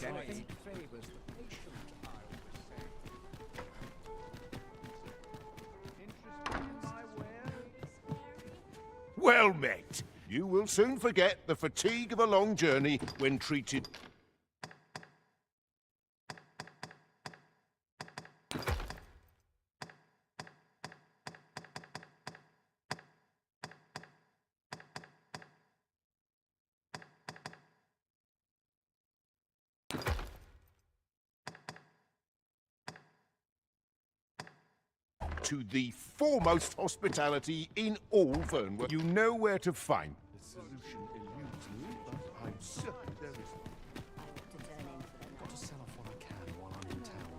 anything? Well met. You will soon forget the fatigue of a long journey when treated... to the foremost hospitality in all Fernwood. You know where to find. The solution eludes me, but I'm certain there is one. I've got to sell off what I can while I'm in town.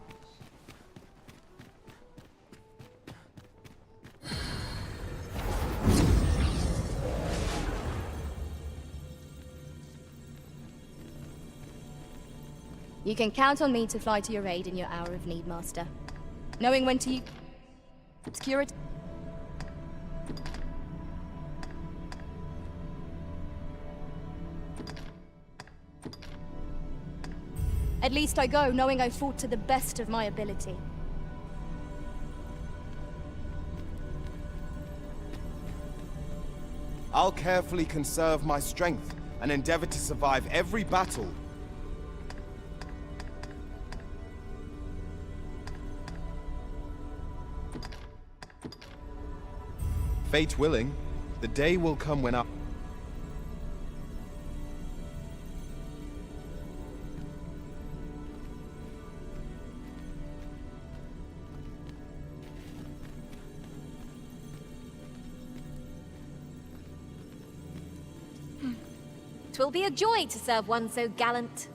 You can count on me to fly to your aid in your hour of need, Master. Knowing when to secure it. At least I go, knowing I fought to the best of my ability. I'll carefully conserve my strength and endeavor to survive every battle. Fate willing, the day will come when I... Twill be a joy to serve one so gallant.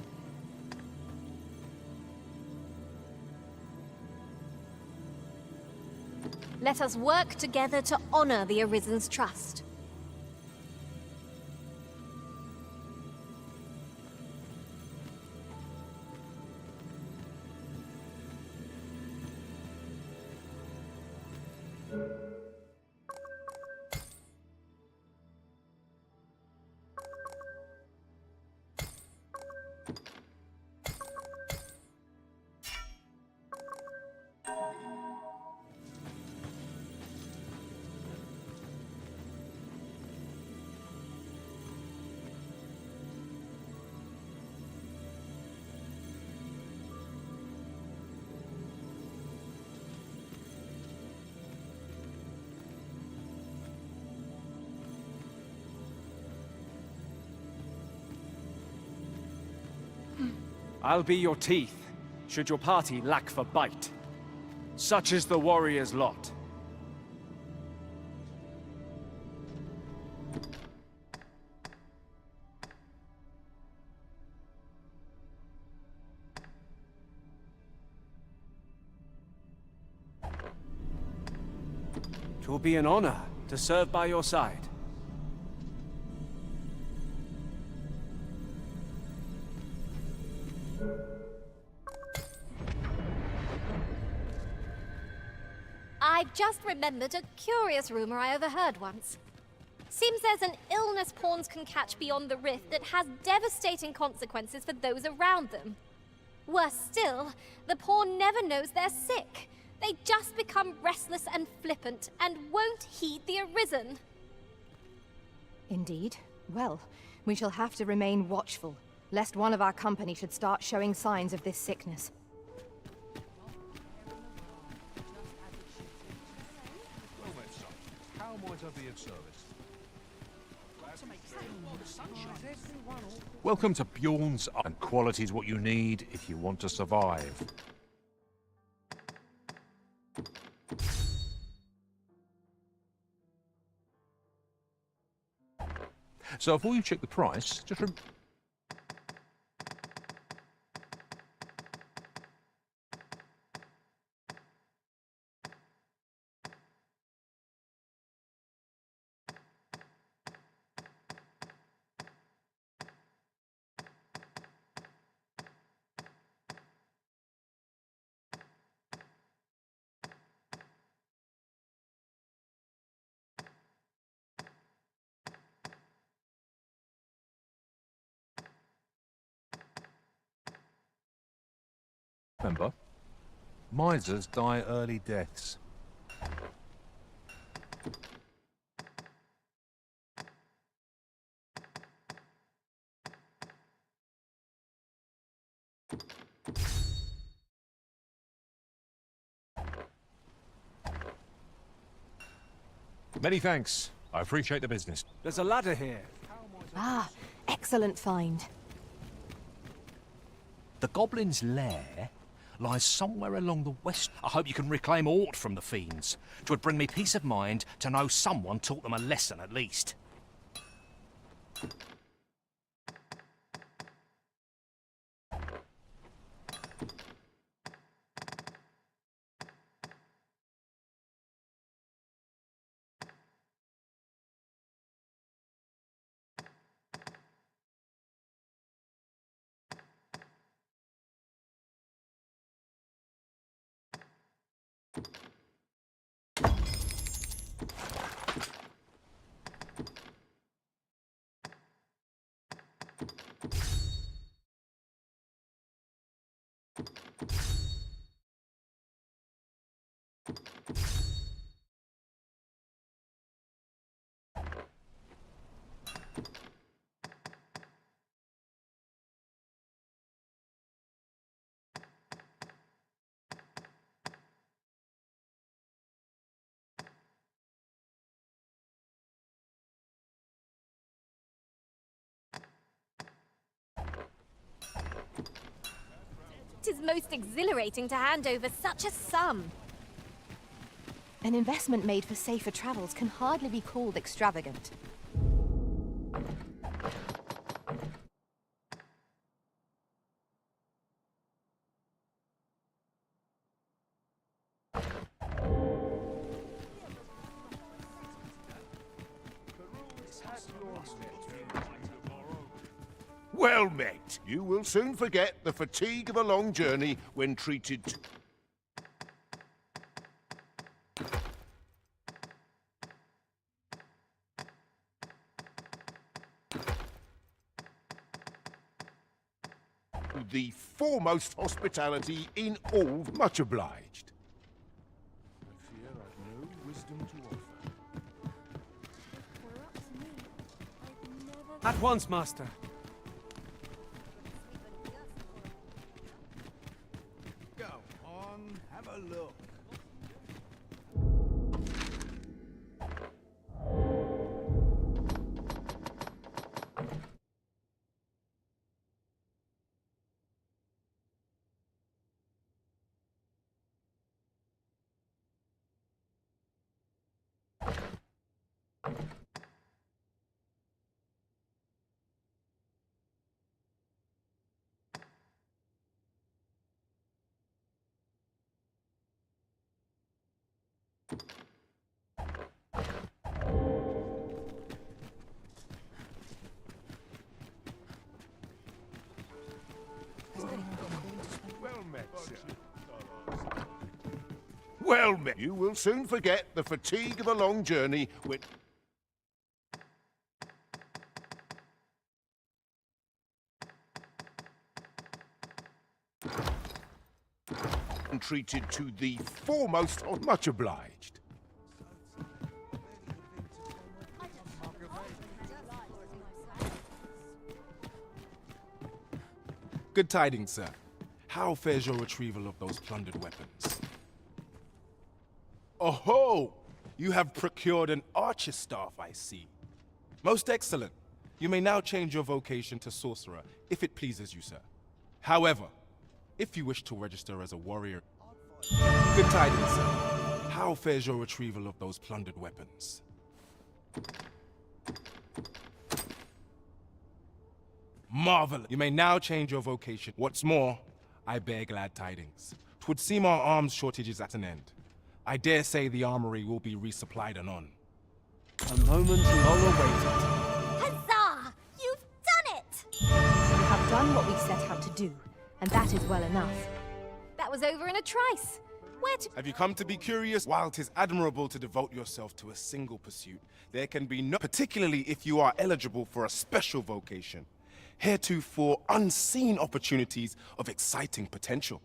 Let us work together to honor the Arisen's trust. I'll be your teeth, should your party lack for bite. Such is the warrior's lot. It will be an honor to serve by your side. I've just remembered a curious rumor I overheard once. Seems there's an illness pawns can catch beyond the rift that has devastating consequences for those around them. Worse still, the pawn never knows they're sick. They just become restless and flippant and won't heed the Arisen. Indeed. Well, we shall have to remain watchful, lest one of our company should start showing signs of this sickness. How might I be of service? Welcome to Bjorn's, and quality is what you need if you want to survive. So before you check the price, just Remember, misers die early deaths. Many thanks. I appreciate the business. There's a ladder here. Ah, excellent find. The Goblin's lair lies somewhere along the west. I hope you can reclaim aught from the fiends. 'Twould bring me peace of mind to know someone taught them a lesson at least. It is most exhilarating to hand over such a sum. An investment made for safer travels can hardly be called extravagant. Well met. You will soon forget the fatigue of a long journey when treated to the foremost hospitality in all. Much obliged. I fear I've no wisdom to offer. At once, master. Go on, have a look. Well met, sir. Well met. You will soon forget the fatigue of a long journey when treated to the foremost. Much obliged. Good tidings, sir. How fares your retrieval of those plundered weapons? Oh-ho! You have procured an archer staff, I see. Most excellent. You may now change your vocation to sorcerer, if it pleases you, sir. However, if you wish to register as a warrior... Good tidings, sir. How fares your retrieval of those plundered weapons? Marvelous. You may now change your vocation. What's more, I bear glad tidings. 'Twould seem our arms shortage is at an end. I dare say the armory will be resupplied anon. A moment long awaited. Huzzah! You've done it! We have done what we set out to do, and that is well enough. That was over in a trice. Where to... Have you come to be curious? While 'tis admirable to devote yourself to a single pursuit, there can be no... Particularly if you are eligible for a special vocation. Heretofore unseen opportunities of exciting potential.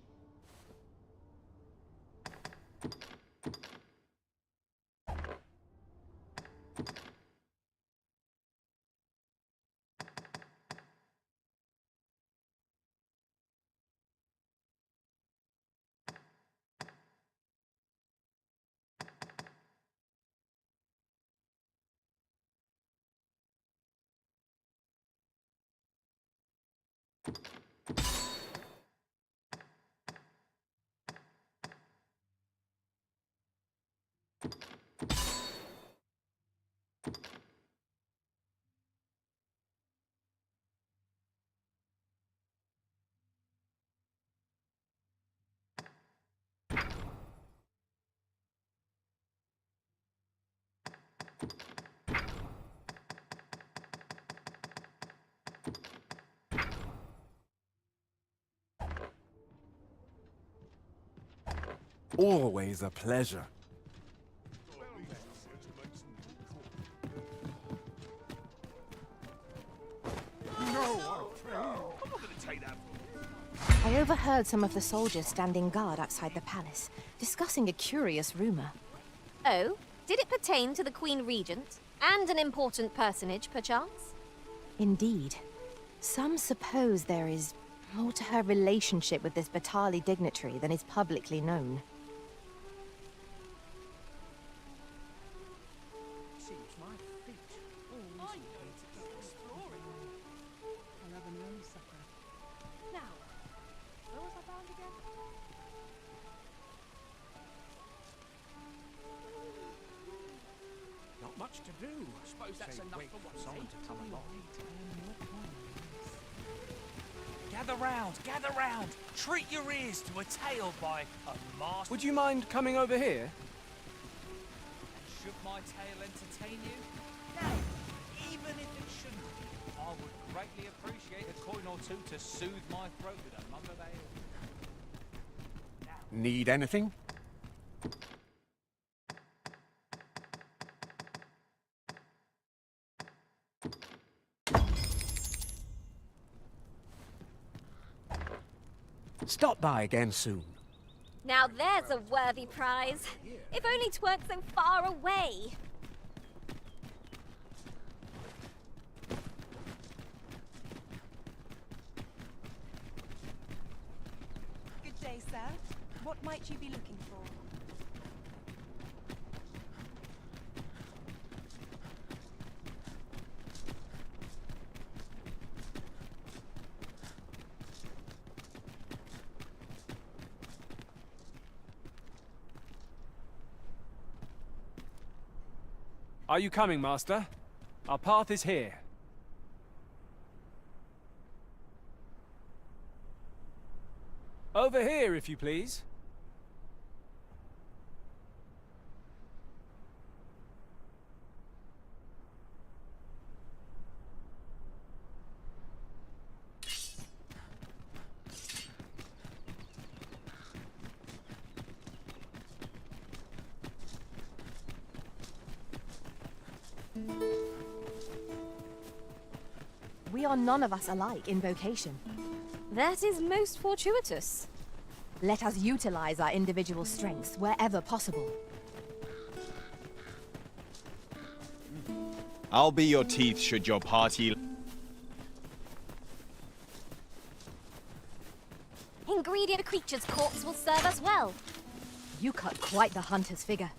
Always a pleasure. I overheard some of the soldiers standing guard outside the palace, discussing a curious rumor. Oh? Did it pertain to the Queen Regent? And an important personage, perchance? Indeed. Some suppose there is more to her relationship with this Batali dignitary than is publicly known. Not much to do. I suppose that's enough for one someone to come along. Gather round! Treat your ears to a tale by a master. Would you mind coming over here? Should my tale entertain you? No, even if it shouldn't. I would greatly appreciate a coin or two to soothe my throat with a mug of ale. Need anything? Stop by again soon. Now there's a worthy prize. If only 'tweren't so far away. Good day, sir. What might you be looking for? Are you coming, Master? Our path is here. Over here, if you please. We are none of us alike in vocation. That is most fortuitous. Let us utilize our individual strengths wherever possible. I'll be your teeth should your party... Ingredient creature's corpse will serve us well. You cut quite the hunter's figure.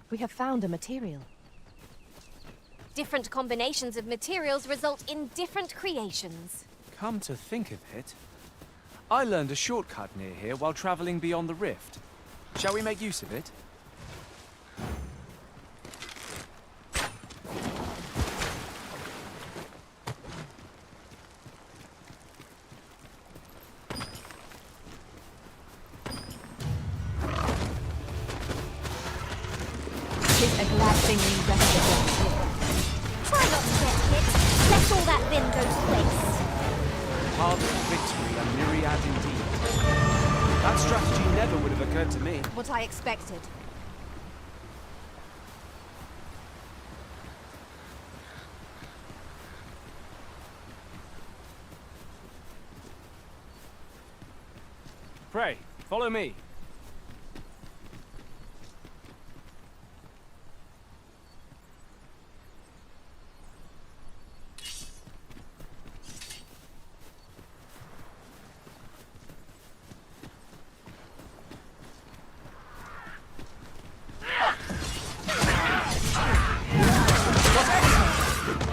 We have found a material. Different combinations of materials result in different creations. Come to think of it, I learned a shortcut near here while traveling beyond the rift. Shall we make use of it? A glad thing we rested down here. Try not to get hit. Let all that vim go to waste. Path of victory, a myriad indeed. That strategy never would have occurred to me. What I expected. Pray, follow me.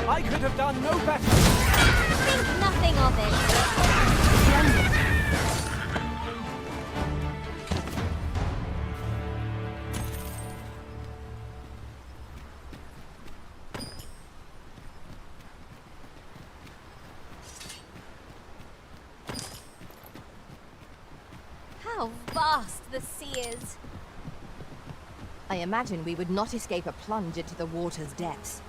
I could have done no better. Think nothing of it. How vast the sea is. I imagine we would not escape a plunge into the water's depths.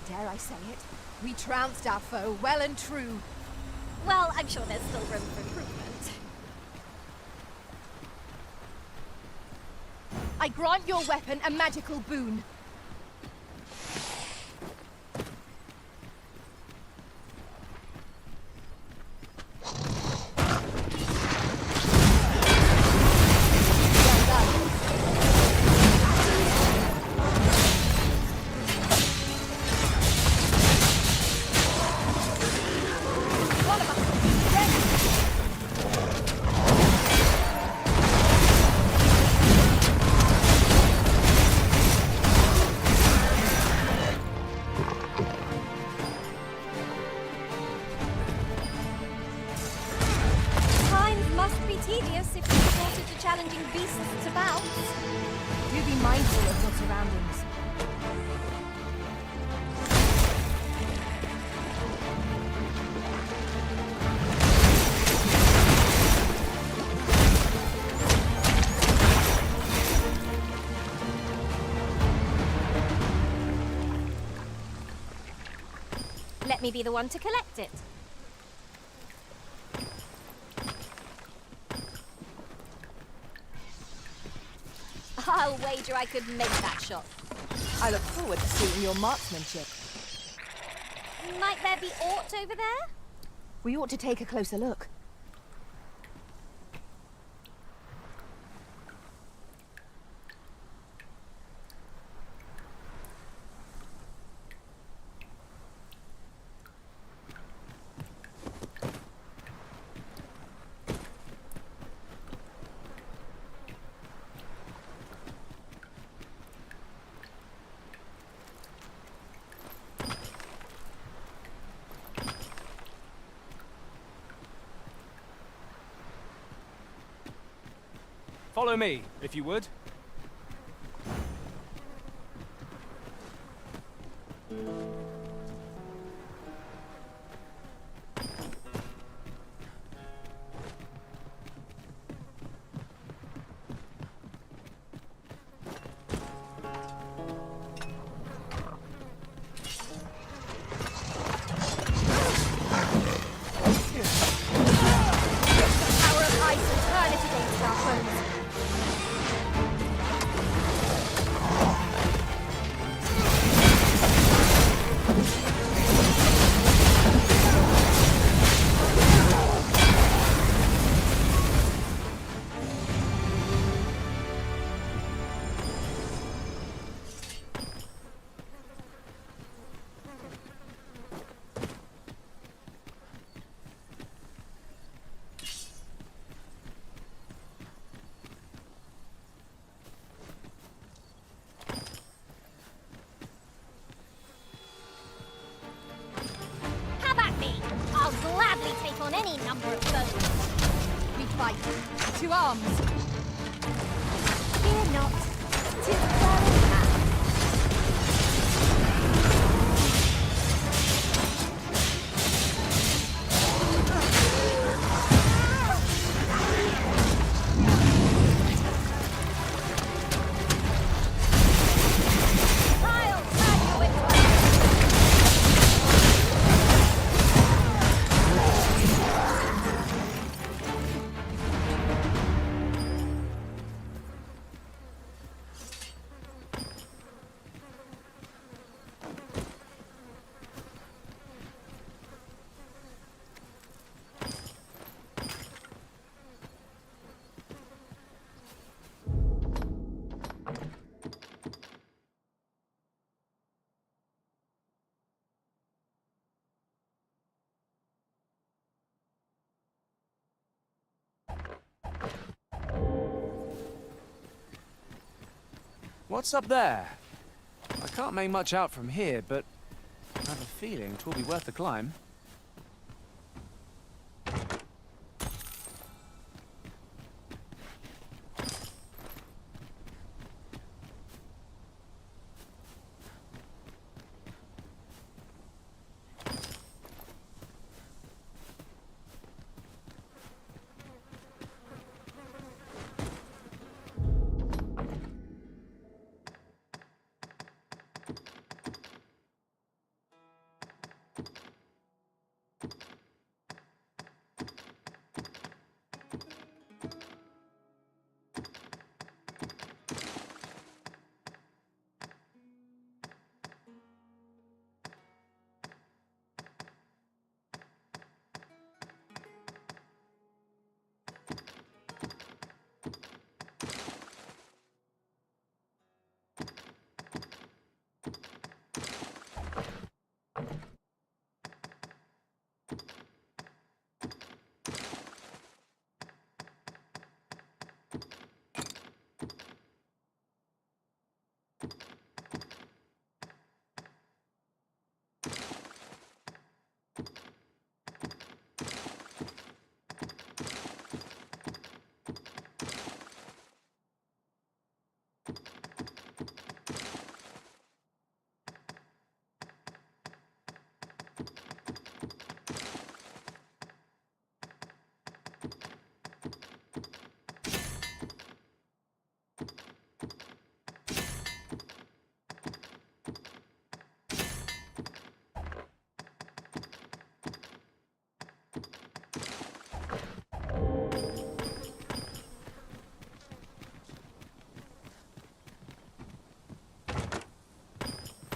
Dare I say it? We trounced our foe well and true. Well, I'm sure there's still room for improvement. I grant your weapon a magical boon. Tedious if you resorted to challenging beasts to bounce. Do be mindful of your surroundings. Let me be the one to collect it. I'll wager I could make that shot. I look forward to seeing your marksmanship. Might there be aught over there? We ought to take a closer look. Follow me, if you would. I'll gladly take on any number of foes. We fight. To arms. Fear not. 'Tis well in hand. What's up there? I can't make much out from here, but I have a feeling it will be worth the climb.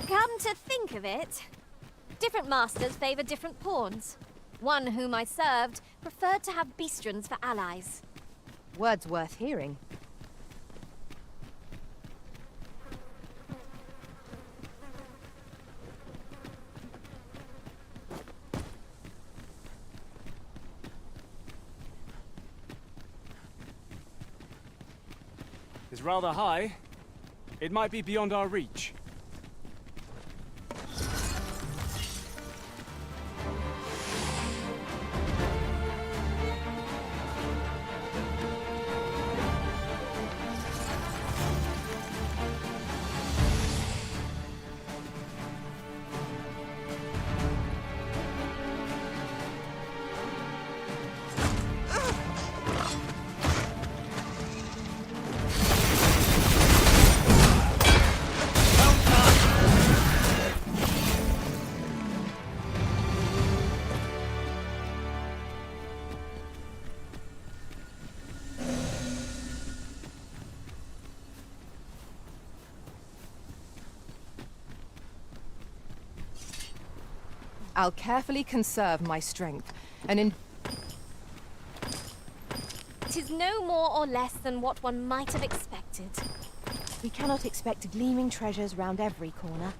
Come to think of it, different masters favor different pawns. One whom I served preferred to have beastrons for allies. Words worth hearing. It's rather high. It might be beyond our reach. I'll carefully conserve my strength, and in... 'Tis no more or less than what one might have expected. We cannot expect gleaming treasures round every corner.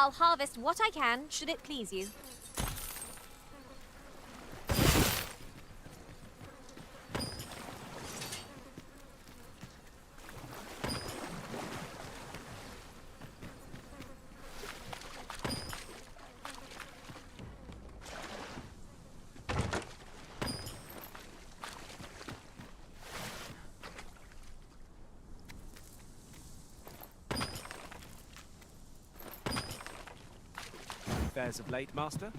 I'll harvest what I can, should it please you. Fares of late, Master?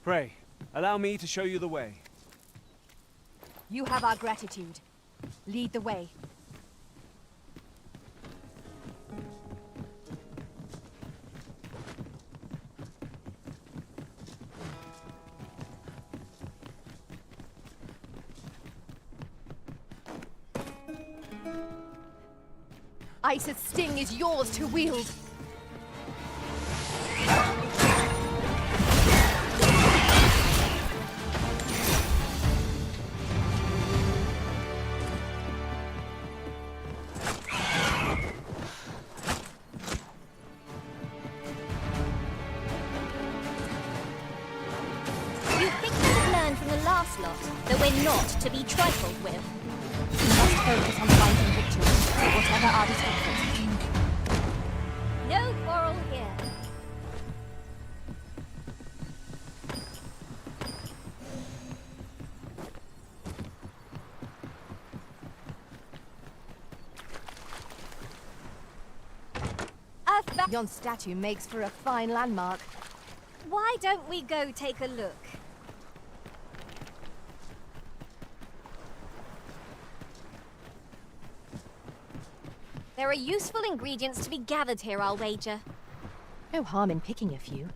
Pray, allow me to show you the way. You have our gratitude. Lead the way. Ice's sting is yours to wield. That we're not to be trifled with. We must focus on finding victory, whatever our discomfort. No quarrel here. Yon statue makes for a fine landmark. Why don't we go take a look? There are useful ingredients to be gathered here, I'll wager. No harm in picking a few.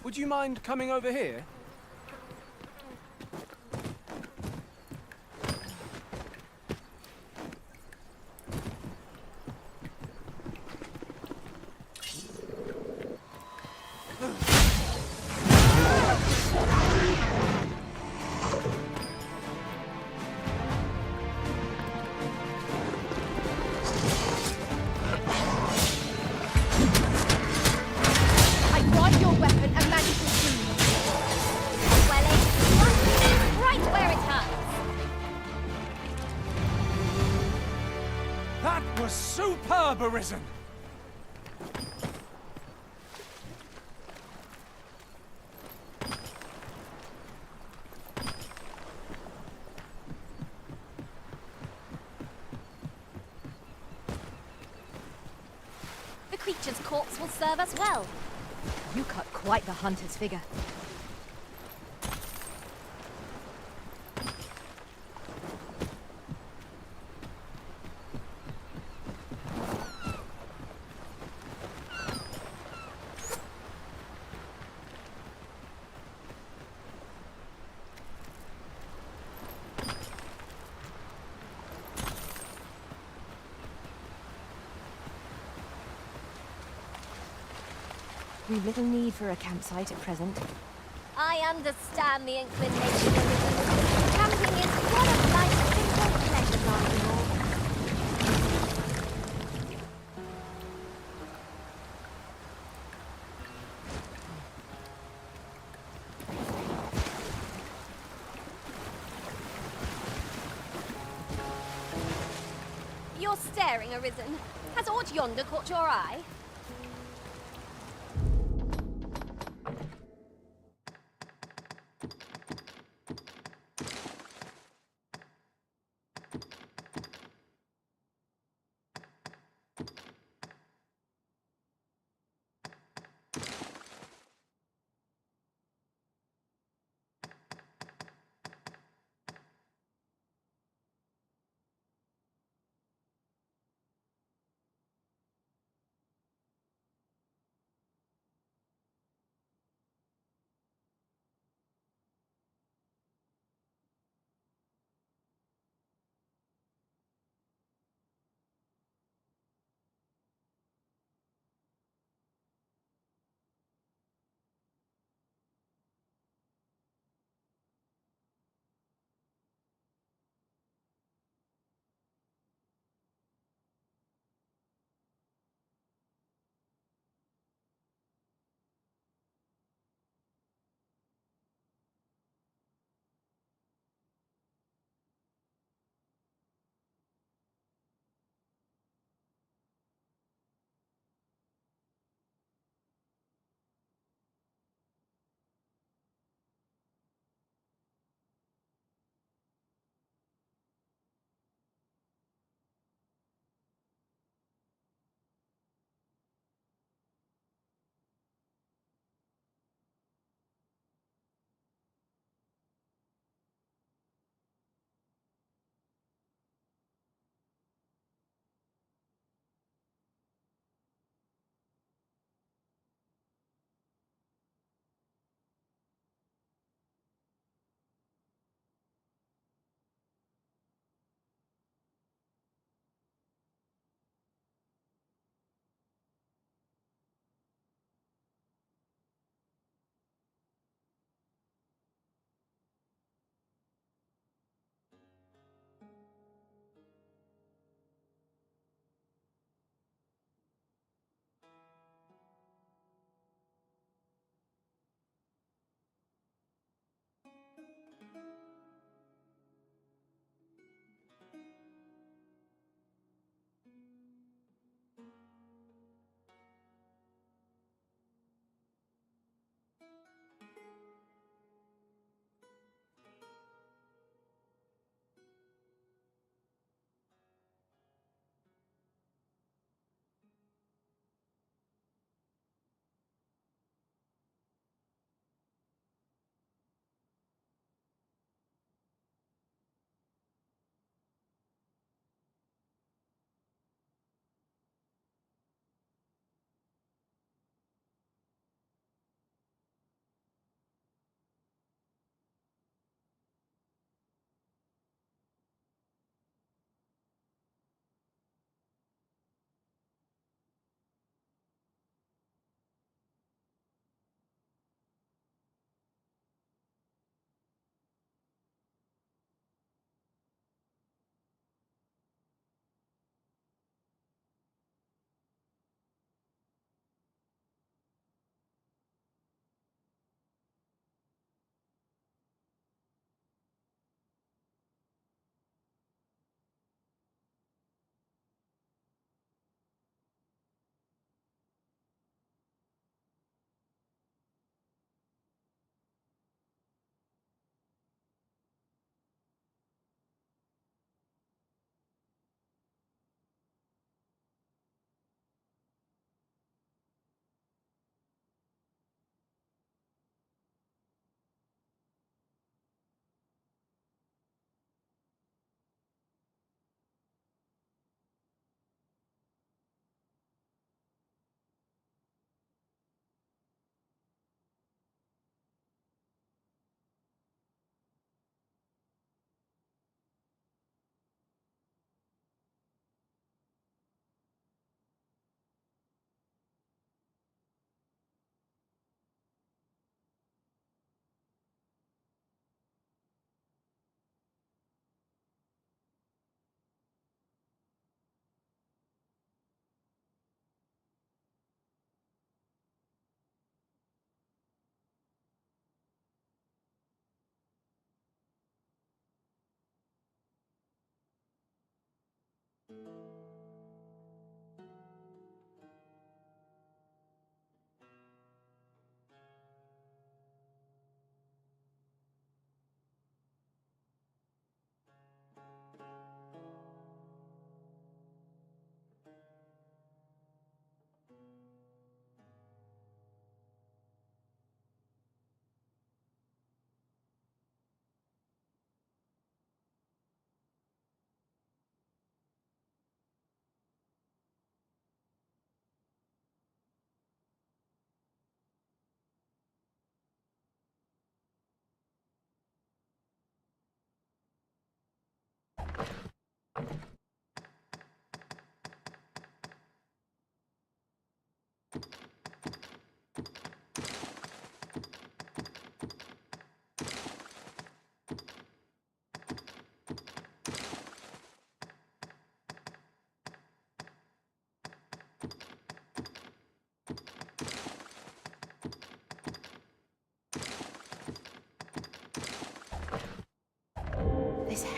Would you mind coming over here? Superb, Arisen! The creature's corpse will serve us well. You cut quite the hunter's figure. We've little need for a campsite at present. I understand the inclination. Camping is one of life's simple pleasures, after all. You're staring, Arisen. Has aught yonder caught your eye?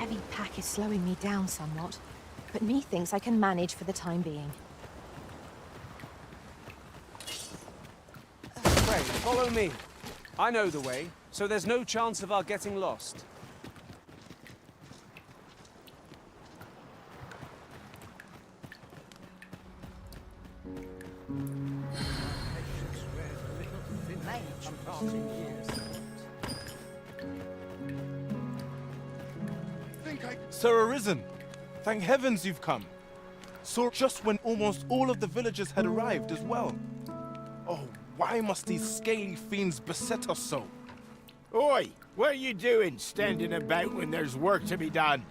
heavy pack is slowing me down somewhat, but methinks I can manage for the time being. Pray, follow me. I know the way, so there's no chance of our getting lost. Sir Arisen, thank heavens you've come. Saw just when almost all of the villagers had arrived as well. Oh, why must these scaly fiends beset us so? Oi! What are you doing, standing about when there's work to be done?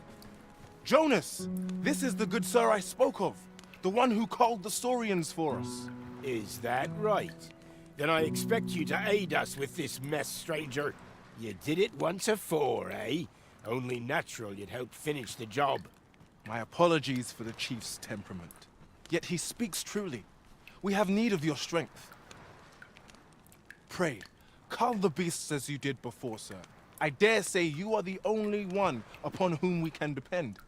Jonas! This is the good sir I spoke of. The one who called the Saurians for us. Is that right? Then I expect you to aid us with this mess, stranger. You did it once afore, eh? Only natural you'd help finish the job. My apologies for the chief's temperament. Yet he speaks truly. We have need of your strength. Pray, cull the beasts as you did before, sir. I dare say you are the only one upon whom we can depend.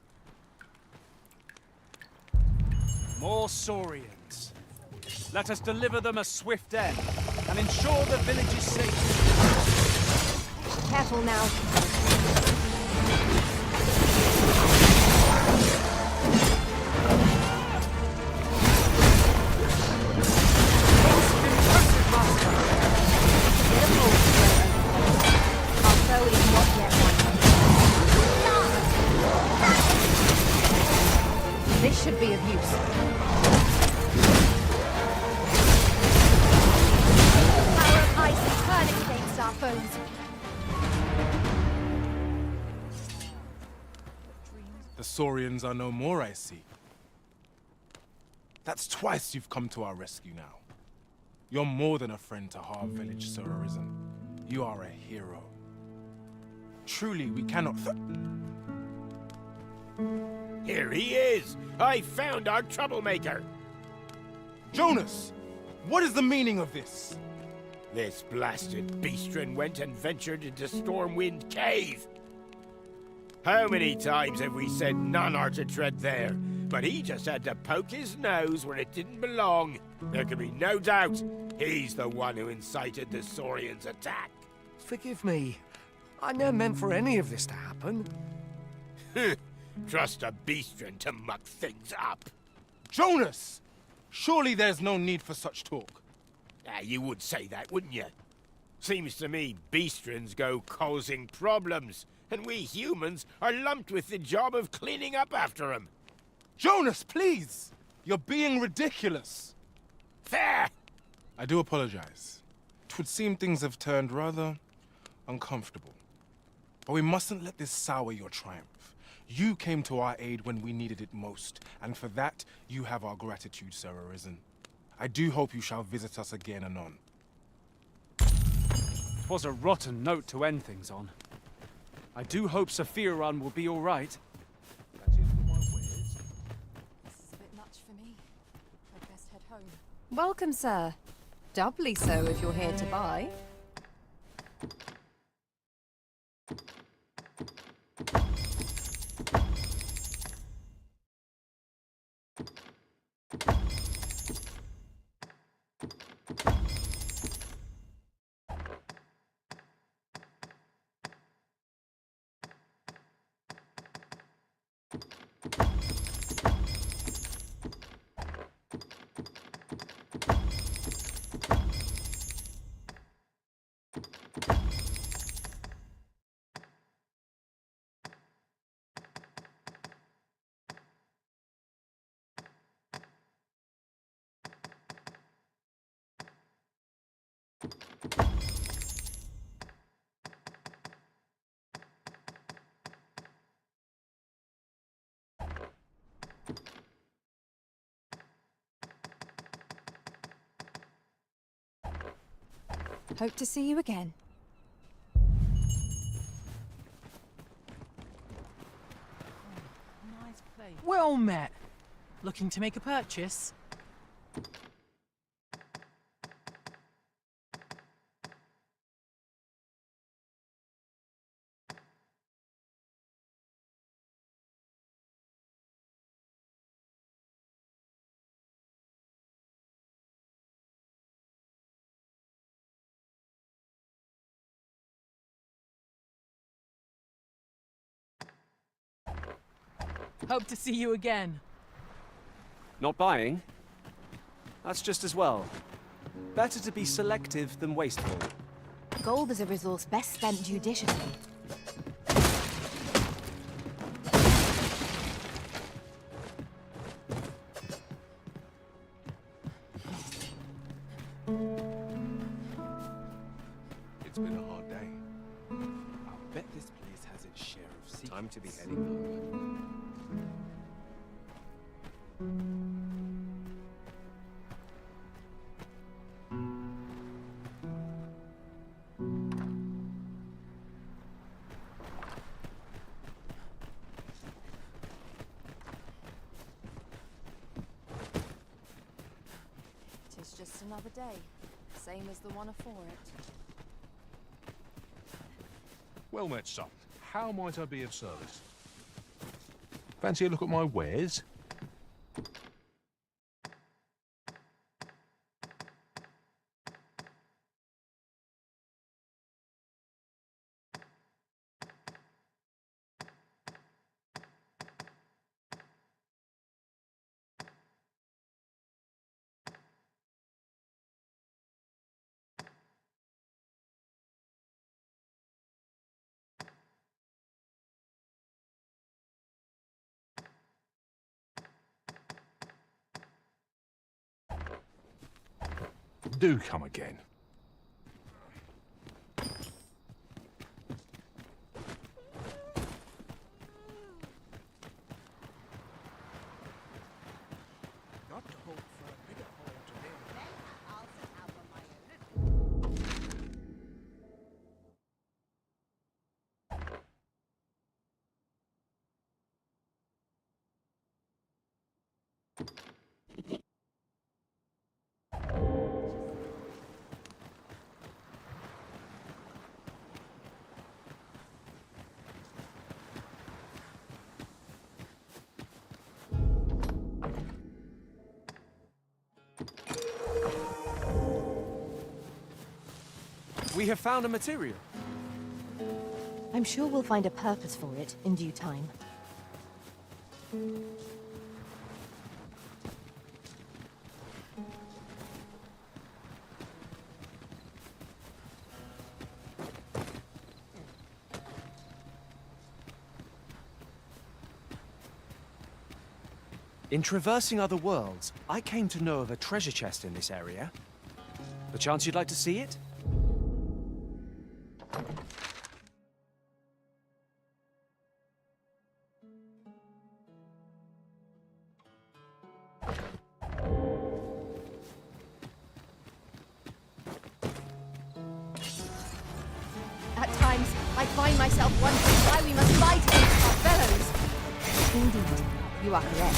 More Saurians. Let us deliver them a swift end, and ensure the village is safe. Careful now. This should be of use. Power of ice is turning against our foes. The Saurians are no more, I see. That's twice you've come to our rescue now. You're more than a friend to Harv Village, Sir Arisen. You are a hero. Truly, we cannot Here he is! I found our troublemaker! Jonas! What is the meaning of this? This blasted beastren went and ventured into Stormwind Cave! How many times have we said none are to tread there? But he just had to poke his nose where it didn't belong. There can be no doubt he's the one who incited the Saurians' attack. Forgive me. I never meant for any of this to happen. Trust a beastren to muck things up. Jonas! Surely there's no need for such talk. You would say that, wouldn't you? Seems to me beastrens go causing problems, and we humans are lumped with the job of cleaning up after them. Jonas, please! You're being ridiculous. Fair! I do apologize. It would seem things have turned rather uncomfortable. But we mustn't let this sour your triumph. You came to our aid when we needed it most, and for that, you have our gratitude, Sir Arisen. I do hope you shall visit us again anon. Twas a rotten note to end things on. I do hope Sephiron will be all right. This is a bit much for me. I'd best head home. Welcome, sir. Doubly so if you're here to buy. Hope to see you again. Nice place. Well met. Looking to make a purchase? Hope to see you again. Not buying? That's just as well. Better to be selective than wasteful. Gold is a resource best spent judiciously. It's been a hard day. I'll bet this place has its share of secrets. Time to be heading home. It's just another day, same as the one afore it. Well met, son. How might I be of service? Fancy a look at my wares? Do come again. Got to hope for a bigger haul today. I'll set out on my own. We have found a material. I'm sure we'll find a purpose for it in due time. In traversing other worlds, I came to know of a treasure chest in this area. Perchance you'd like to see it? At times, I find myself wondering why we must fight against our fellows. Indeed, you are correct.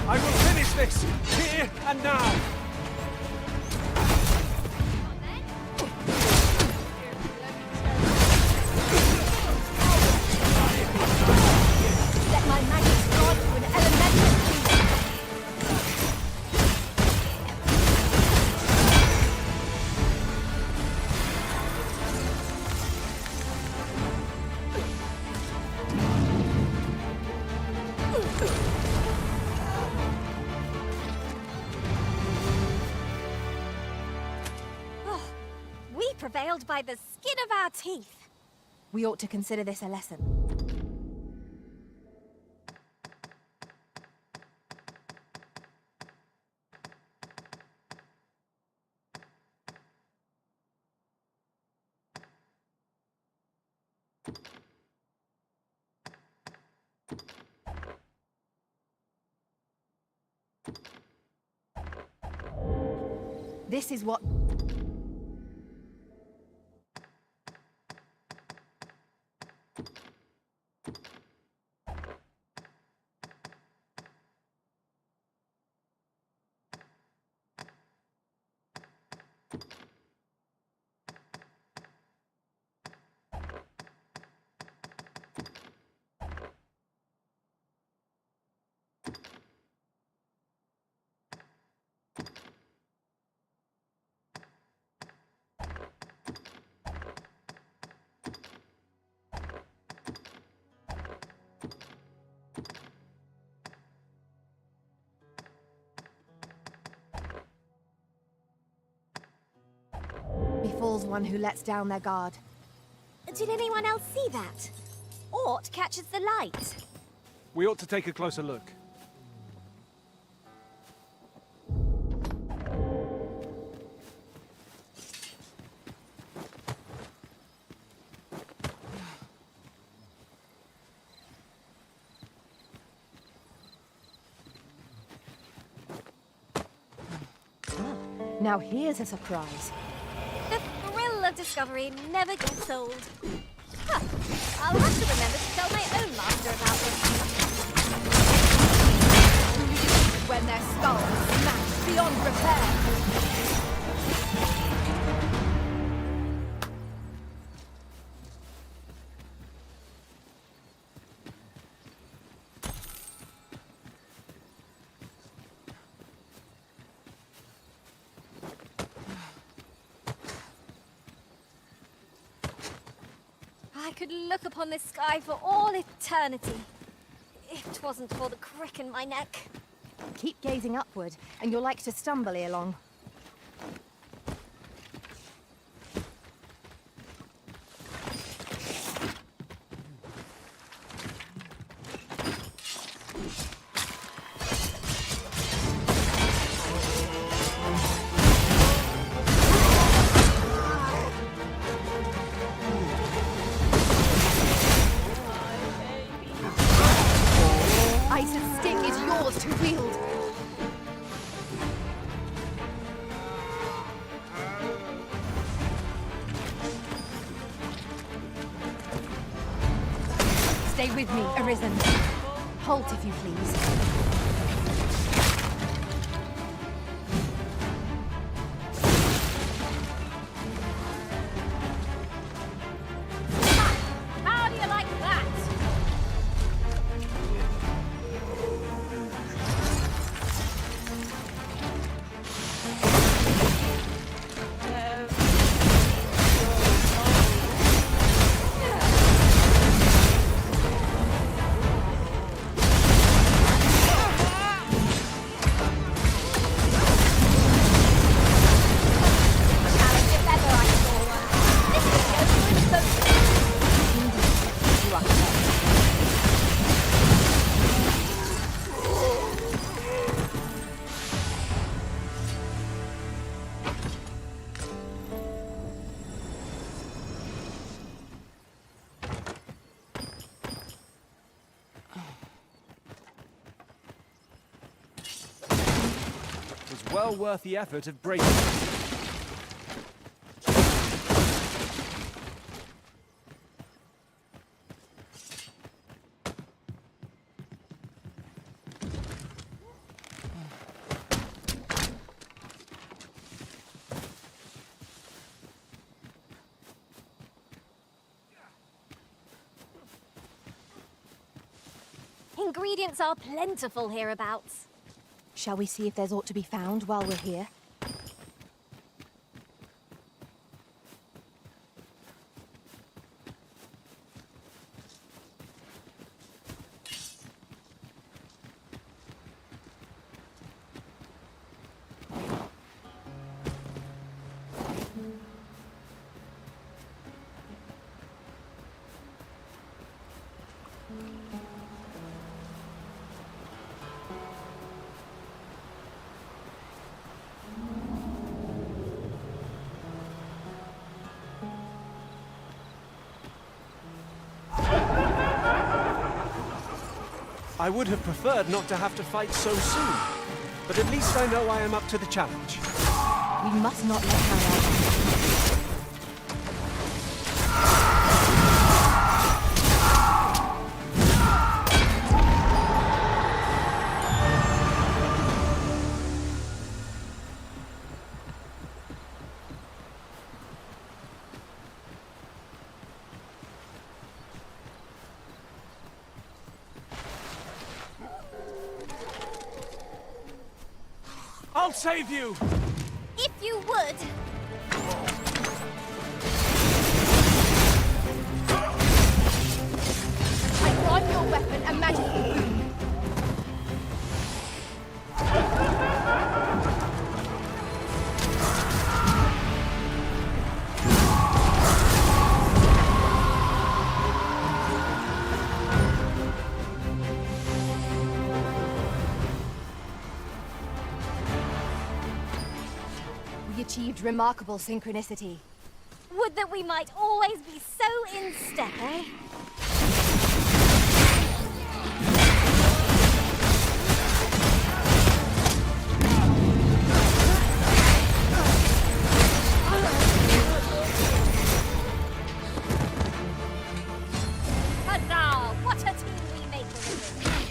I will finish this, here and now! Let my magic rod to an elemental beast. We prevailed by the skin of our teeth. We ought to consider this a lesson. This is what... befalls one who lets down their guard. Did anyone else see that? Ort catches the light. We ought to take a closer look. Now here's a surprise. The thrill of discovery never gets old. Huh. I'll have to remember to tell my own master about this. When their skulls smash beyond repair. I could look upon this sky for all eternity, if 'twasn't for the crick in my neck. Keep gazing upward, and you're like to stumble ere long. Ice's stick is yours to wield. Stay with me, Arisen. Halt, if you please. How do you like that? It was well worth the effort of breaking. Ingredients are plentiful hereabouts. Shall we see if there's aught to be found while we're here? I would have preferred not to have to fight so soon, but at least I know I am up to the challenge. We must not let her out. I'll save you! If you would. I grant your weapon a magical boon. achieved remarkable synchronicity. Would that we might always be so in step, eh? Huzzah! What a team we make of it!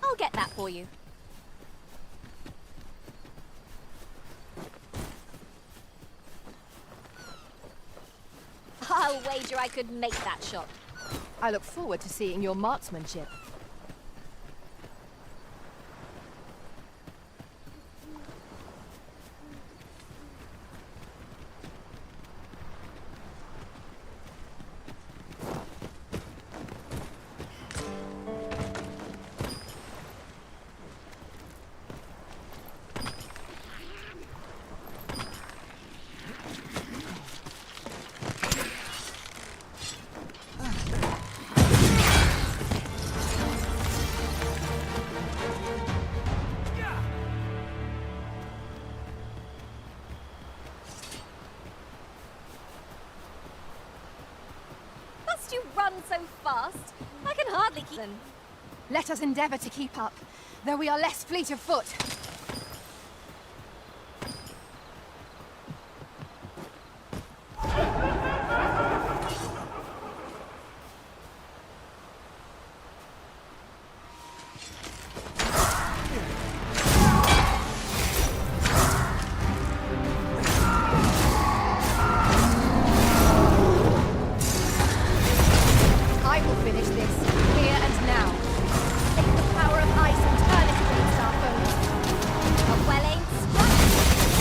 I'll get that for you. I'll wager I could make that shot. I look forward to seeing your marksmanship. Must you run so fast? I can hardly keep them. Let us endeavor to keep up, though we are less fleet of foot. I will finish this, here and now. Take the power of ice and turn it against our foes. A well-aimed strike,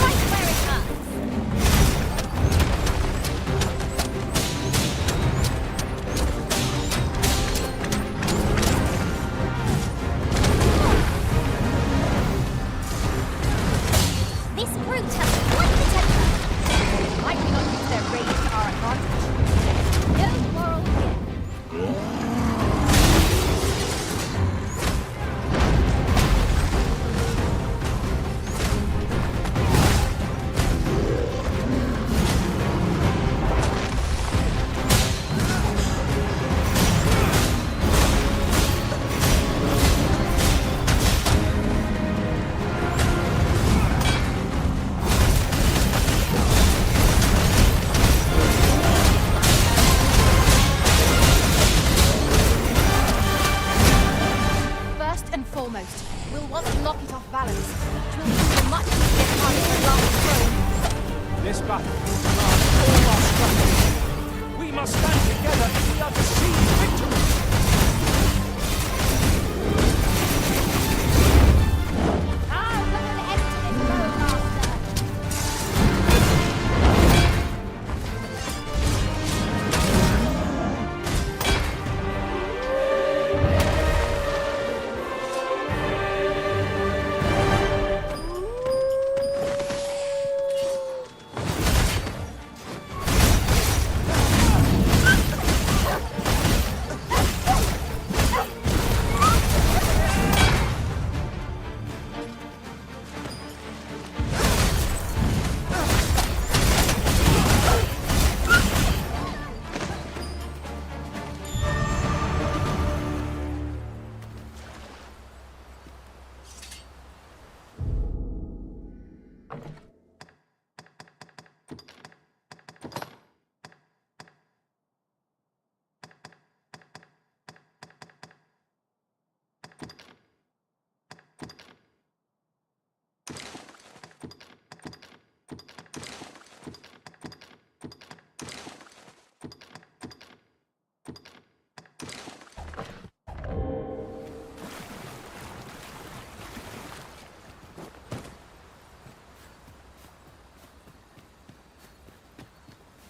right where it hurts. This brute has quite the temper. Might we not use their rage to our advantage? No quarrel here. First and foremost, we'll want to knock it off balance, which will be a much easier target than last throw. This battle will demand all our strength. We must stand together if we are to seize victory. I'll put an end to this road, Master.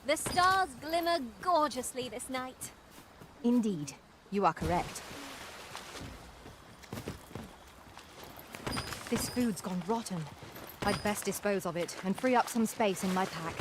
The stars glimmer gorgeously this night. Indeed, you are correct. This food's gone rotten. I'd best dispose of it and free up some space in my pack.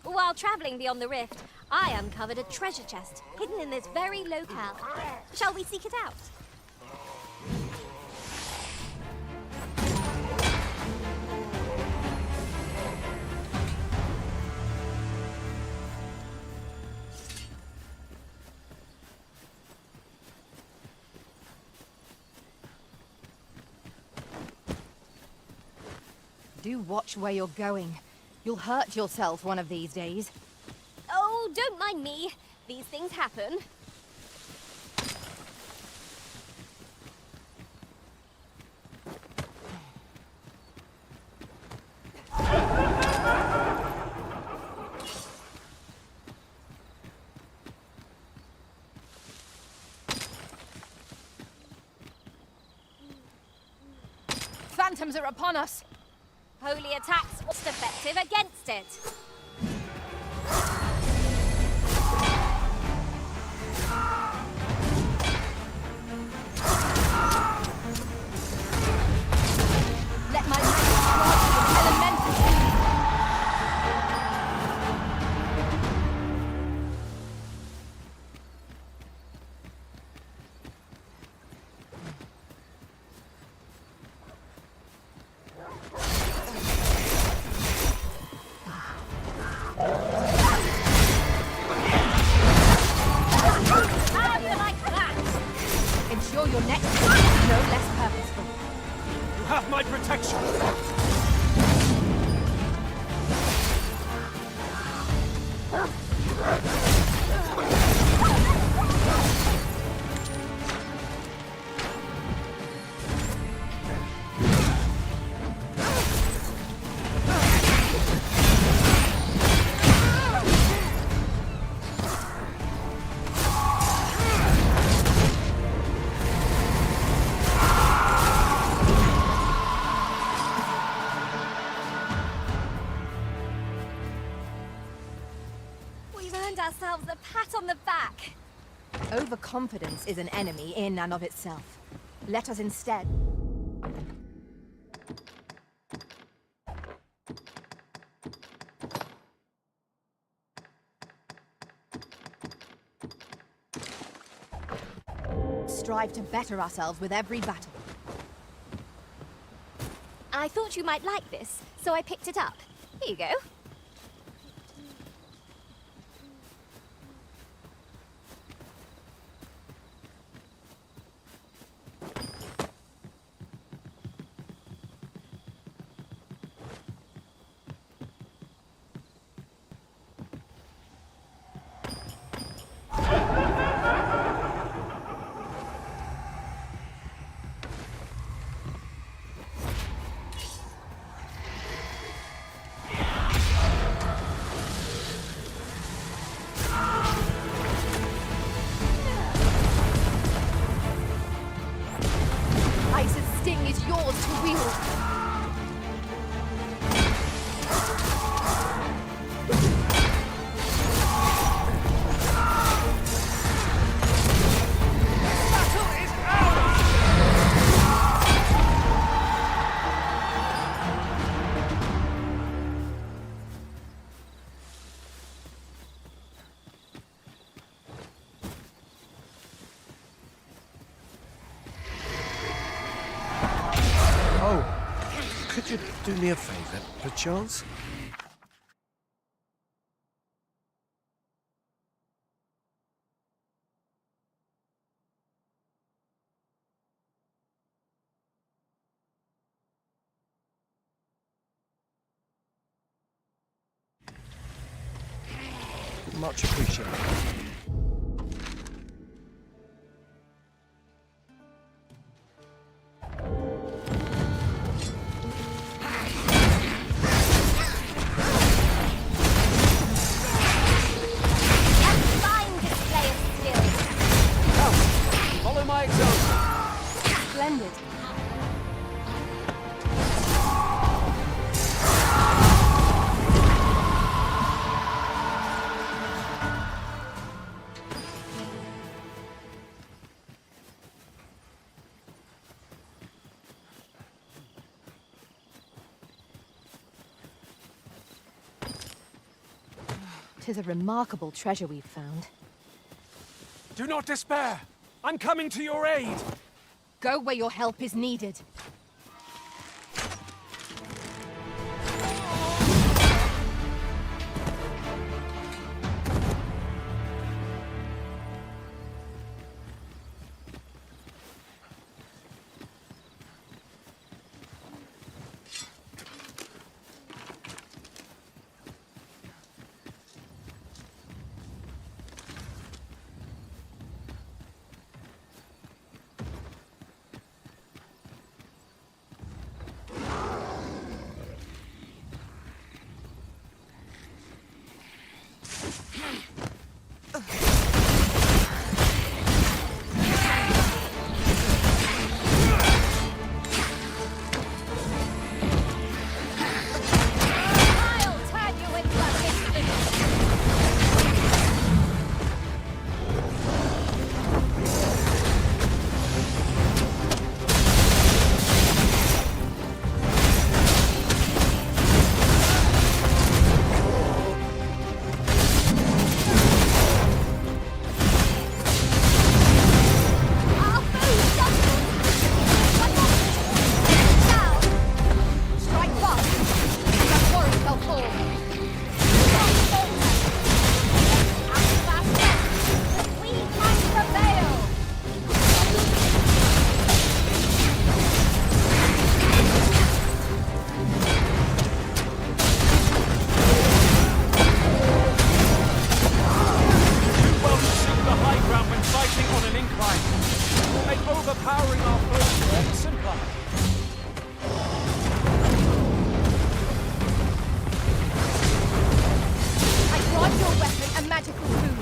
While traveling beyond the rift, I uncovered a treasure chest hidden in this very locale. Shall we seek it out? Do watch where you're going. You'll hurt yourself one of these days. Oh, don't mind me. These things happen. Phantoms are upon us! Holy attacks most effective against it. Let my magic strike you with elemental speed! How do you like that? Ensure your next move is no less purposeful. You have my protection. We've earned ourselves a pat on the back. Overconfidence is an enemy in and of itself. Let us instead... strive to better ourselves with every battle. I thought you might like this, so I picked it up. Here you go. Could you do me a favour, perchance? Much appreciated. Follow my example. Splendid. Tis a remarkable treasure we've found. Do not despair. I'm coming to your aid. Go where your help is needed. Overpowering our foes simpler. I grant your weapon a magical boon.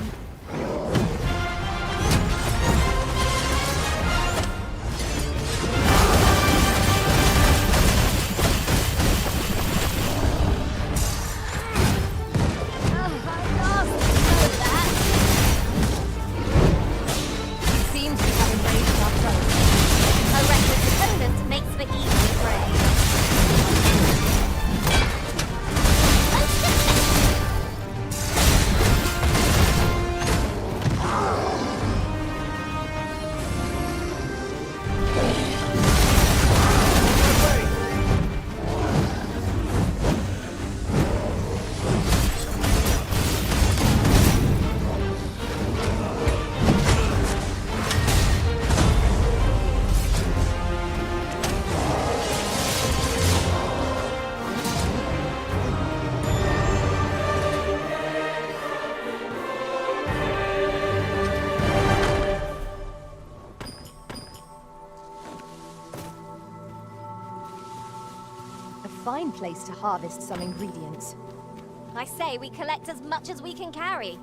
Fine place to harvest some ingredients. I say we collect as much as we can carry.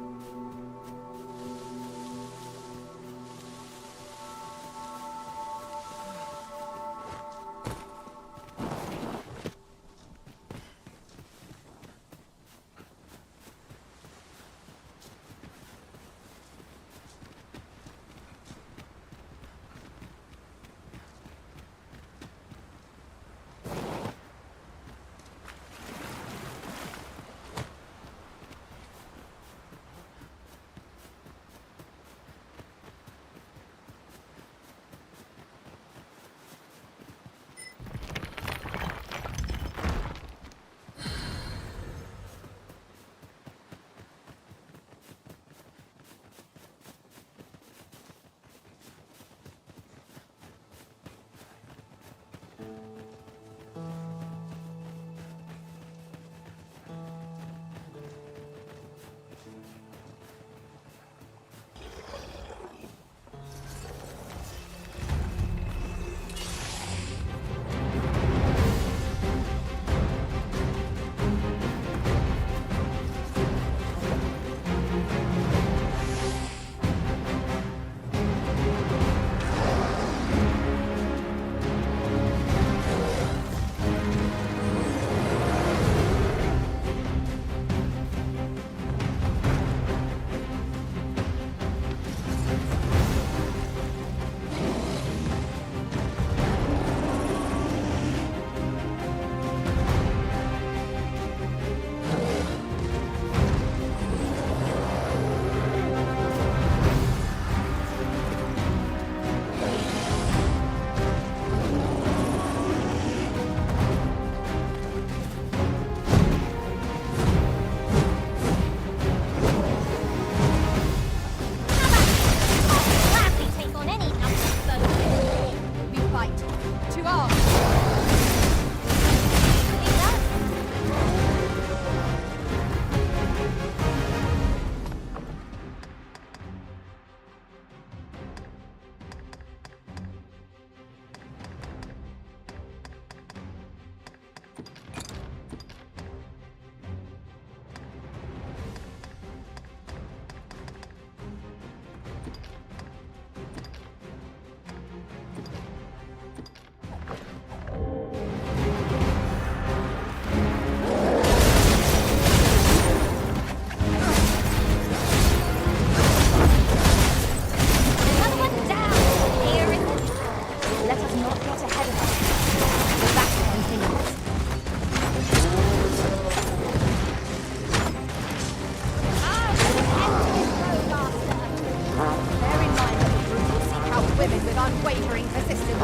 unwavering persistence.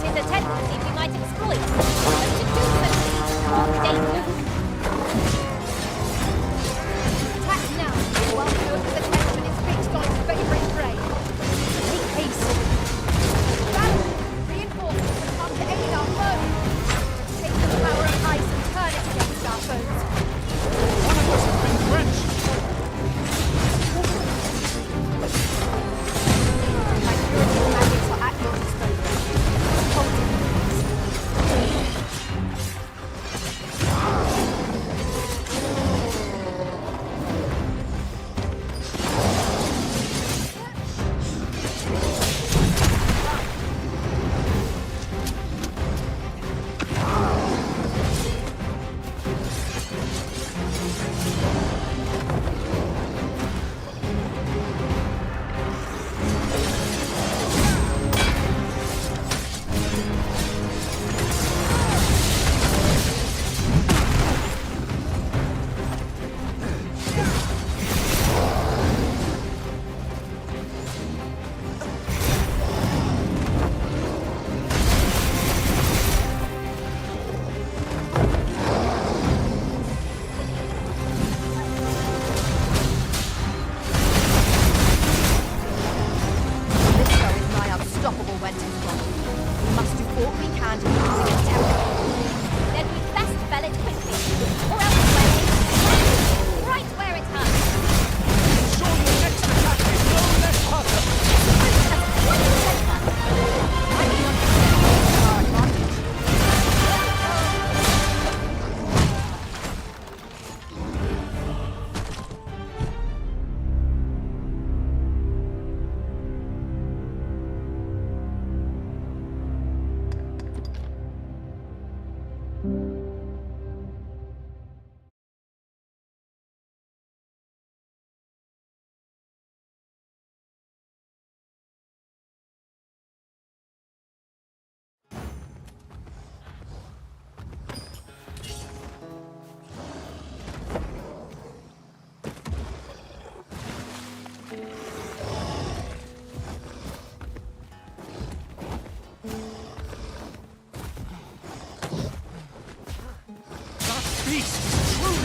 It is a tendency we might exploit, but to do so would lead to more danger. Attack now, while Noah's attention is fixed on its favorite prey. Make haste. Battle! Reinforcements have come to aid our foes. Take the power of ice and turn it against our foes. One of us has been drenched. My curative magics are at your disposal. Hold it, please.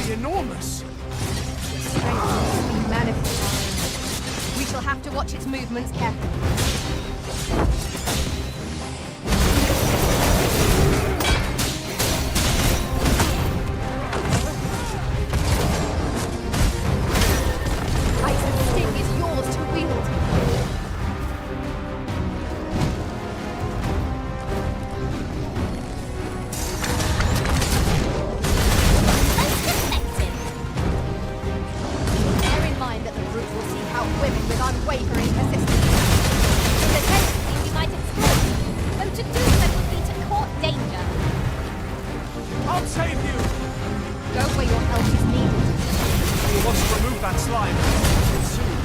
Enormous. Its strength must be manifest. We shall have to watch its movements carefully. Ice's sting is yours to wield. Unwavering persistence. It's a tendency we might exploit, though to do so would be to court danger. I'll save you! Go where your help is needed. We want to remove that slime. Soon.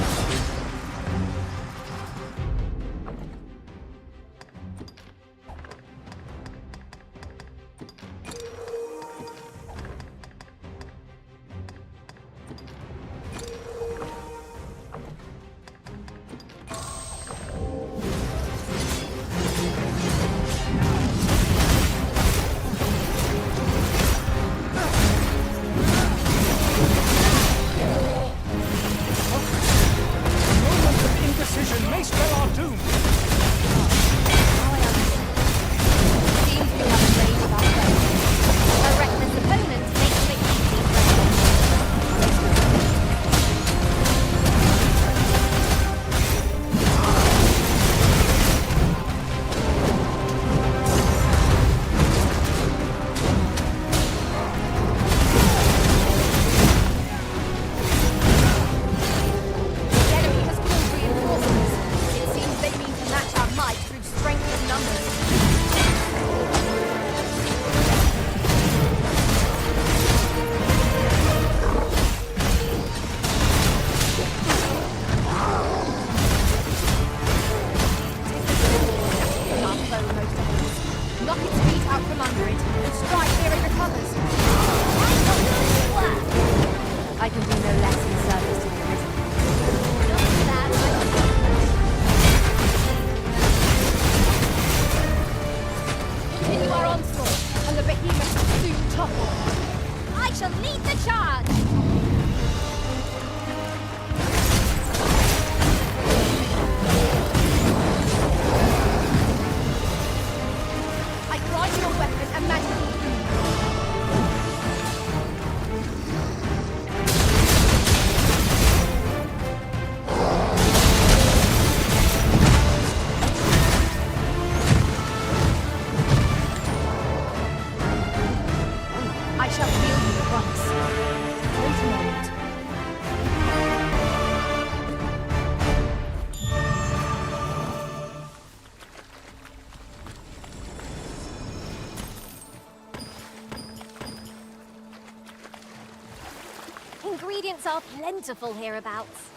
ingredients are plentiful hereabouts.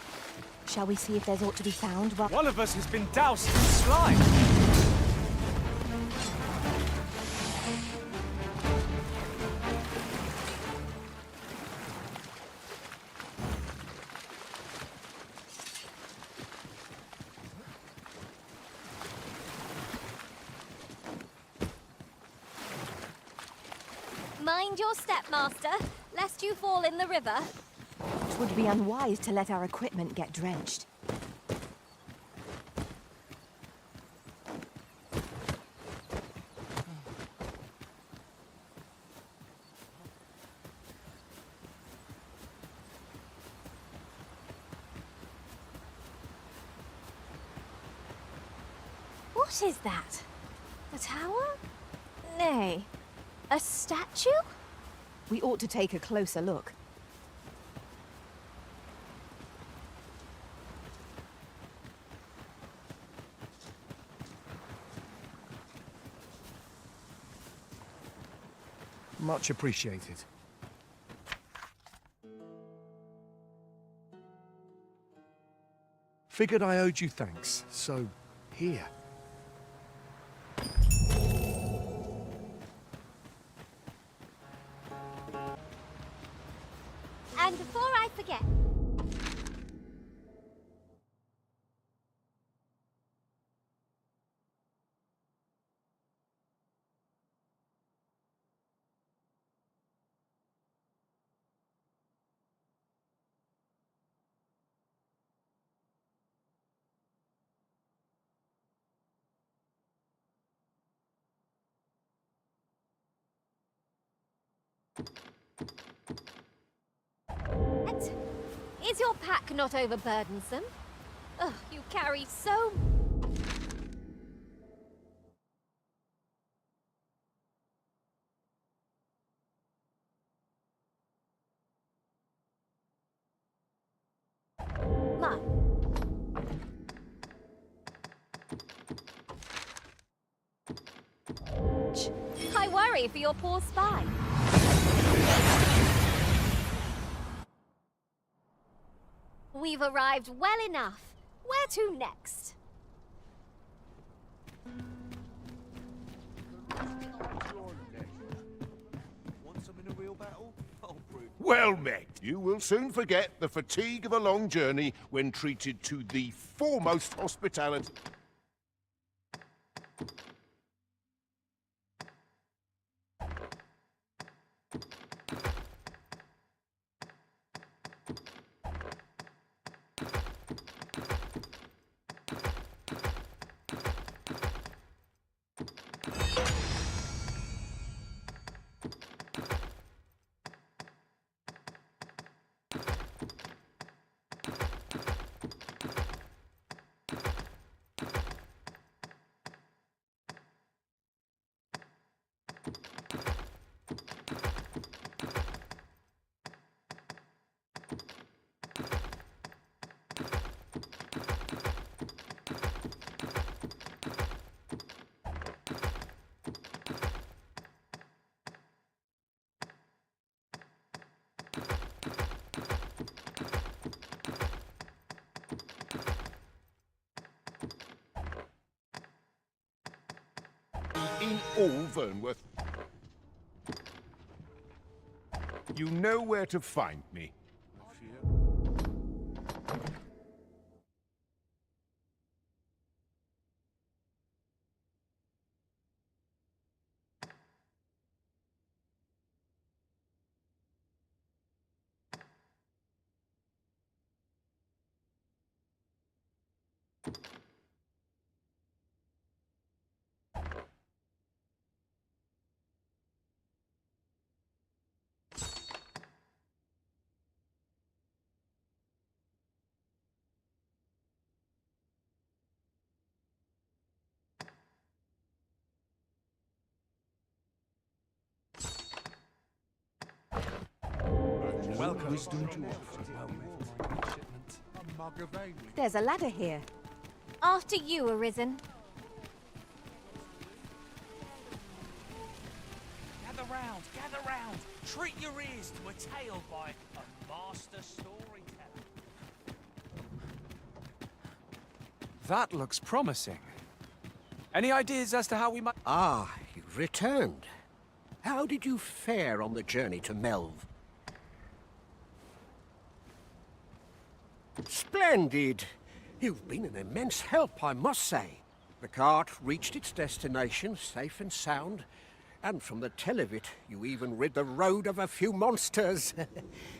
Shall we see if there's aught to be found? One of us has been doused in slime. Mind your step, Master, lest you fall in the river. It would be unwise to let our equipment get drenched. What is that? A tower? Nay, a statue? We ought to take a closer look. Much appreciated. Figured I owed you thanks, so here. And before I forget... And is your pack not overburdensome? Ugh, you carry so... much. I worry for your poor spine. We've arrived well enough. Where to next? Want some in a real battle? Oh, brute. Well met. You will soon forget the fatigue of a long journey when treated to the foremost hospitality. In all Vernworth. You know where to find me. Welcome. Wisdom to offer. There's a ladder here. After you, Arisen. Gather round, gather round. Treat your ears to a tale by a master storyteller. That looks promising. Any ideas as to how we might... Ah, you've returned. How did you fare on the journey to Melv? Splendid! You've been an immense help, I must say. The cart reached its destination safe and sound, and from the tell of it, you even rid the road of a few monsters.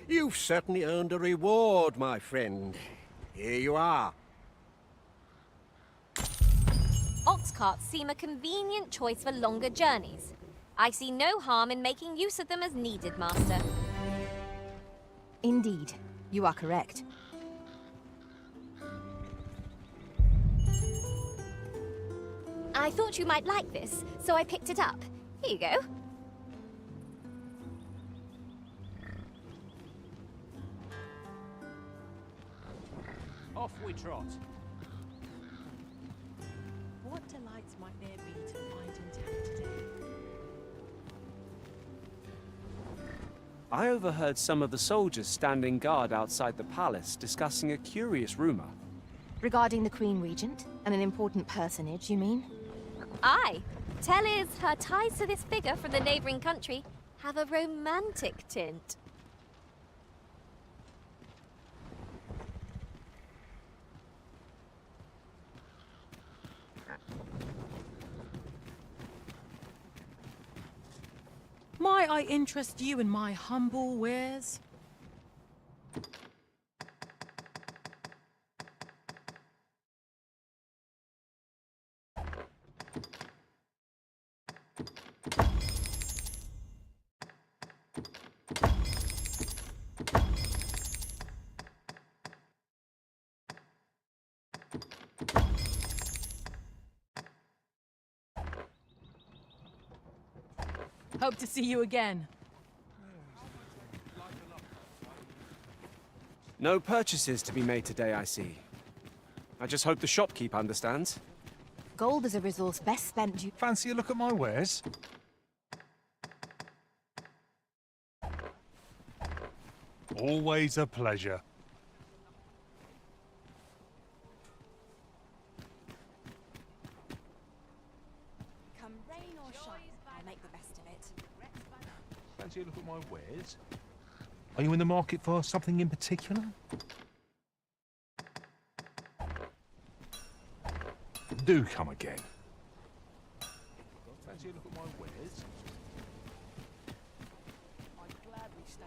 You've certainly earned a reward, my friend. Here you are. Ox carts seem a convenient choice for longer journeys. I see no harm in making use of them as needed, Master. Indeed, you are correct. I thought you might like this, so I picked it up. Here you go. Off we trot. What delights might there be to find in town today? I overheard some of the soldiers standing guard outside the palace discussing a curious rumor. Regarding the Queen Regent and an important personage, you mean? Aye. Tell is her ties to this figure from the neighbouring country have a romantic tint. Might I interest you in my humble wares? Hope to see you again. No purchases to be made today, I see. I just hope the shopkeep understands. Gold is a resource best spent. Fancy a look at my wares? Always a pleasure. Come rain or shine, I'll make the best of it. Fancy a look at my wares? Are you in the market for something in particular? Do come again. Fancy a look at my wares?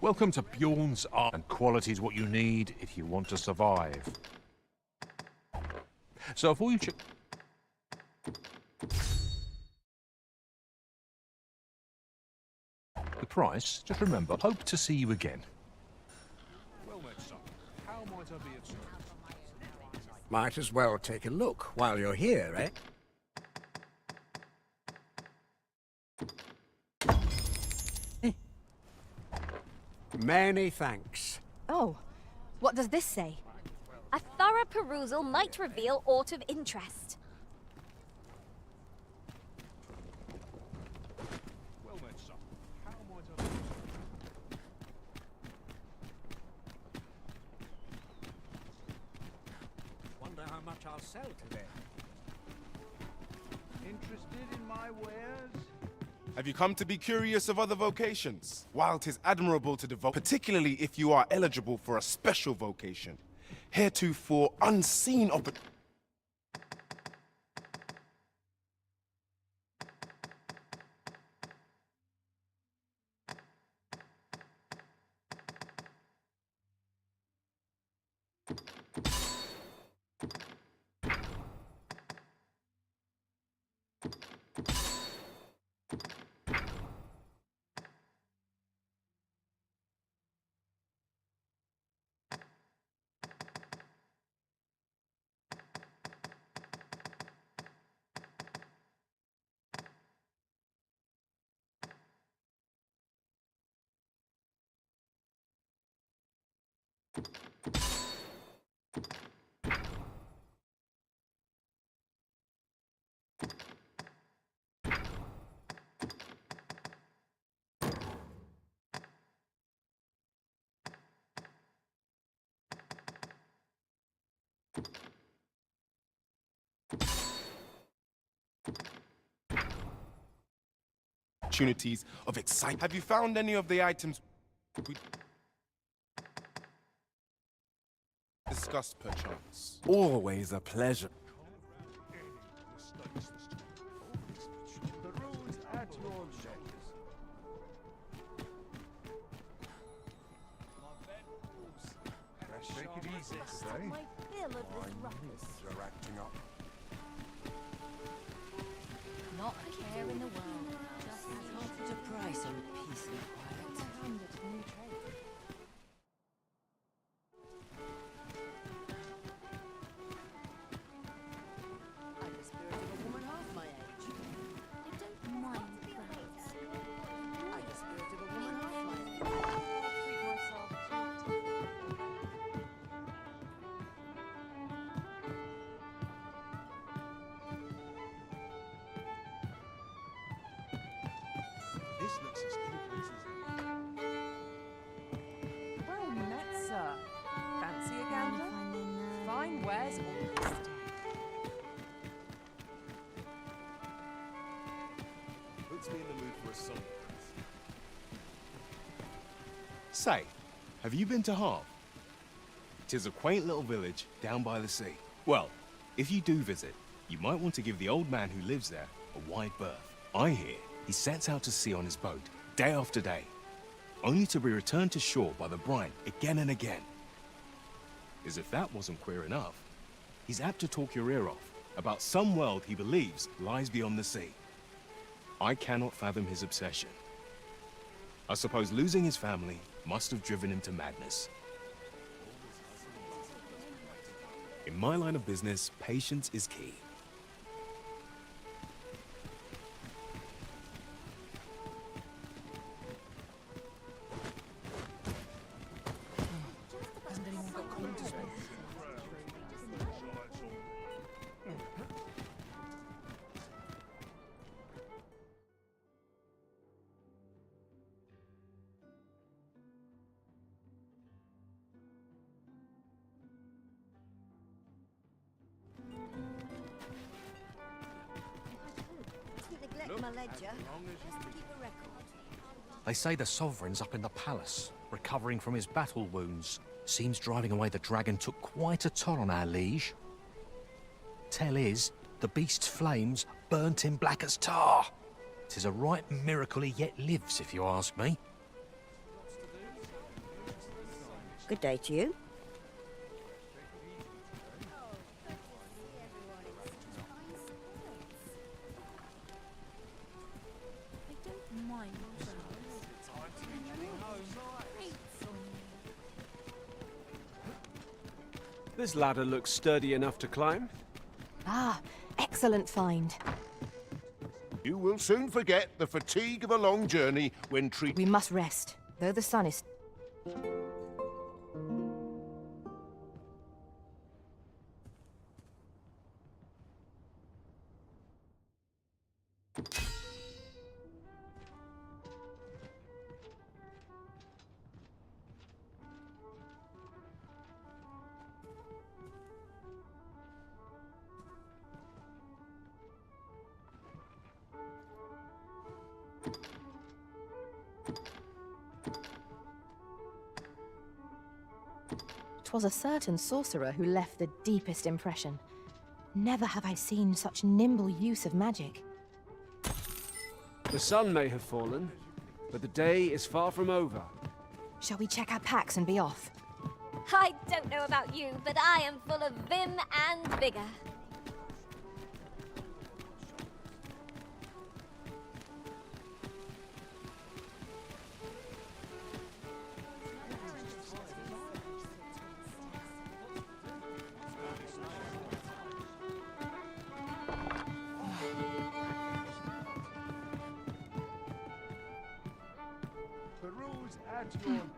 Welcome to Bjorn's Art, and quality is what you need if you want to survive. So if all you the price, just remember, hope to see you again. Well met, son. How might I be of service? Might as well take a look while you're here, eh? Many thanks. Oh, what does this say? A thorough perusal might reveal aught of interest. Well met, son. How might I be of service? Wonder how much I'll sell today. Interested in my wares? Have you come to be curious of other vocations? While 'tis admirable to devote, particularly if you are eligible for a special vocation, heretofore unseen opportunities. opportunities of excitement. Have you found any of the items we discussed, perchance? Always a pleasure. The road's at your left. Take it easy today. My fill of this ruckus. You're acting up. Not a care in the world. Just can't put a price on peace and quiet. I'm the spirit of a woman half my age. I don't mind crowds. I'm the spirit of a woman half my age. Treat myself. This looks as good a place as Well met, sir. Fancy a gander? Fine wares all. puts me in the mood for a song. Say, have you been to Harv? 'Tis a quaint little village down by the sea. Well, if you do visit, you might want to give the old man who lives there a wide berth. I hear he sets out to sea on his boat, day after day, only to be returned to shore by the brine again and again. As if that wasn't queer enough, he's apt to talk your ear off about some world he believes lies beyond the sea. I cannot fathom his obsession. I suppose losing his family must have driven him to madness. In my line of business, patience is key. Hasn't anyone got coin to spend? Neglect my ledger. Just to keep a record. They say the Sovereign's up in the palace, recovering from his battle wounds. Seems driving away the dragon took quite a toll on our liege. Tell is, the beast's flames burnt him black as tar. 'Tis a right miracle he yet lives, if you ask me. Good day to you. This ladder looks sturdy enough to climb. Ah, excellent find. You will soon forget the fatigue of a long journey when We must rest, though the sun is... Twas a certain sorcerer who left the deepest impression. Never have I seen such nimble use of magic. The sun may have fallen, but the day is far from over. Shall we check our packs and be off? I don't know about you, but I am full of vim and vigor.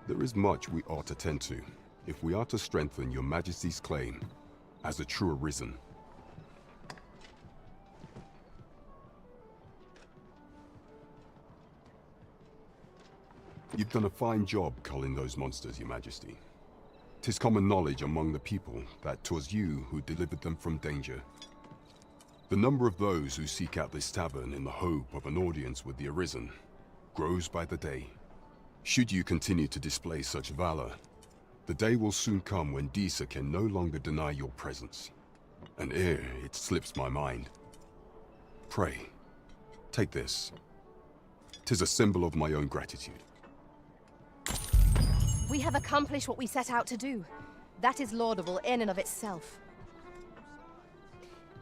There is much we ought to tend to, if we are to strengthen your Majesty's claim as a true Arisen. You've done a fine job culling those monsters, Your Majesty. 'Tis common knowledge among the people that 'twas you who delivered them from danger. The number of those who seek out this tavern in the hope of an audience with the Arisen grows by the day. Should you continue to display such valor, the day will soon come when Disa can no longer deny your presence. And ere it slips my mind, pray, take this. 'Tis a symbol of my own gratitude. We have accomplished what we set out to do. That is laudable in and of itself.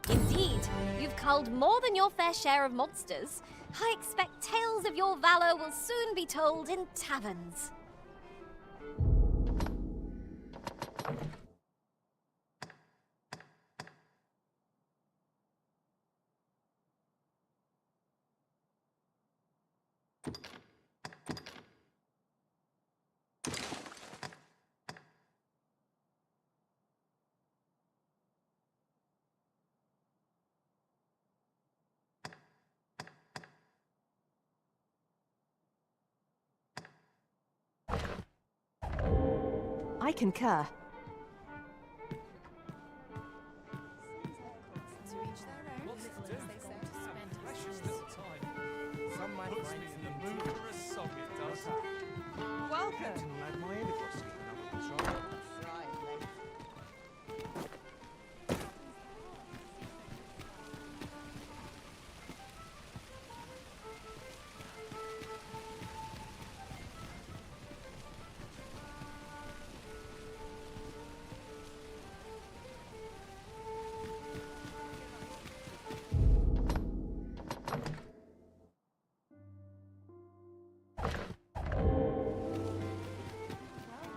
Indeed, you've culled more than your fair share of monsters. I expect tales of your valor will soon be told in taverns. I concur.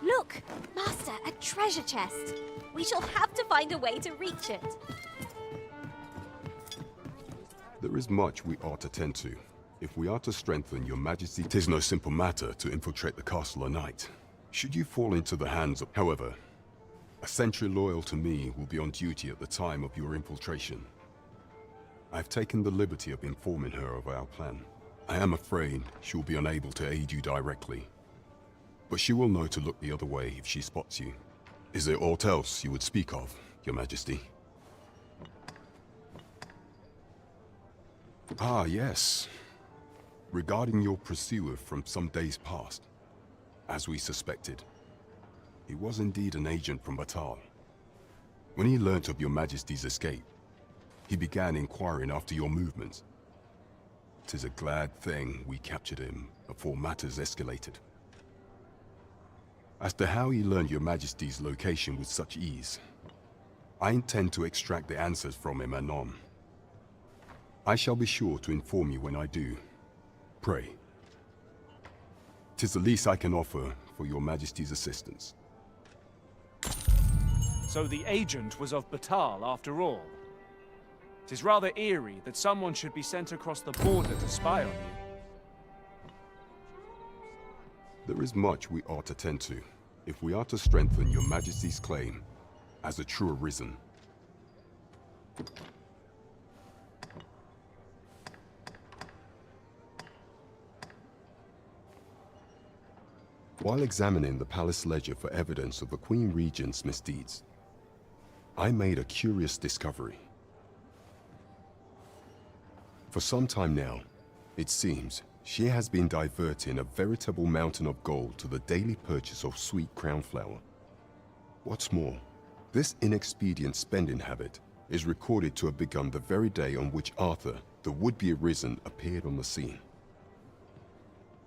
Look! Master, a treasure chest! We shall have to find a way to reach it. There is much we ought to tend to. If we are to strengthen your majesty, 'tis no simple matter to infiltrate the castle a night. Should you fall into the hands of... However, a sentry loyal to me will be on duty at the time of your infiltration. I've taken the liberty of informing her of our plan. I am afraid she will be unable to aid you directly, but she will know to look the other way if she spots you. Is there aught else you would speak of, your majesty? Ah, yes. Regarding your pursuer from some days past. As we suspected, he was indeed an agent from Batal. When he learnt of your majesty's escape, he began inquiring after your movements. 'Tis a glad thing we captured him before matters escalated. As to how he learned your majesty's location with such ease, I intend to extract the answers from him anon. I shall be sure to inform you when I do. Pray. 'Tis the least I can offer for your majesty's assistance. So the agent was of Batal after all. 'Tis rather eerie that someone should be sent across the border to spy on you. There is much we ought to tend to, if we are to strengthen your majesty's claim as a true Arisen. While examining the palace ledger for evidence of the Queen Regent's misdeeds, I made a curious discovery. For some time now, it seems, she has been diverting a veritable mountain of gold to the daily purchase of sweet crown flower. What's more, this inexpedient spending habit is recorded to have begun the very day on which Arthur, the would-be Arisen, appeared on the scene.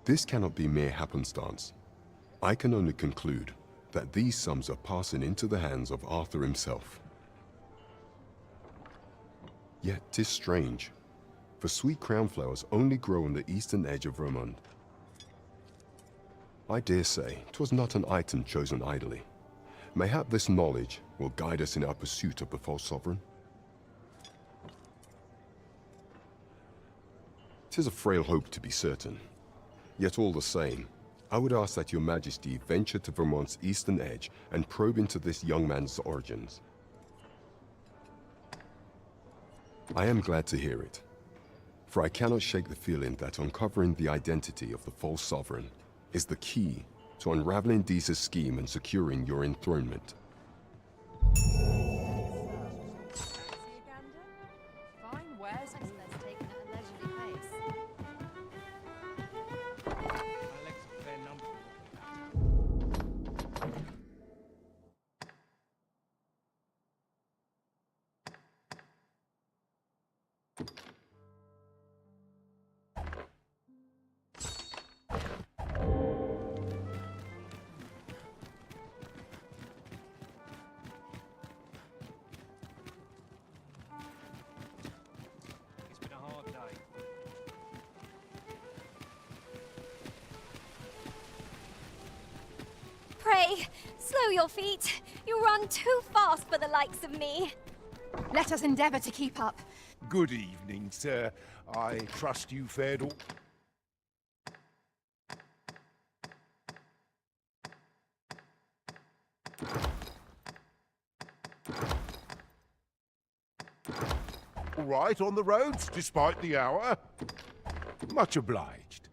This cannot be mere happenstance. I can only conclude that these sums are passing into the hands of Arthur himself. Yet 'tis strange, for sweet crown flowers only grow on the eastern edge of Vermund. I dare say 'twas not an item chosen idly. Mayhap this knowledge will guide us in our pursuit of the false sovereign. 'Tis a frail hope to be certain, yet all the same, I would ask that your majesty venture to Vermont's eastern edge and probe into this young man's origins. I am glad to hear it, for I cannot shake the feeling that uncovering the identity of the false sovereign is the key to unraveling Disa's scheme and securing your enthronement. Slow your feet. You run too fast for the likes of me. Let us endeavour to keep up. Good evening, sir. I trust you fared all... All right on the roads, despite the hour. Much obliged.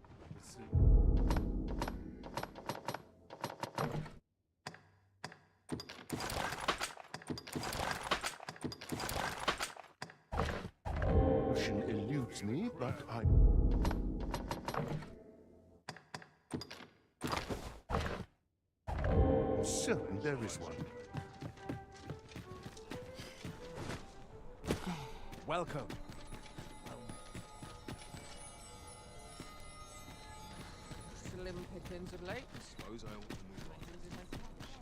Motion eludes me, but I'm... certain there is one. Welcome. Slim pickings of late. Suppose I ought to move on.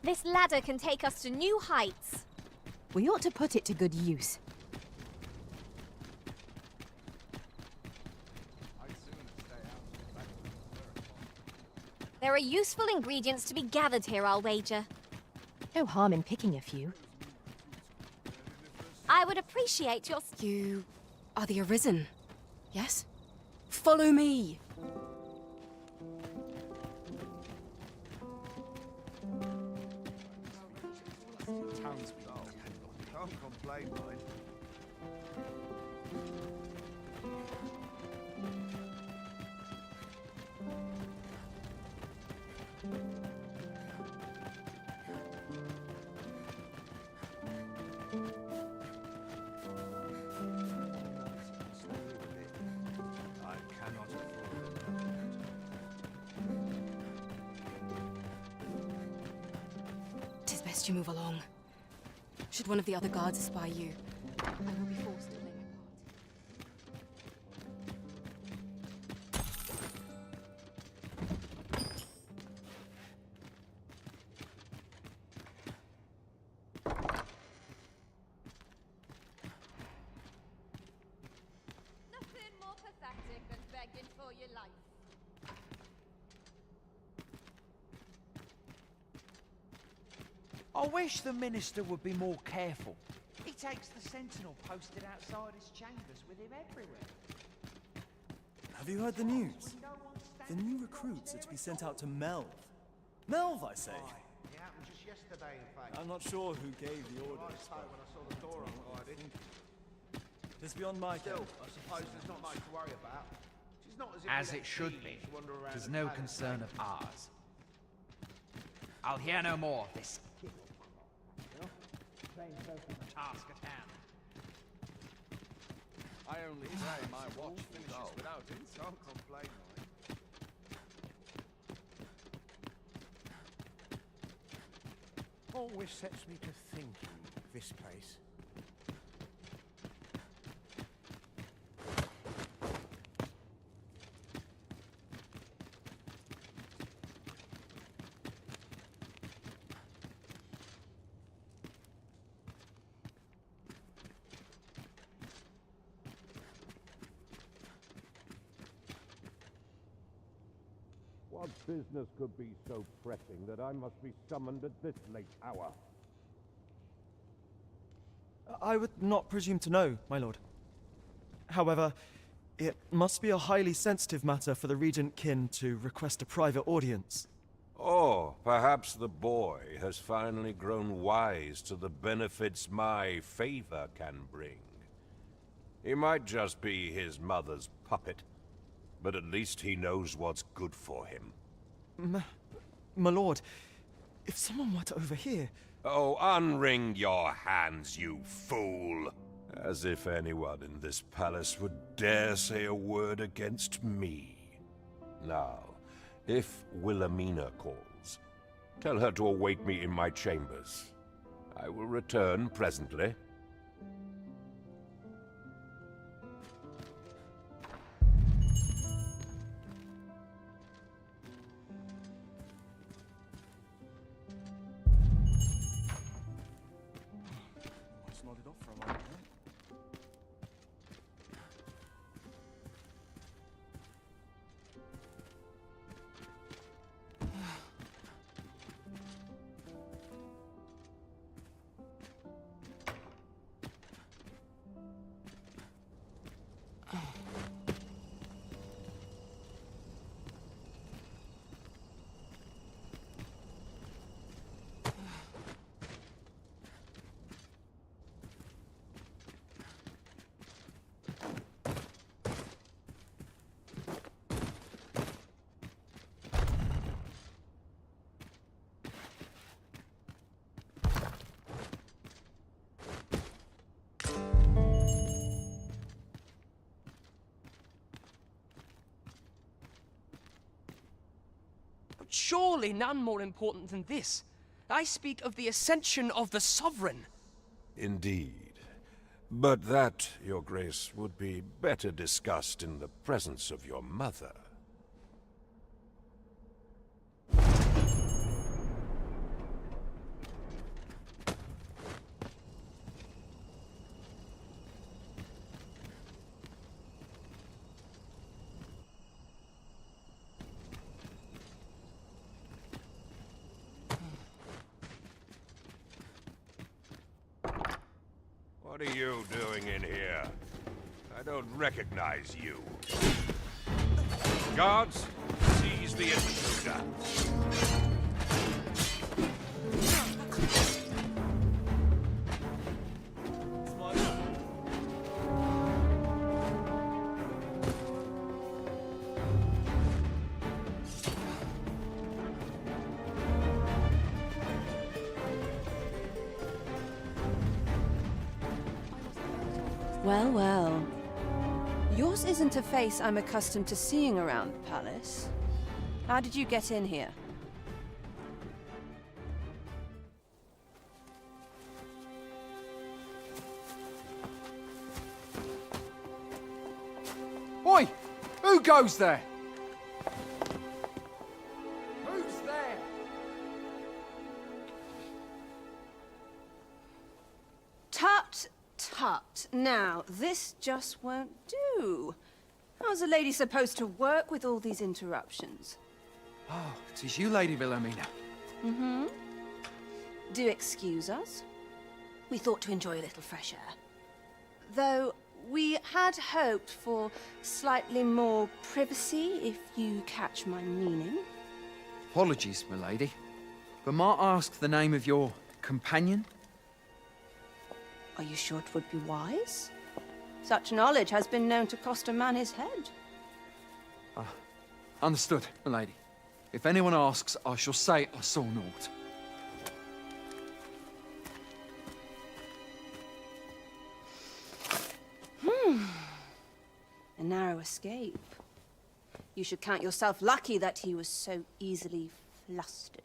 This ladder can take us to new heights. We ought to put it to good use. There are useful ingredients to be gathered here, I'll wager. No harm in picking a few. I would appreciate your... You are the Arisen, yes? Follow me! Townspeople. Can't complain, mind. I cannot afford Tis best you move along. Should one of the other guards espy you, I will be forced to play my part. Nothing more pathetic than begging for your life. I wish the minister would be more careful. He takes the sentinel posted outside his chambers with him everywhere. Have you heard the news? The new recruits are to be sent out to Melv. Melv, I say. It happened just yesterday, in fact. I'm not sure who gave the orders. When I saw the door unguarded. It is beyond my Still, ken. I suppose there's not much to worry about. She's not As as if we it let should be. thieves wander around 'Tis the no palace. concern of ours. I'll hear no more of this. Task at hand. I only pray my watch finishes without insult. Can't complain, mind. Always sets me to thinking, this place. What business could be so pressing that I must be summoned at this late hour? I would not presume to know, my lord. However, it must be a highly sensitive matter for the Regent Kin to request a private audience. Oh, perhaps the boy has finally grown wise to the benefits my favor can bring. He might just be his mother's puppet, but at least he knows what's good for him. My lord, if someone were to overhear... Oh, unwring your hands, you fool! As if anyone in this palace would dare say a word against me. Now, if Wilhelmina calls, tell her to await me in my chambers. I will return presently. Just nodded off for a moment, huh? surely none more important than this. I speak of the ascension of the Sovereign. Indeed. But that, Your Grace, would be better discussed in the presence of your mother. What are you doing in here? I don't recognize you. Guards, seize the intruder. Well, well. Yours isn't a face I'm accustomed to seeing around the palace. How did you get in here? Oi! Who goes there? Who's there? Tut, tut. Now, this just won't do. How's a lady supposed to work with all these interruptions? Oh, it is you, Lady Wilhelmina. Mm-hmm. Do excuse us. We thought to enjoy a little fresh air. Though, we had hoped for slightly more privacy, if you catch my meaning. Apologies, my lady. But might I ask the name of your companion? Are you sure it would be wise? Such knowledge has been known to cost a man his head. Understood, my lady. If anyone asks, I shall say I saw naught. A narrow escape. You should count yourself lucky that he was so easily flustered.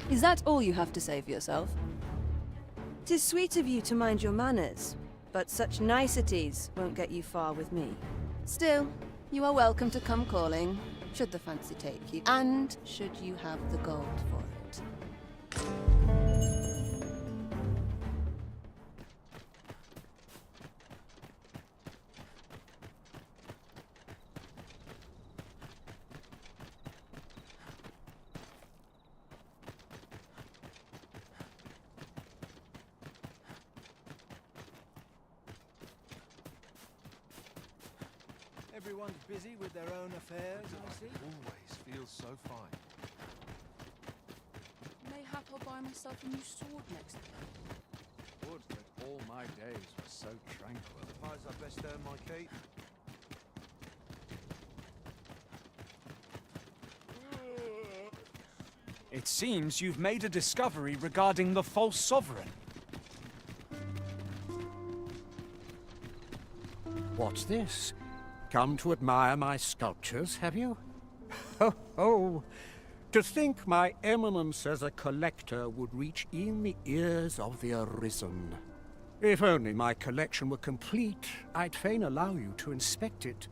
Is that all you have to say for yourself? 'Tis sweet of you to mind your manners, but such niceties won't get you far with me. Still, you are welcome to come calling, should the fancy take you, and should you have the gold for it. Everyone's busy with their own affairs, I see. Always feels so fine. Mayhap I'll buy myself a new sword next time. Would that all my days were so tranquil. Suppose I best earn my keep. It seems you've made a discovery regarding the false sovereign. What's this? Come to admire my sculptures, have you? Ho, ho! To think my eminence as a collector would reach in the ears of the Arisen. If only my collection were complete, I'd fain allow you to inspect it.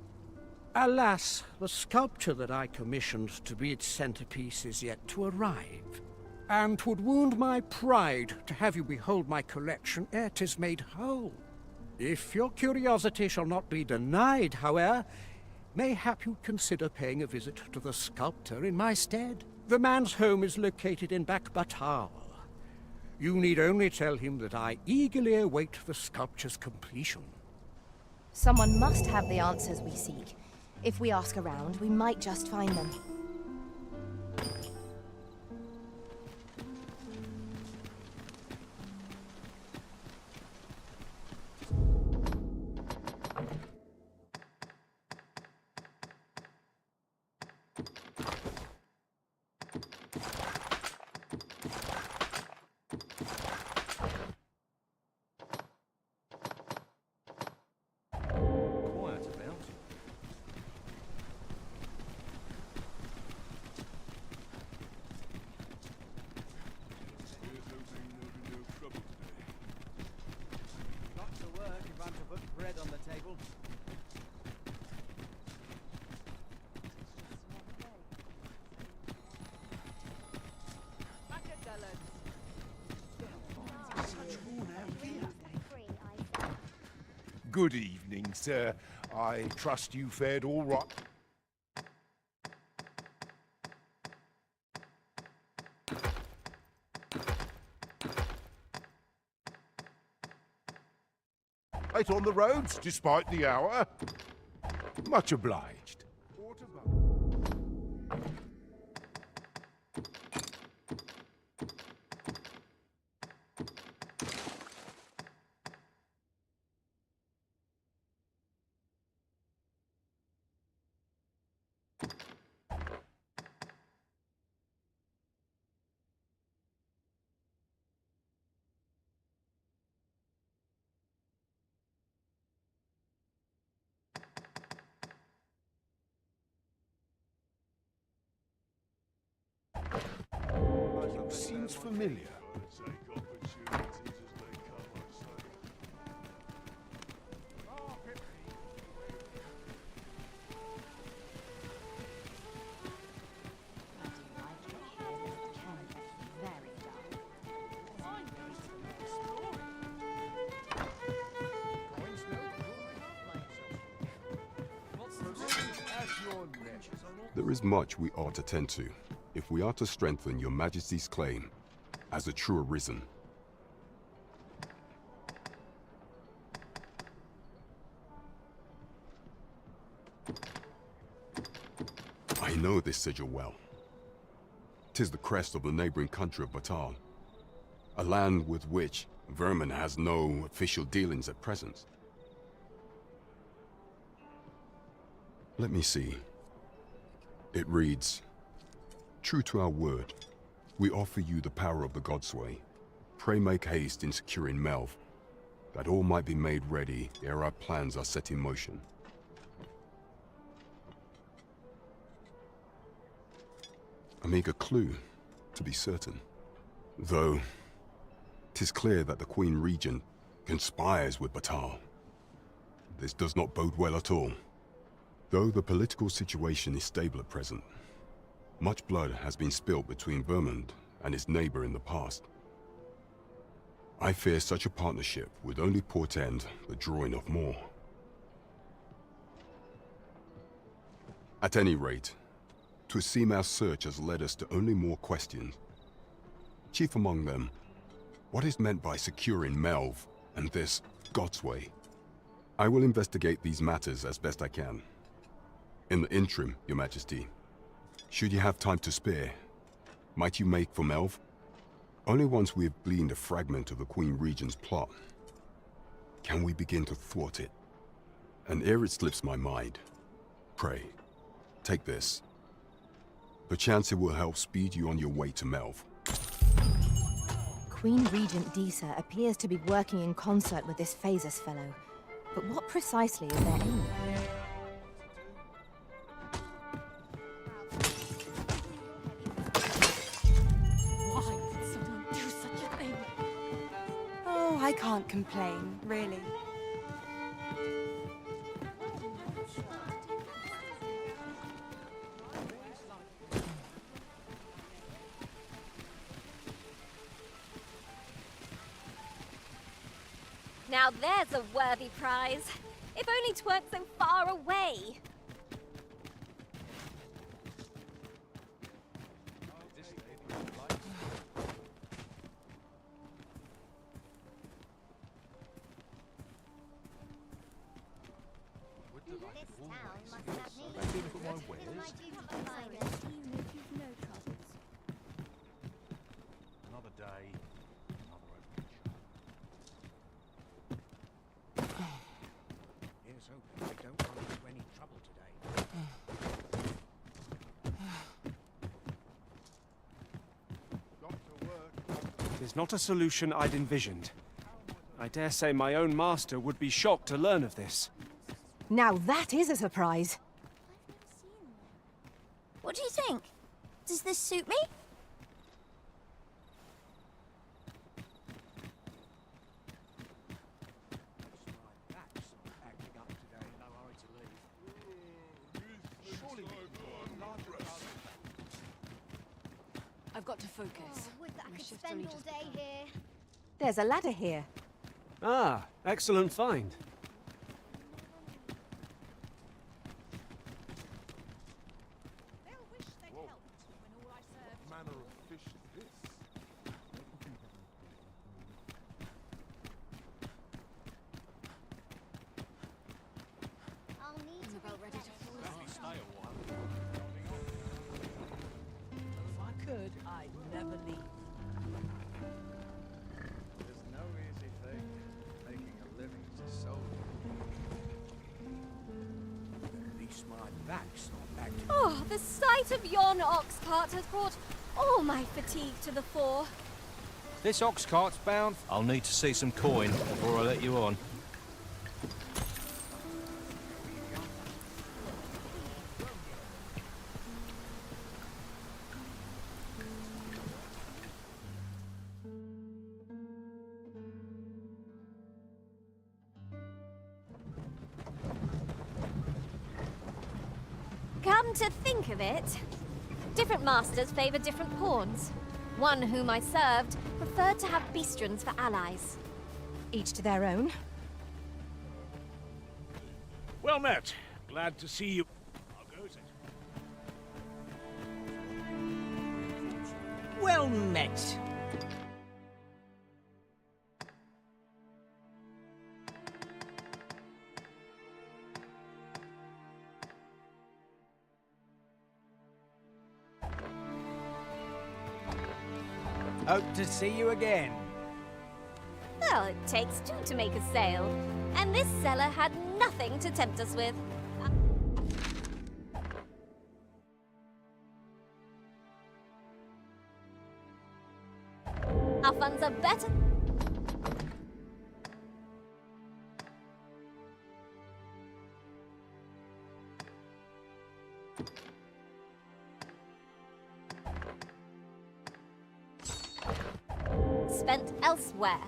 Alas, the sculpture that I commissioned to be its centerpiece is yet to arrive, and 'twould wound my pride to have you behold my collection ere 'tis made whole. If your curiosity shall not be denied, however, mayhap you'd consider paying a visit to the sculptor in my stead. The man's home is located in Batal. You need only tell him that I eagerly await the sculpture's completion. Someone must have the answers we seek. If we ask around, we might just find them. Good evening, sir. I trust you fared all right. Right on the roads, despite the hour. Much obliged. Seems familiar. There is much we ought to tend to, if we are to strengthen your Majesty's claim as a true Arisen. I know this sigil well. 'Tis the crest of the neighboring country of Batal, a land with which Vermin has no official dealings at present. Let me see. It reads, "True to our word, we offer you the power of the Godsway. Pray make haste in securing Melv, that all might be made ready ere our plans are set in motion." A meager clue, to be certain. Though, 'tis clear that the Queen Regent conspires with Batal. This does not bode well at all. Though the political situation is stable at present, much blood has been spilled between Vermund and his neighbor in the past. I fear such a partnership would only portend the drawing of more. At any rate, 'twould seem our search has led us to only more questions. Chief among them, what is meant by securing Melv and this Godsway? I will investigate these matters as best I can. In the interim, Your Majesty, should you have time to spare, might you make for Melv? Only once we have gleaned a fragment of the Queen Regent's plot can we begin to thwart it. And ere it slips my mind, pray, take this. Perchance it will help speed you on your way to Melv. Queen Regent Disa appears to be working in concert with this Phasus fellow. But what precisely is their aim? Oh, I can't complain, really. Now there's a worthy prize. If only 'tweren't so far away. Another day, another opening Here's hoping we don't run into any trouble today. It's not a solution I'd envisioned. I dare say my own master would be shocked to learn of this. Now that is a surprise. What do you think? Does this suit me? I've got to focus. Would that I My could shift's spend only all just day here. There's a ladder here. Ah, excellent find. manner of fish is this? I'll need to about ready to fall asleep. Stay a while. If I could, I'd never leave. There's no easy thing, making a living as a soldier. At least my back's not back. Oh, the sight of yon ox cart has brought all my fatigue to the fore. This ox cart's bound. I'll need to see some coin before I let you on. Come to think of it, different masters favor different pawns. One whom I served preferred to have beastrons for allies. Each to their own. Well met. Glad to see you. How goes it? Well met. Hope to see you again. Well, it takes two to make a sale, and this seller had nothing to tempt us with. Our funds are better. Spent elsewhere.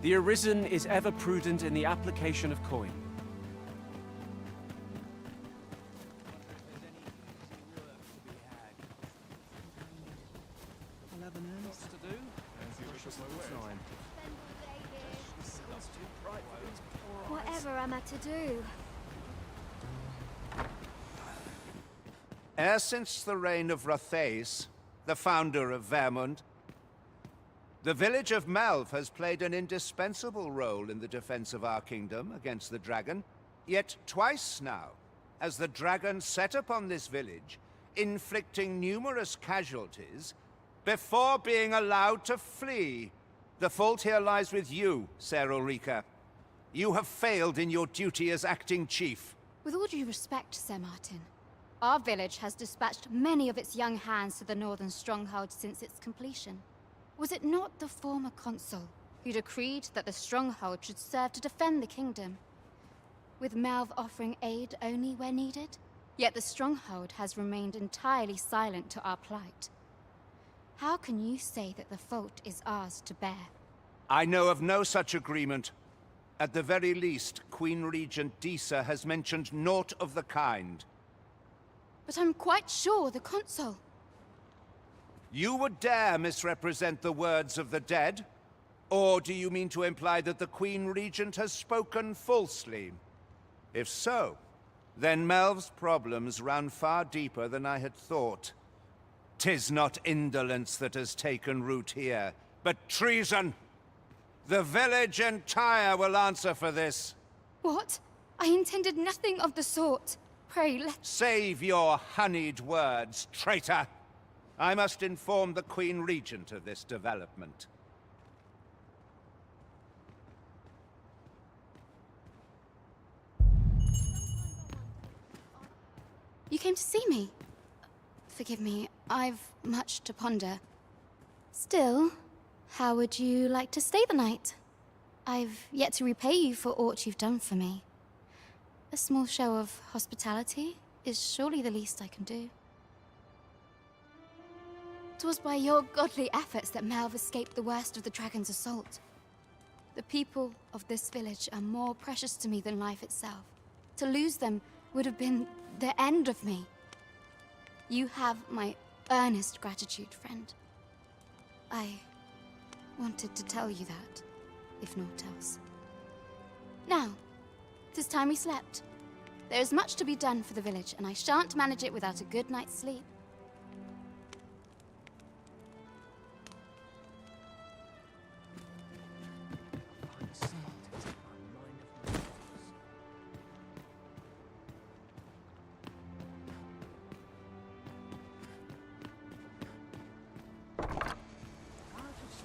The Arisen is ever prudent in the application of coin. Whatever am I to do? E'er since the reign of Rothaeus, the founder of Vermund, the village of Malv has played an indispensable role in the defense of our kingdom against the dragon. Yet twice now has the dragon set upon this village, inflicting numerous casualties, before being allowed to flee. The fault here lies with you, Ser Ulrika. You have failed in your duty as acting chief. With all due respect, Sir Martin, our village has dispatched many of its young hands to the northern stronghold since its completion. Was it not the former consul who decreed that the stronghold should serve to defend the kingdom, with Malv offering aid only where needed? Yet the stronghold has remained entirely silent to our plight. How can you say that the fault is ours to bear? I know of no such agreement. At the very least, Queen Regent Disa has mentioned naught of the kind. But I'm quite sure the consul... You would dare misrepresent the words of the dead? Or do you mean to imply that the Queen Regent has spoken falsely? If so, then Melv's problems run far deeper than I had thought. 'Tis not indolence that has taken root here, but treason. The village entire will answer for this. What? I intended nothing of the sort. Pray, let... Save your honeyed words, traitor! I must inform the Queen Regent of this development. You came to see me? Forgive me, I've much to ponder. Still, how would you like to stay the night? I've yet to repay you for aught you've done for me. A small show of hospitality is surely the least I can do. 'Twas by your godly efforts that Malv escaped the worst of the dragon's assault. The people of this village are more precious to me than life itself. To lose them would have been the end of me. You have my earnest gratitude, friend. I wanted to tell you that, if naught else. Now, 'tis time we slept. There is much to be done for the village, and I shan't manage it without a good night's sleep.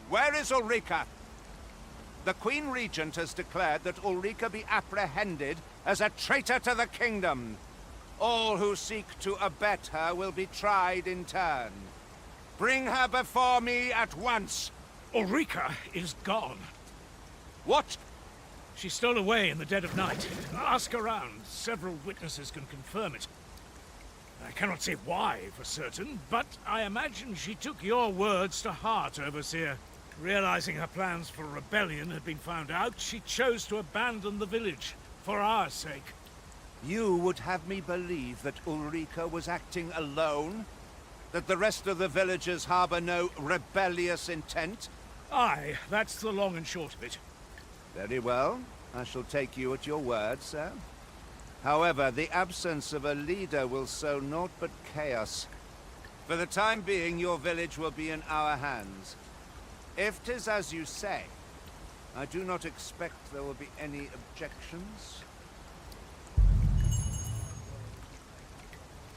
Where is Ulrika? The Queen Regent has declared that Ulrika be apprehended as a traitor to the kingdom. All who seek to abet her will be tried in turn. Bring her before me at once. Ulrika is gone. What? She stole away in the dead of night. Ask around. Several witnesses can confirm it. I cannot say why for certain, but I imagine she took your words to heart, Overseer. Realizing her plans for rebellion had been found out, she chose to abandon the village, for our sake. You would have me believe that Ulrika was acting alone? That the rest of the villagers harbor no rebellious intent? Aye, that's the long and short of it. Very well. I shall take you at your word, sir. However, the absence of a leader will sow naught but chaos. For the time being, your village will be in our hands. If 'tis as you say, I do not expect there will be any objections.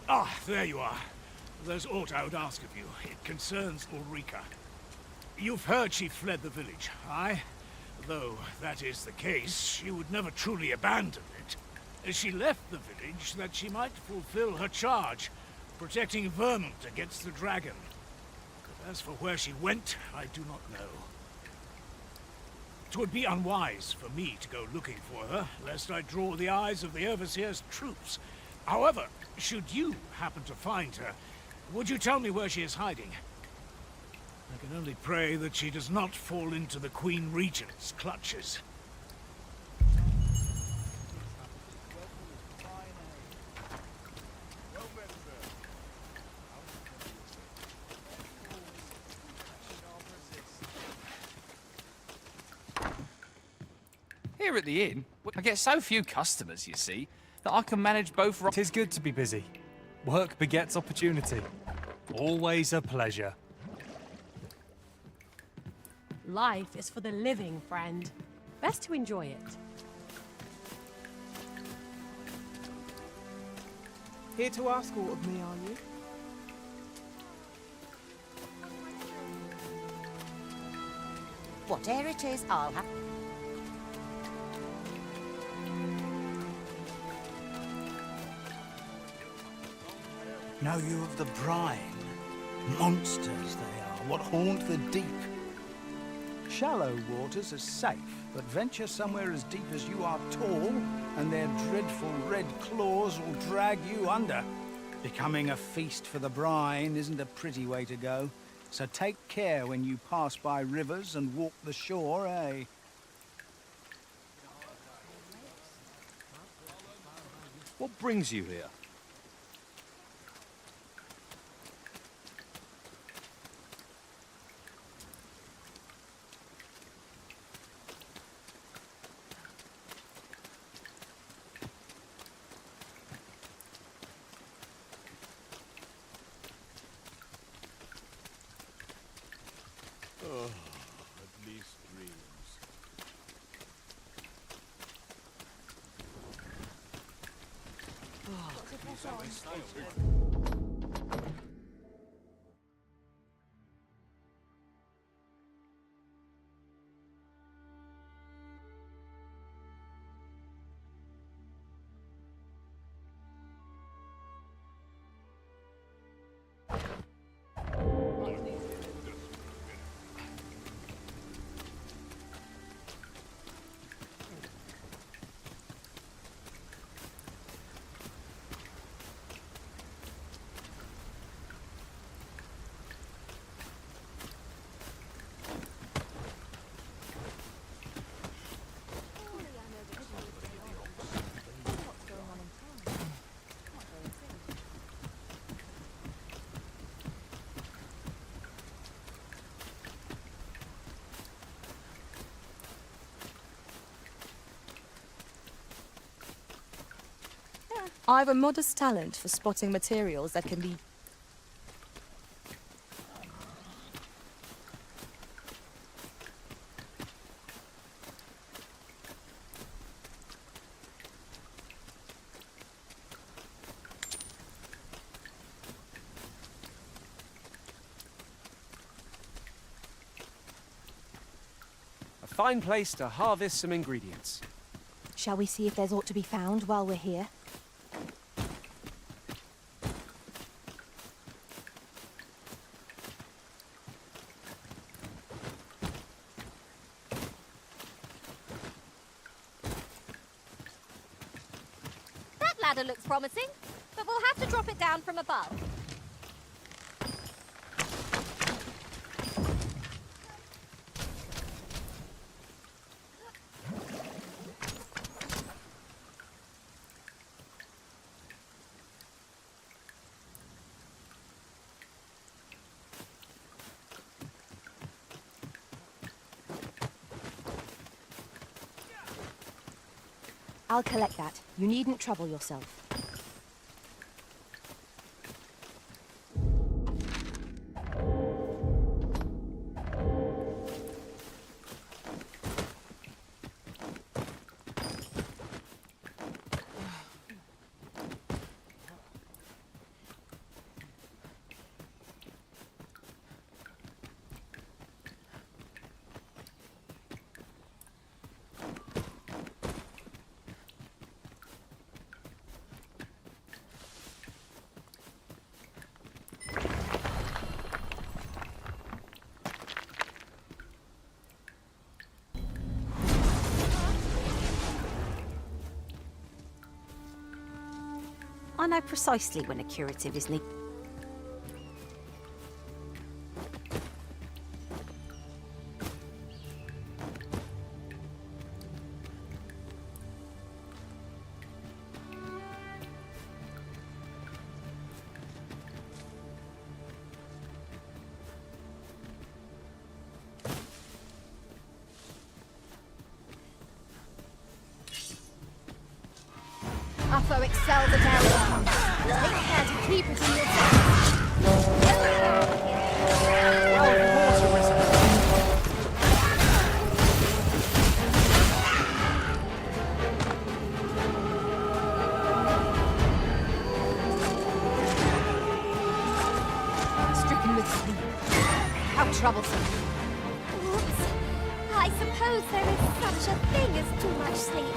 Ah, there you are. There's aught I would ask of you. It concerns Ulrika. You've heard she fled the village, aye? Though that is the case, she would never truly abandon it. She left the village that she might fulfill her charge, protecting Vermont against the dragon. But as for where she went, I do not know. 'Twould be unwise for me to go looking for her, lest I draw the eyes of the Overseer's troops. However, should you happen to find her, would you tell me where she is hiding? I can only pray that she does not fall into the Queen Regent's clutches. Here at the inn, I get so few customers, you see, that I can manage both. Tis good to be busy. Work begets opportunity. Always a pleasure. Life is for the living, friend. Best to enjoy it. Here to ask aught of me, are you? Whatever it is, I'll have... Know you of the brine? Monsters they are, what haunt the deep. Shallow waters are safe, but venture somewhere as deep as you are tall, and their dreadful red claws will drag you under. Becoming a feast for the brine isn't a pretty way to go, so take care when you pass by rivers and walk the shore, eh? What brings you here? Oh, at least dreams. I've a modest talent for spotting materials that can be... fine place to harvest some ingredients. Shall we see if there's aught to be found while we're here? That ladder looks promising, but we'll have to drop it down from above. I'll collect that. You needn't trouble yourself. I know precisely when a curative is needed. Our foe excels at area. Take care to keep it in your sights. Stricken with sleep. How troublesome. Oops. I suppose there is such a thing as too much sleep.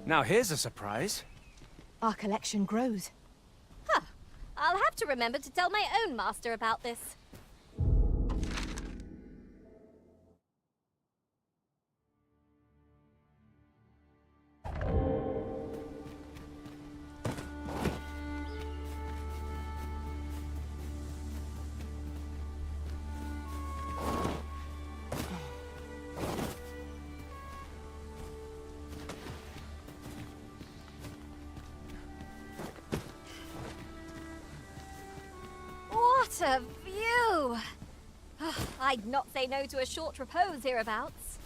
Now here's a surprise. Our collection grows. Huh. I'll have to remember to tell my own master about this. What a view! I'd not say no to a short repose hereabouts.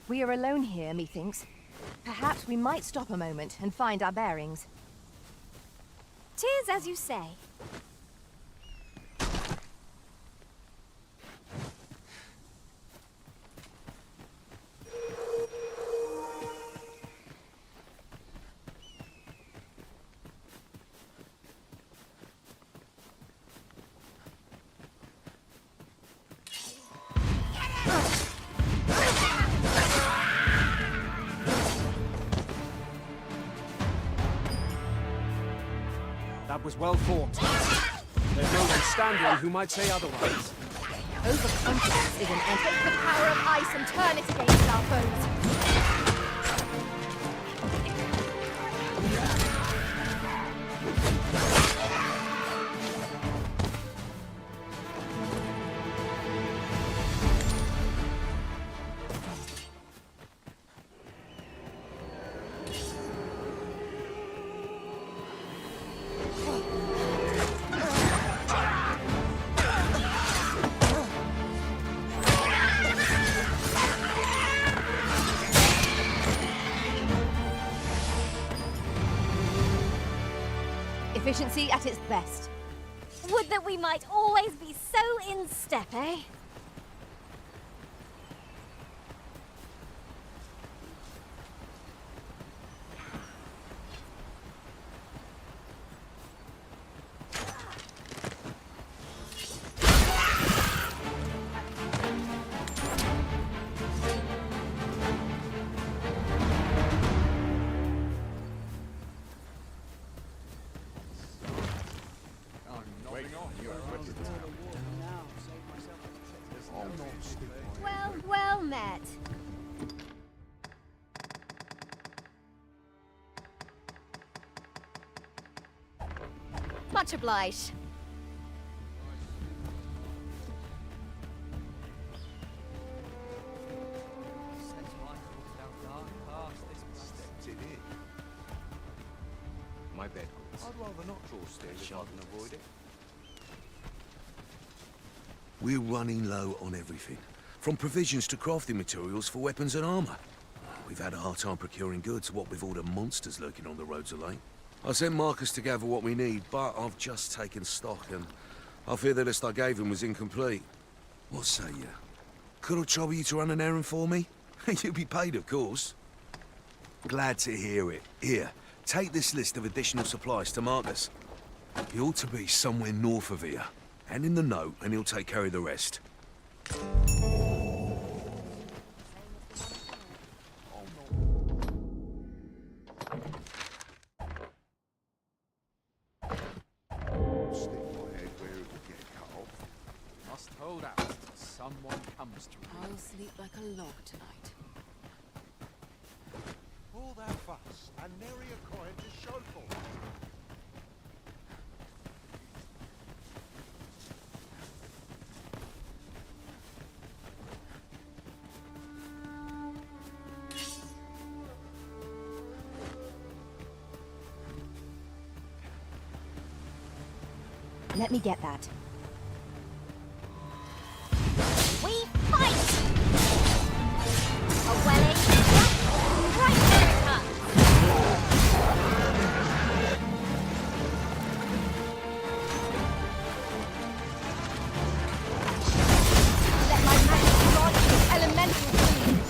We are alone here, methinks. Perhaps we might stop a moment and find our bearings. 'Tis as you say. That was well fought. There's no one standing who might say otherwise. Overconfidence is an enemy. Take the power of ice and turn it against our foes. Efficiency at its best. Would that we might always be so in step, eh? Well met. Much obliged. My bed. I'd rather not draw stairs if I can avoid it. We're running low on everything, from provisions to crafting materials for weapons and armor. We've had a hard time procuring goods, what with all the monsters lurking on the roads of late. I sent Marcus to gather what we need, but I've just taken stock, and I fear the list I gave him was incomplete. What say you? Could I trouble you to run an errand for me? You'll be paid, of course. Glad to hear it. Here, take this list of additional supplies to Marcus. He ought to be somewhere north of here. Hand in the note, and he'll take care of the rest. Must hold out till someone comes to me. I'll sleep like a log tonight. All that fuss, and nary a coin to show for it. Let me get that. We fight! A welling, right where it comes. Let my magic launch its elemental beam.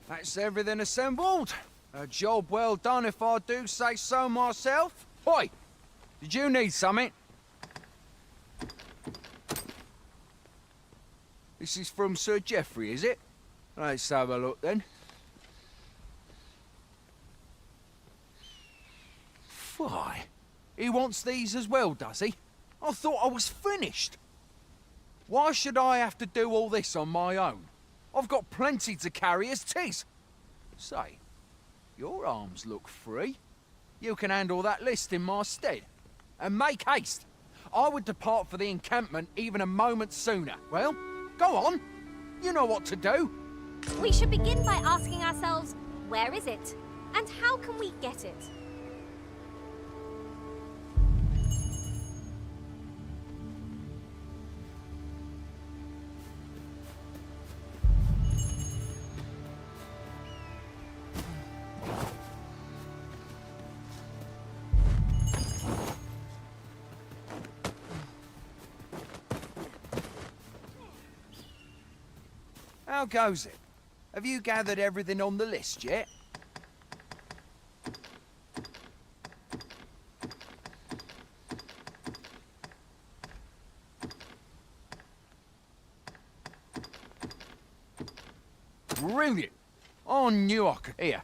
That's everything assembled. A job well done if I do say so myself. Oi! Did you need something? This is from Sir Geoffrey, is it? Let's have a look then. Why? He wants these as well, does he? I thought I was finished. Why should I have to do all this on my own? I've got plenty to carry as 'tis. Say, your arms look free. You can handle that list in my stead. And make haste. I would depart for the encampment even a moment sooner. Well, go on. You know what to do. We should begin by asking ourselves, where is it? And how can we get it? How goes it? Have you gathered everything on the list yet? Brilliant! I knew I could. Here,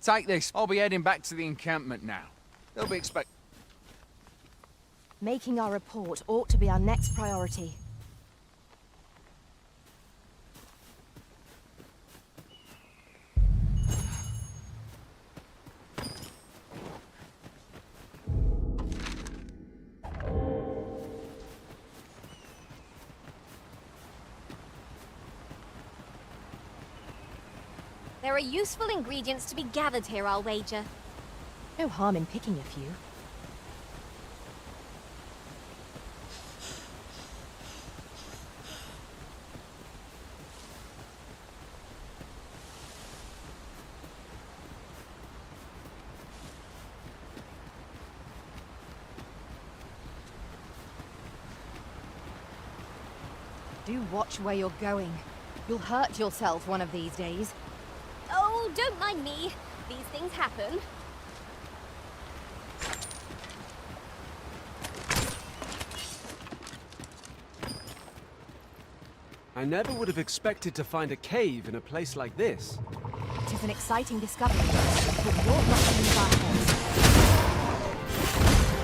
take this. I'll be heading back to the encampment now. They'll be expect. Making our report ought to be our next priority. There are useful ingredients to be gathered here, I'll wager. No harm in picking a few. Do watch where you're going. You'll hurt yourself one of these days. Oh, don't mind me. These things happen. I never would have expected to find a cave in a place like this. It is an exciting discovery, but you're not to leave our hands.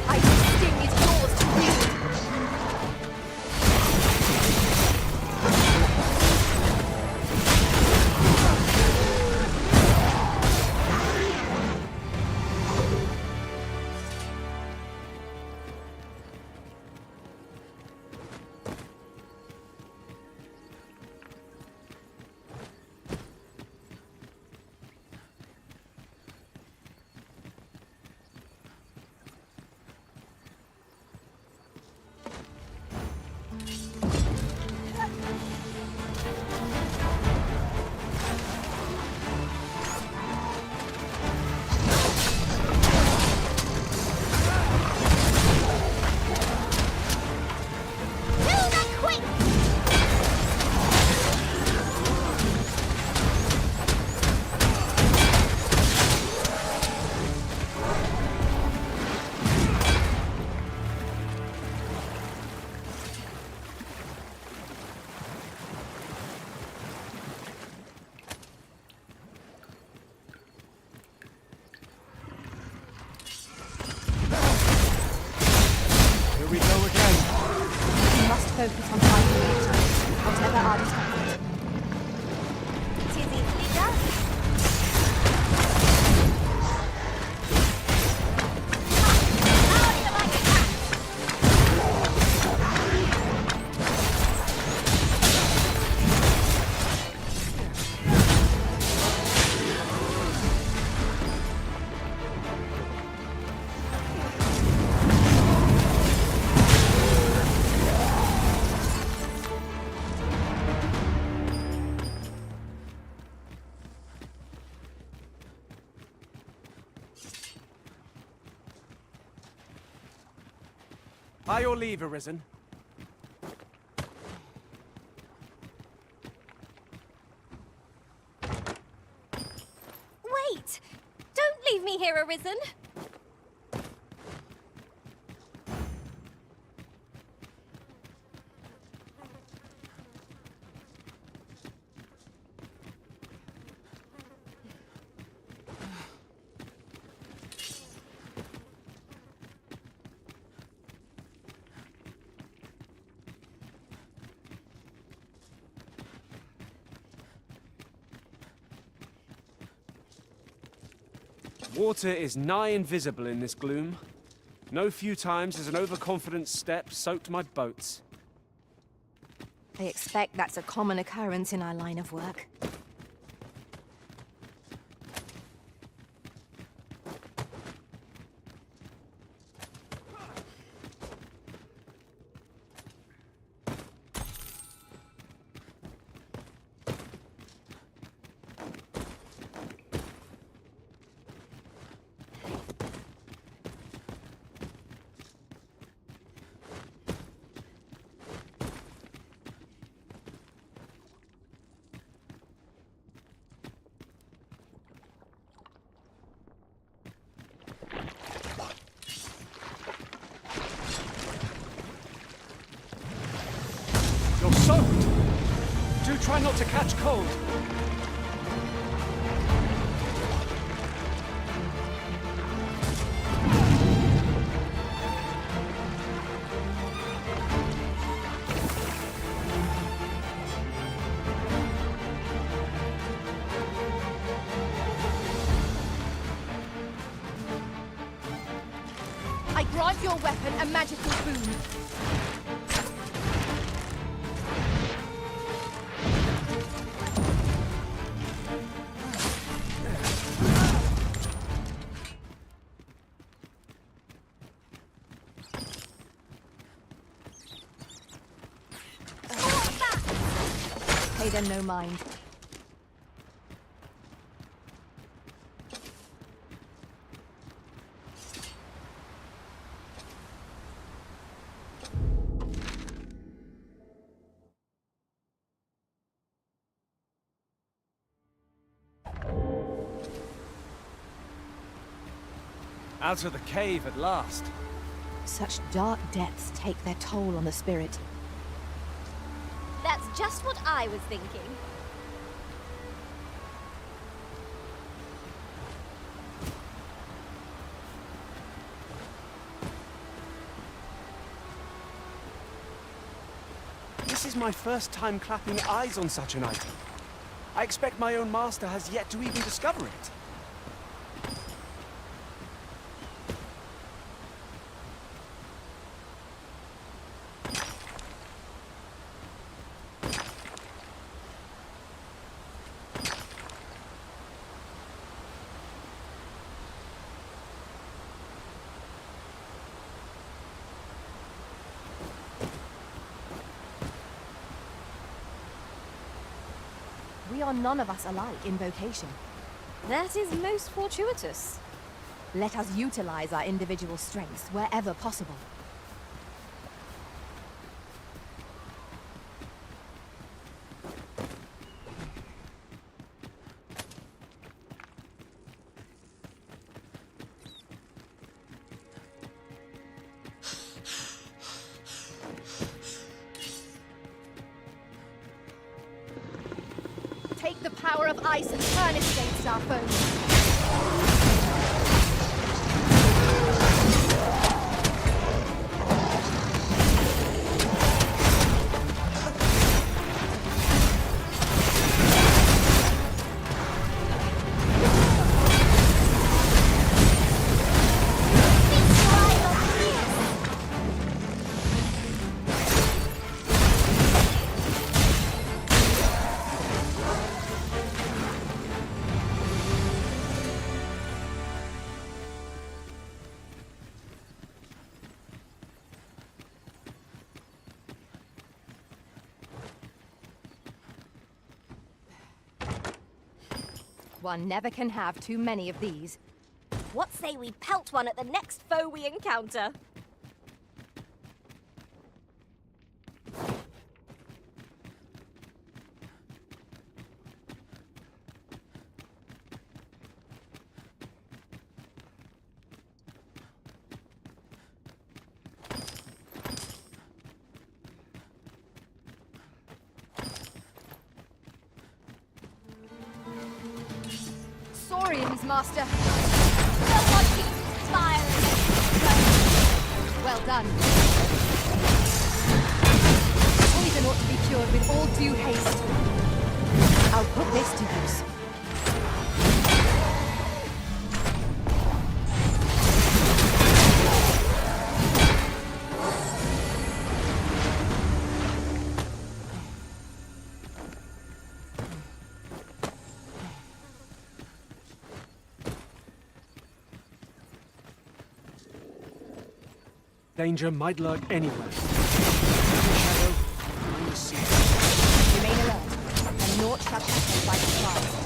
Ivy's sting is yours to wield. Focus on fighting it, whatever our discomfort. Tis easily done. How do you like that? By your leave, Arisen. Wait! Don't leave me here, Arisen! Water is nigh invisible in this gloom. No few times has an overconfident step soaked my boats. I expect that's a common occurrence in our line of work. Try not to catch cold. I grant your weapon a magical boon. Pay them no mind. Out of the cave at last. Such dark depths take their toll on the spirit. That's just what I was thinking. This is my first time clapping eyes on such an item. I expect my own master has yet to even discover it. We are none of us alike in vocation. That is most fortuitous. Let us utilize our individual strengths wherever possible. Take the power of ice and turn it against our foes. One never can have too many of these. What say we pelt one at the next foe we encounter? Saurians, Master. Don't want you to expire. Well done. Poison ought to be cured with all due haste. I'll put this to use. Danger might lurk anywhere. Shadow, behind the sea. Remain alert, and naught shall catch you by surprise.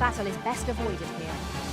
battle is best avoided here.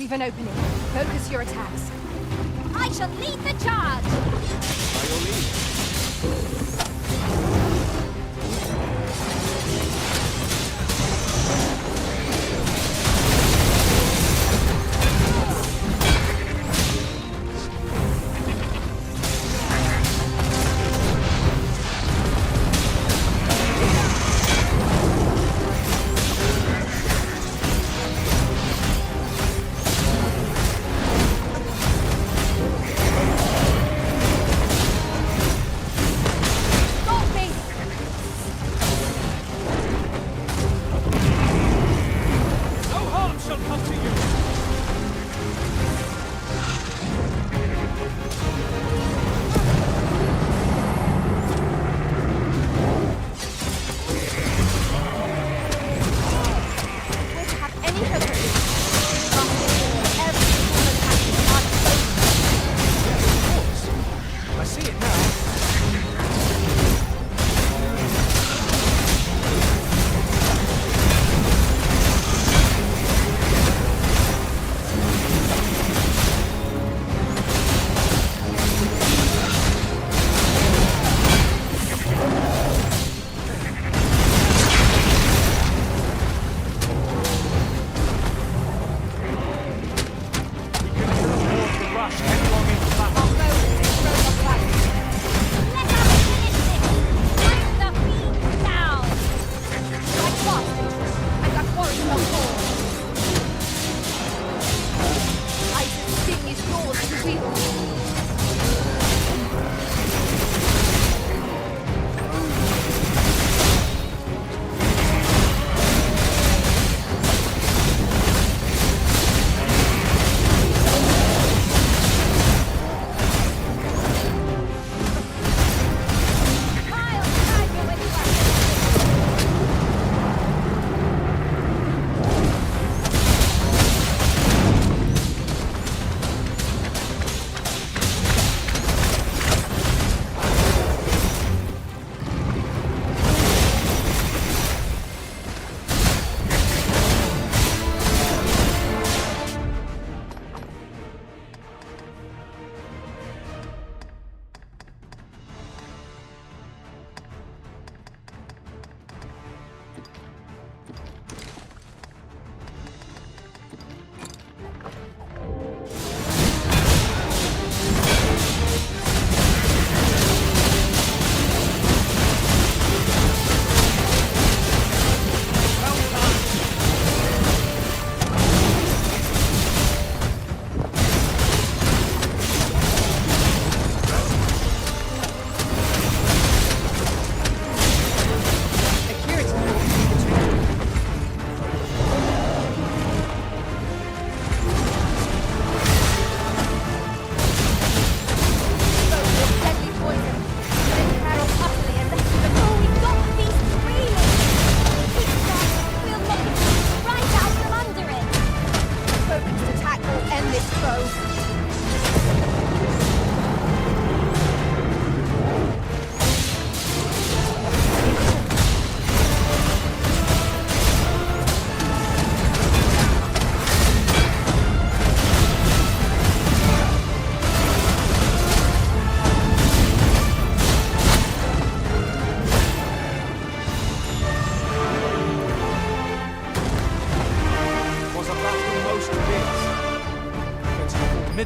Leave an opening. Focus your attacks. I shall lead the charge! By your leave.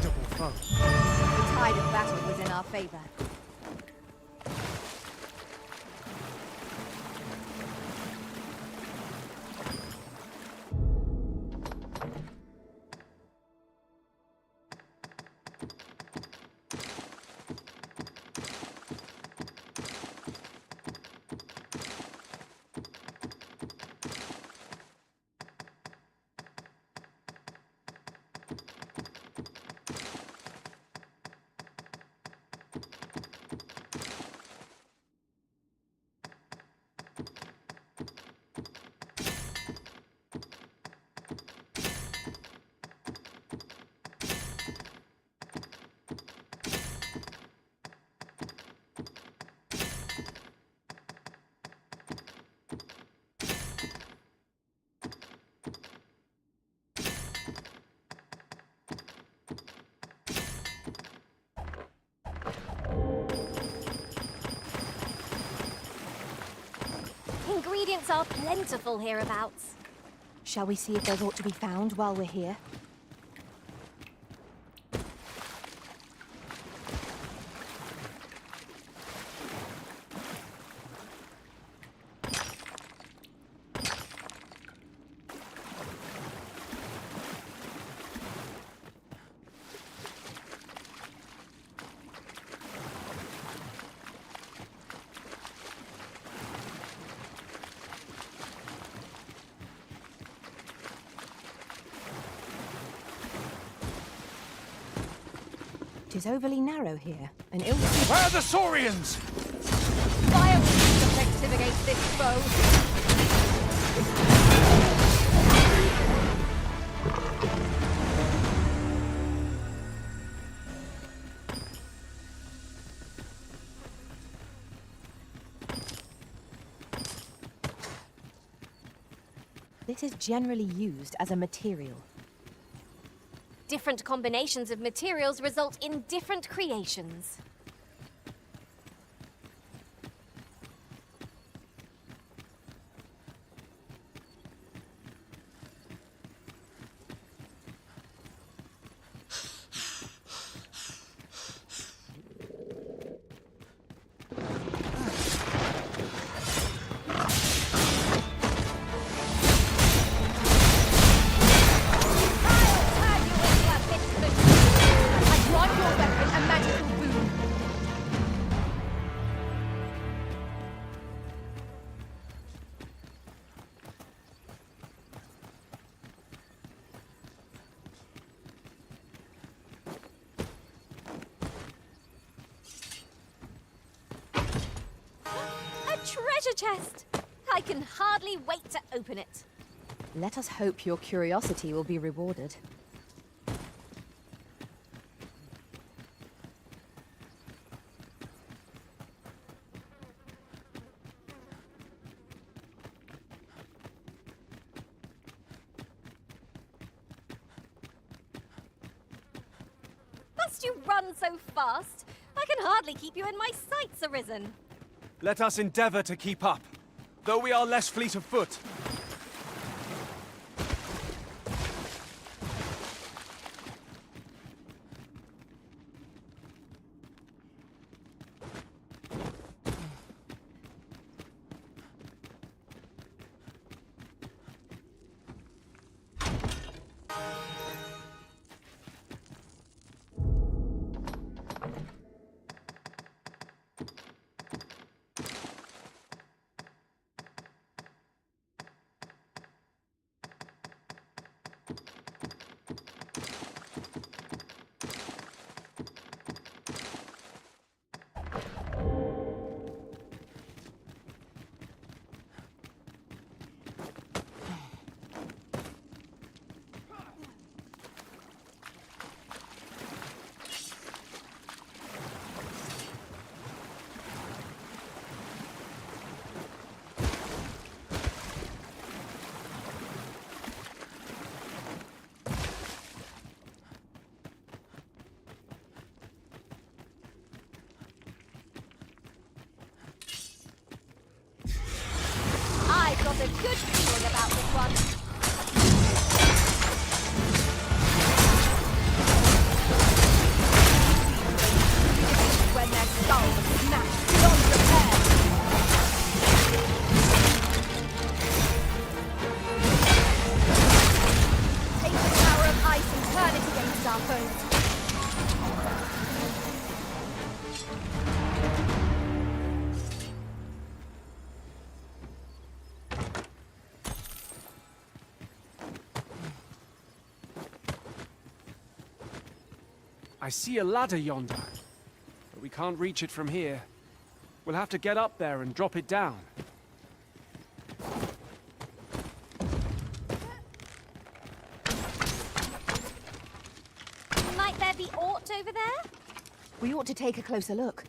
The tide of battle was in our favor. ingredients are plentiful hereabouts. Shall we see if there's aught to be found while we're here? It is overly narrow here, and ill. Where are the Saurians? Fire will be effective against this foe. This is generally used as a material. Different combinations of materials result in different creations. Treasure chest! I can hardly wait to open it. Let us hope your curiosity will be rewarded. Must you run so fast? I can hardly keep you in my sights, Arisen. Let us endeavour to keep up, though we are less fleet of foot. I've got a good feeling about this one. When their skulls are smashed beyond repair. Take the power of ice and turn it against our foes. I see a ladder yonder, but we can't reach it from here. We'll have to get up there and drop it down. Might there be aught over there? We ought to take a closer look.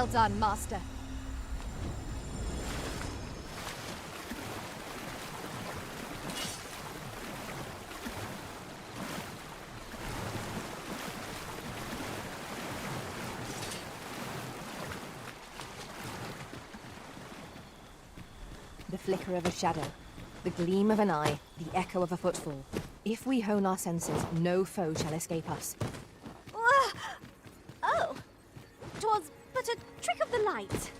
Well done, Master. The flicker of a shadow, the gleam of an eye, the echo of a footfall. If we hone our senses, no foe shall escape us. Oh! 'Twas but a trick of the light.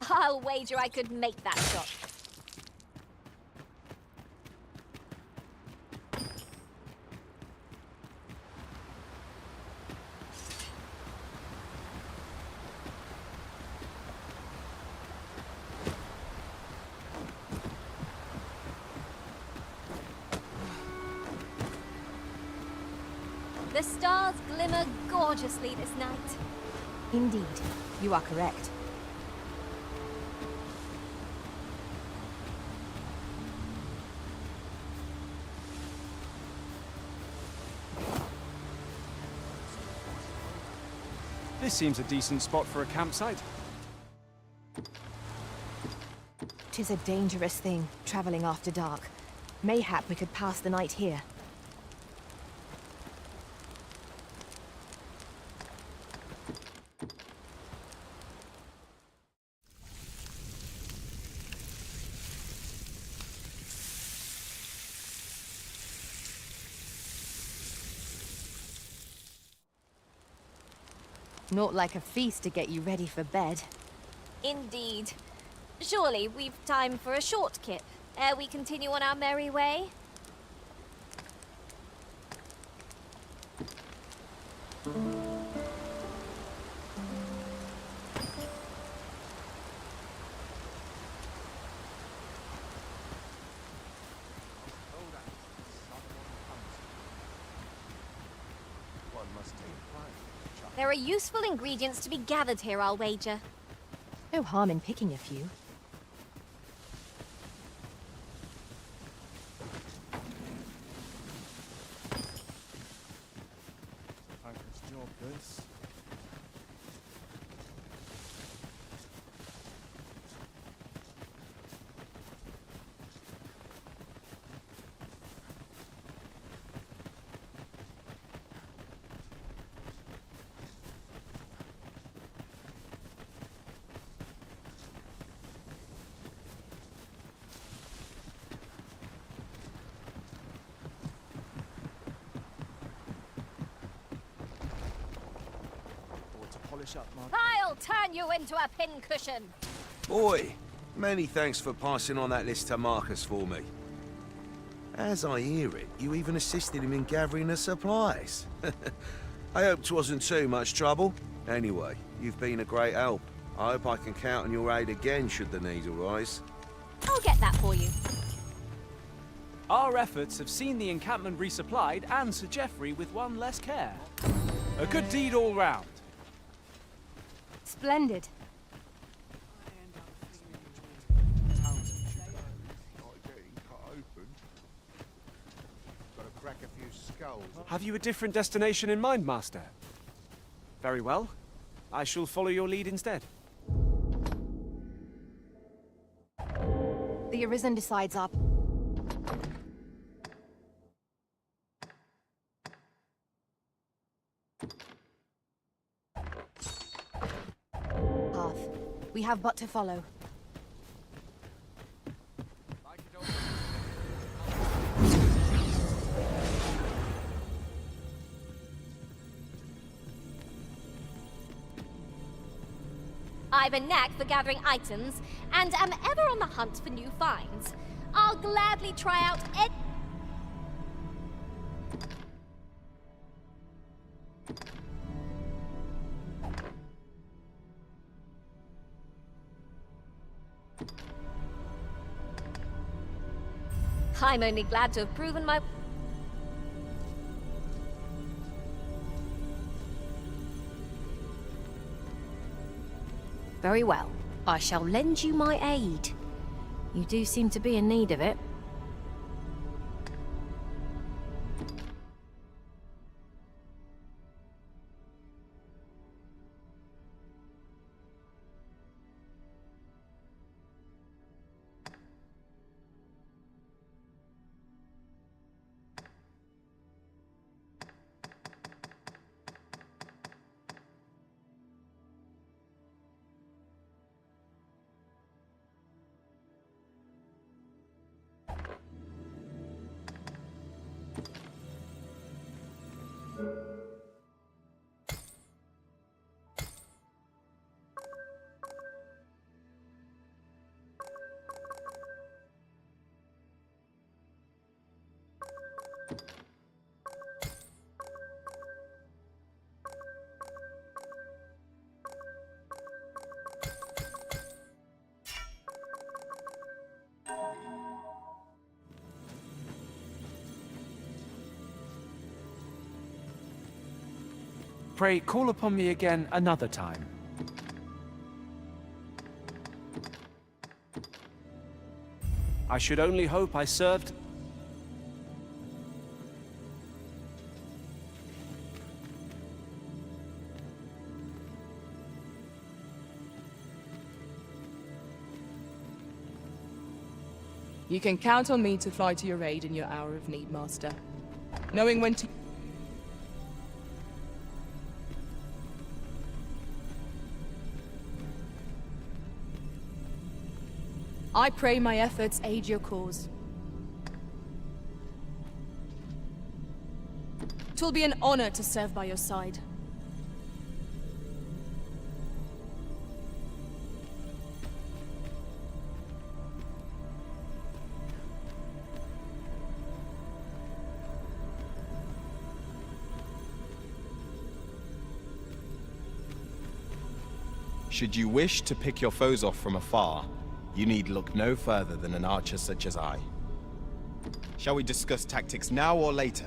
I'll wager I could make that shot. The stars glimmer gorgeously this night. Indeed, you are correct. This seems a decent spot for a campsite. 'Tis a dangerous thing, traveling after dark. Mayhap we could pass the night here. Not like a feast to get you ready for bed. Indeed. Surely we've time for a short kip, ere we continue on our merry way? There are useful ingredients to be gathered here, I'll wager. No harm in picking a few. Thankless job, this. Up, I'll turn you into a pincushion. Boy, many thanks for passing on that list to Marcus for me. As I hear it, you even assisted him in gathering the supplies. I hope 'twasn't too much trouble. Anyway, you've been a great help. I hope I can count on your aid again should the need arise. I'll get that for you. Our efforts have seen the encampment resupplied and Sir Geoffrey with one less care. A good deed all round. Splendid. Gotta crack a few skulls. Have you a different destination in mind, Master? Very well. I shall follow your lead instead. The Arisen decides up. Path. We have but to follow. I've a knack for gathering items, and am ever on the hunt for new finds. I'll gladly try out I'm only glad to have proven my... Very well. I shall lend you my aid. You do seem to be in need of it. Pray, call upon me again another time. I should only hope I served... You can count on me to fly to your aid in your hour of need, Master. Knowing when to... I pray my efforts aid your cause. 'Twill be an honor to serve by your side. Should you wish to pick your foes off from afar, you need look no further than an archer such as I. Shall we discuss tactics now or later?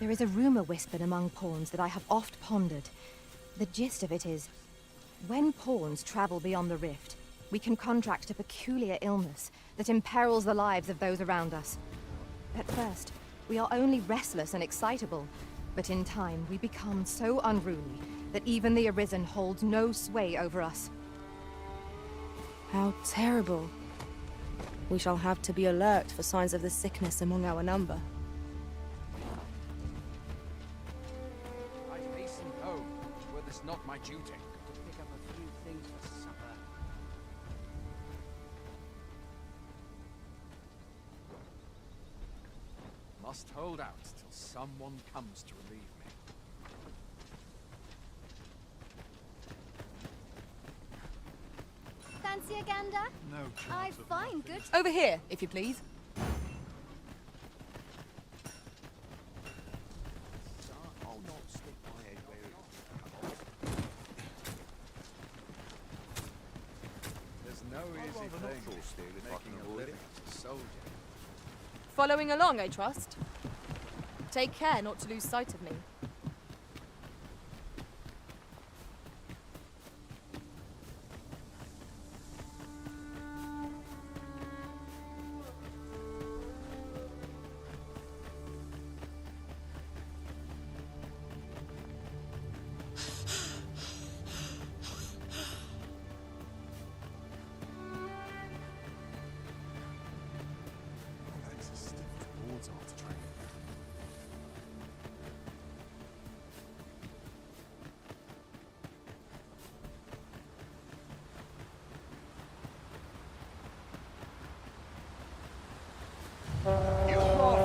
There is a rumor whispered among pawns that I have oft pondered. The gist of it is, when pawns travel beyond the rift, we can contract a peculiar illness that imperils the lives of those around us. At first, we are only restless and excitable, but in time we become so unruly that even the Arisen holds no sway over us. How terrible. We shall have to be alert for signs of the sickness among our number. I hasten home, were this not my duty. To pick up a few things for supper. Must hold out till someone comes to relieve me. Fancy a gander? No chance I of find good. Over here, if you please. There's no easy thing making a living as a soldier. Following along, I trust. Take care not to lose sight of me.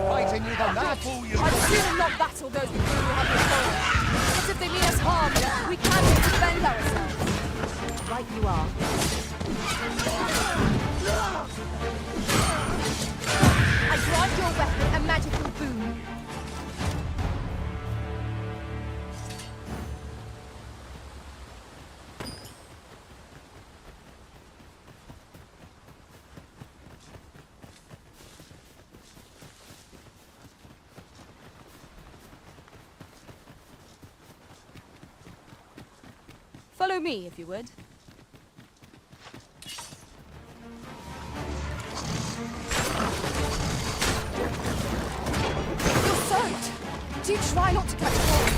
Fighting you the match. I'd sooner not battle those with whom we have no quarrel. But if they mean us harm, we can defend ourselves. Right you are. I grant your weapon a magical boon. Follow me, if you would. You're soaked! Do try not to catch cold.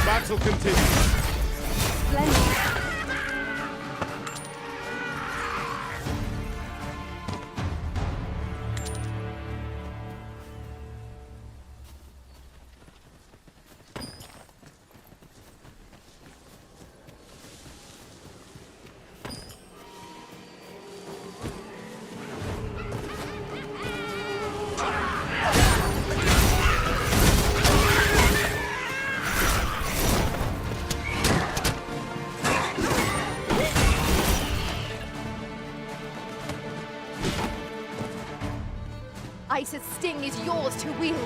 Battle continues. Ice's sting is yours to wield.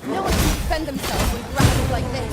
No one can defend themselves when grappled like this.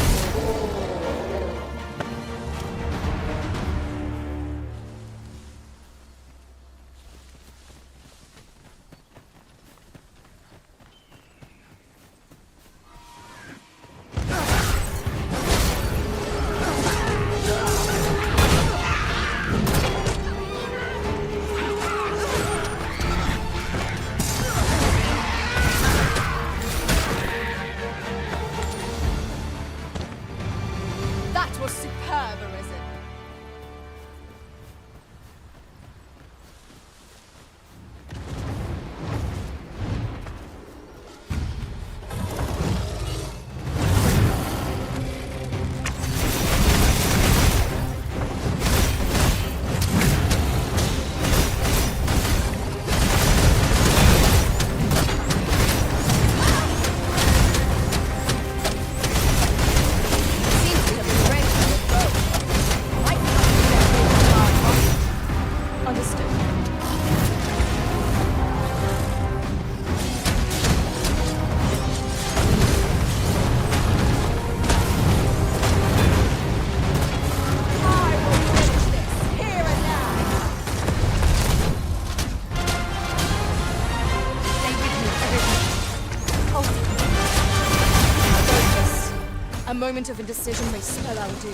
moment of indecision may spell our doom.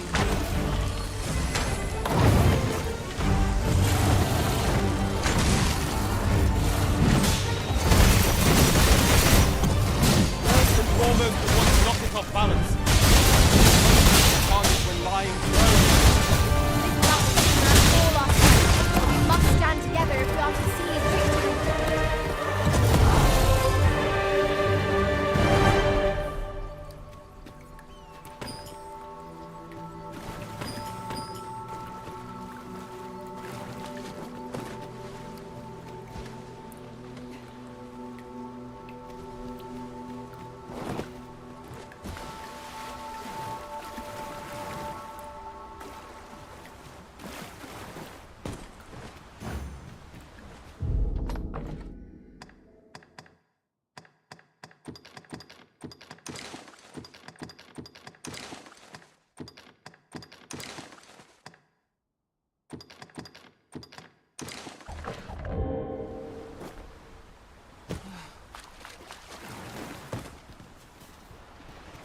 First and foremost, we want to knock it off balance. Targets when lying prone. All our strength. We must stand together if we are to seize victory.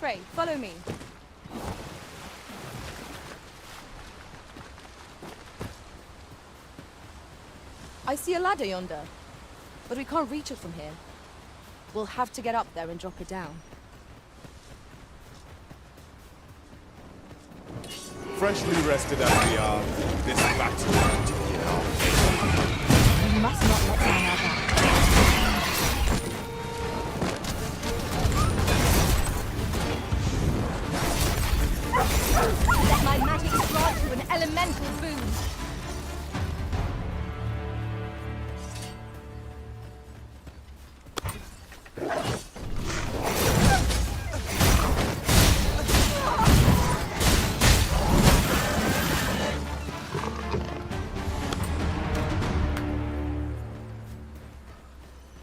Pray, follow me. I see a ladder yonder, but we can't reach it from here. We'll have to get up there and drop it down. Freshly rested as we are, this battle won't begin our We must not let down our guard. Let my magic grant you an elemental boon.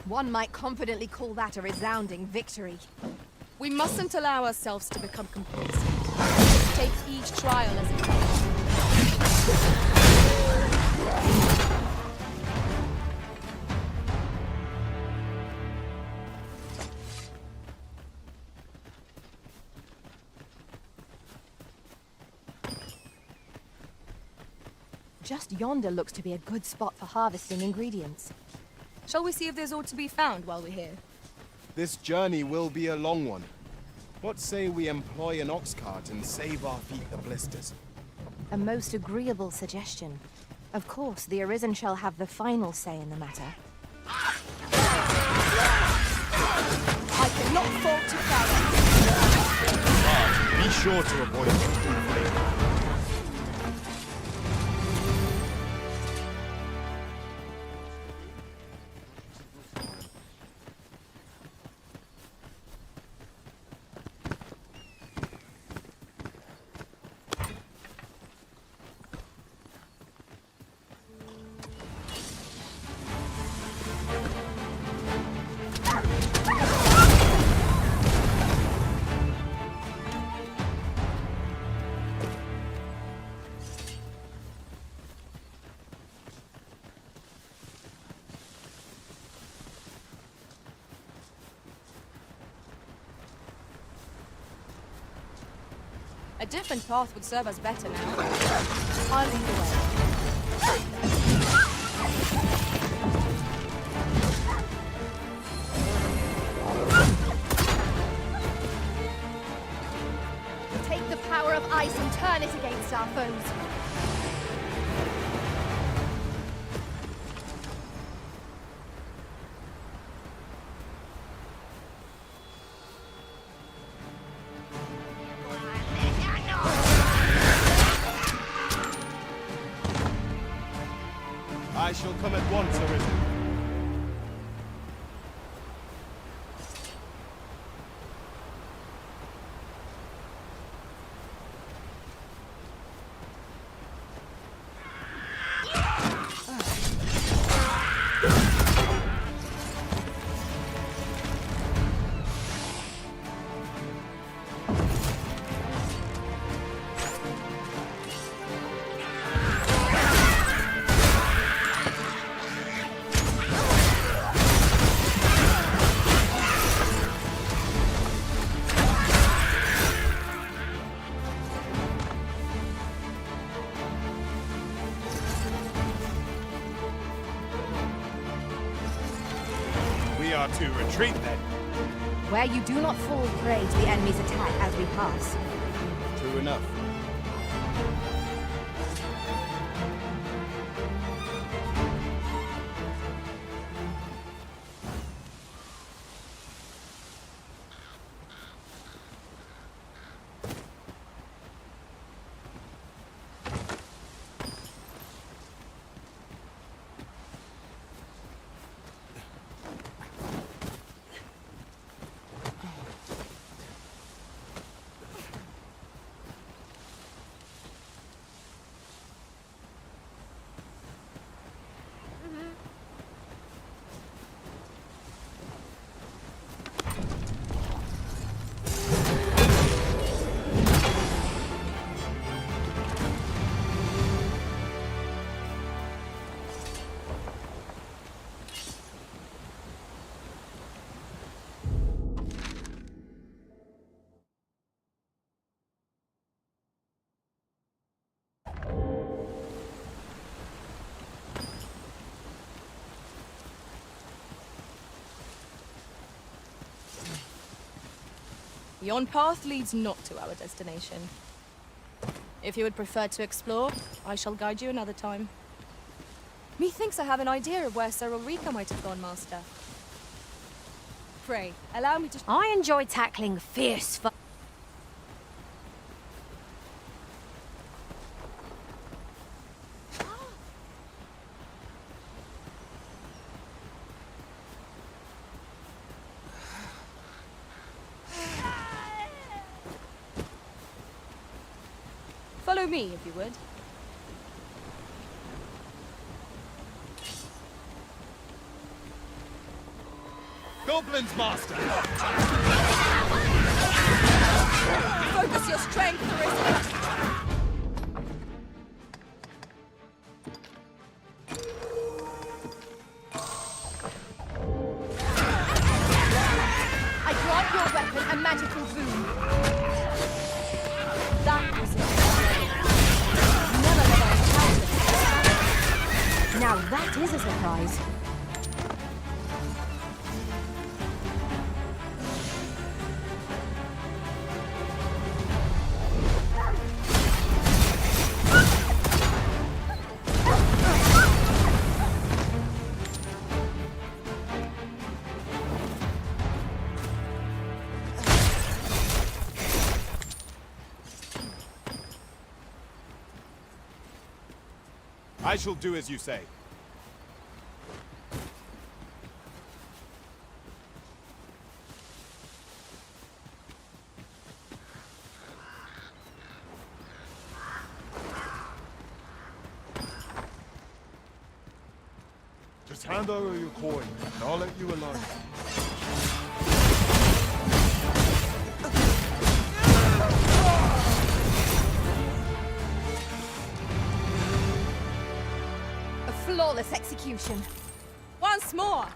One might confidently call that a resounding victory. We mustn't allow ourselves to become complacent. Take each trial as it comes. Just yonder looks to be a good spot for harvesting ingredients. Shall we see if there's aught to be found while we're here? This journey will be a long one. What say we employ an ox cart and save our feet the blisters? A most agreeable suggestion. Of course, the Arisen shall have the final say in the matter. I cannot fault to But be sure to avoid it. A different path would serve us better now. I'll lead the way. Take the power of ice and turn it against our foes. I shall come at once, Arisen. We are to retreat then. Where you do not fall prey to the enemy's attack as we pass. True enough. Yon path leads not to our destination. If you would prefer to explore, I shall guide you another time. Methinks I have an idea of where Sir Ulrika might have gone, Master. Pray, allow me to... I enjoy tackling fierce foes. Follow me, if you would. Goblins, Master! Focus your strength, Arisen! I grant your weapon a magical boon. That was it. Never have I encountered. Now that is a surprise. I shall do as you say. Just hand over your coin, and I'll let you alone. A flawless execution. Once more!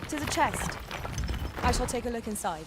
To the chest. I shall take a look inside.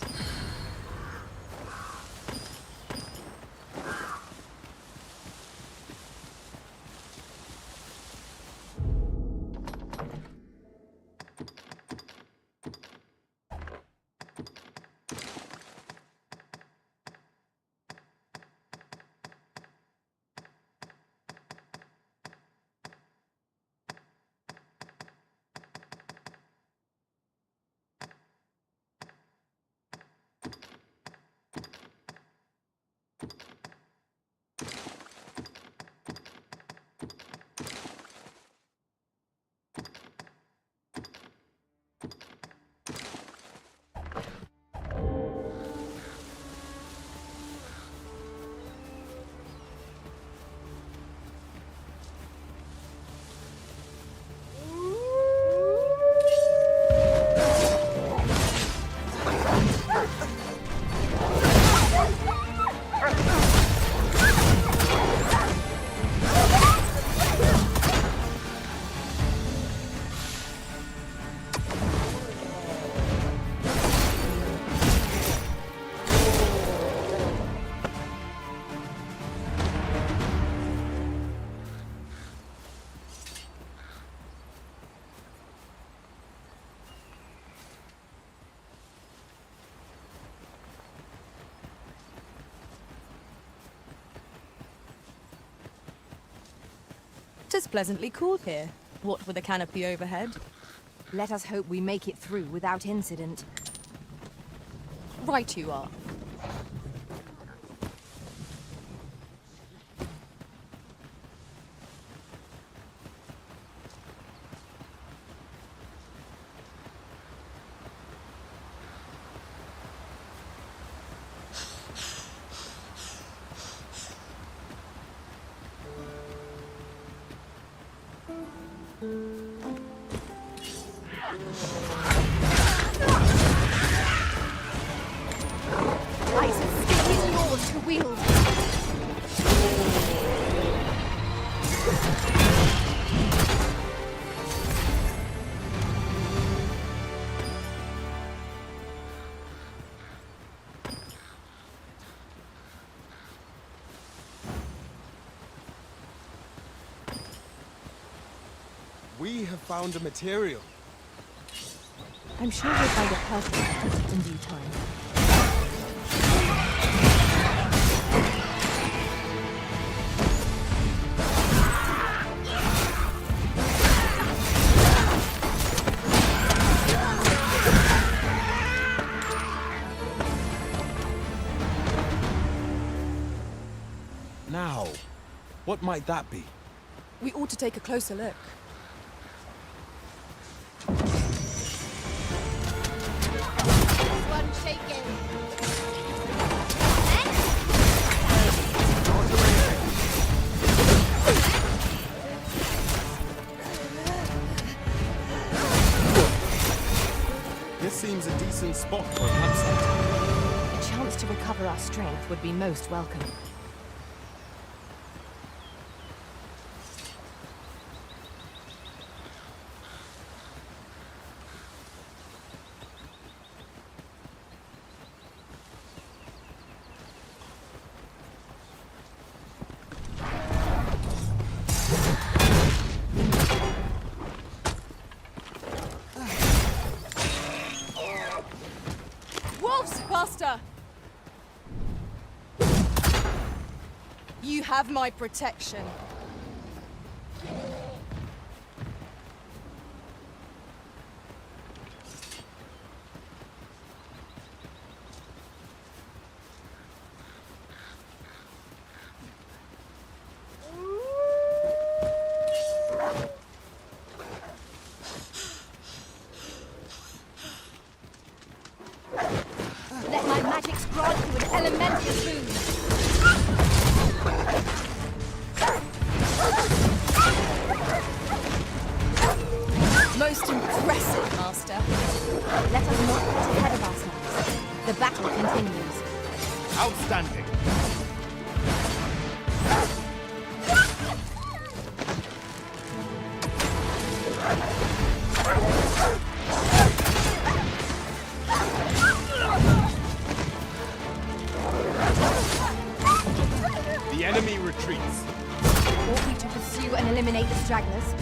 'Tis pleasantly cool here, what with a canopy overhead. Let us hope we make it through without incident. Right you are. Ice stick is yours to wield. We have found a material. I'm sure we'll find a perfect in due time. Now, what might that be? We ought to take a closer look. One shaken. This seems a decent spot for a campsite. A chance to recover our strength would be most welcome. Wolves, Master! You have my protection. Let my magics grant you an elemental boon. Most impressive, Master. Let us not get ahead of ourselves. The battle continues. Outstanding. The enemy retreats. Ought we to pursue and eliminate the stragglers?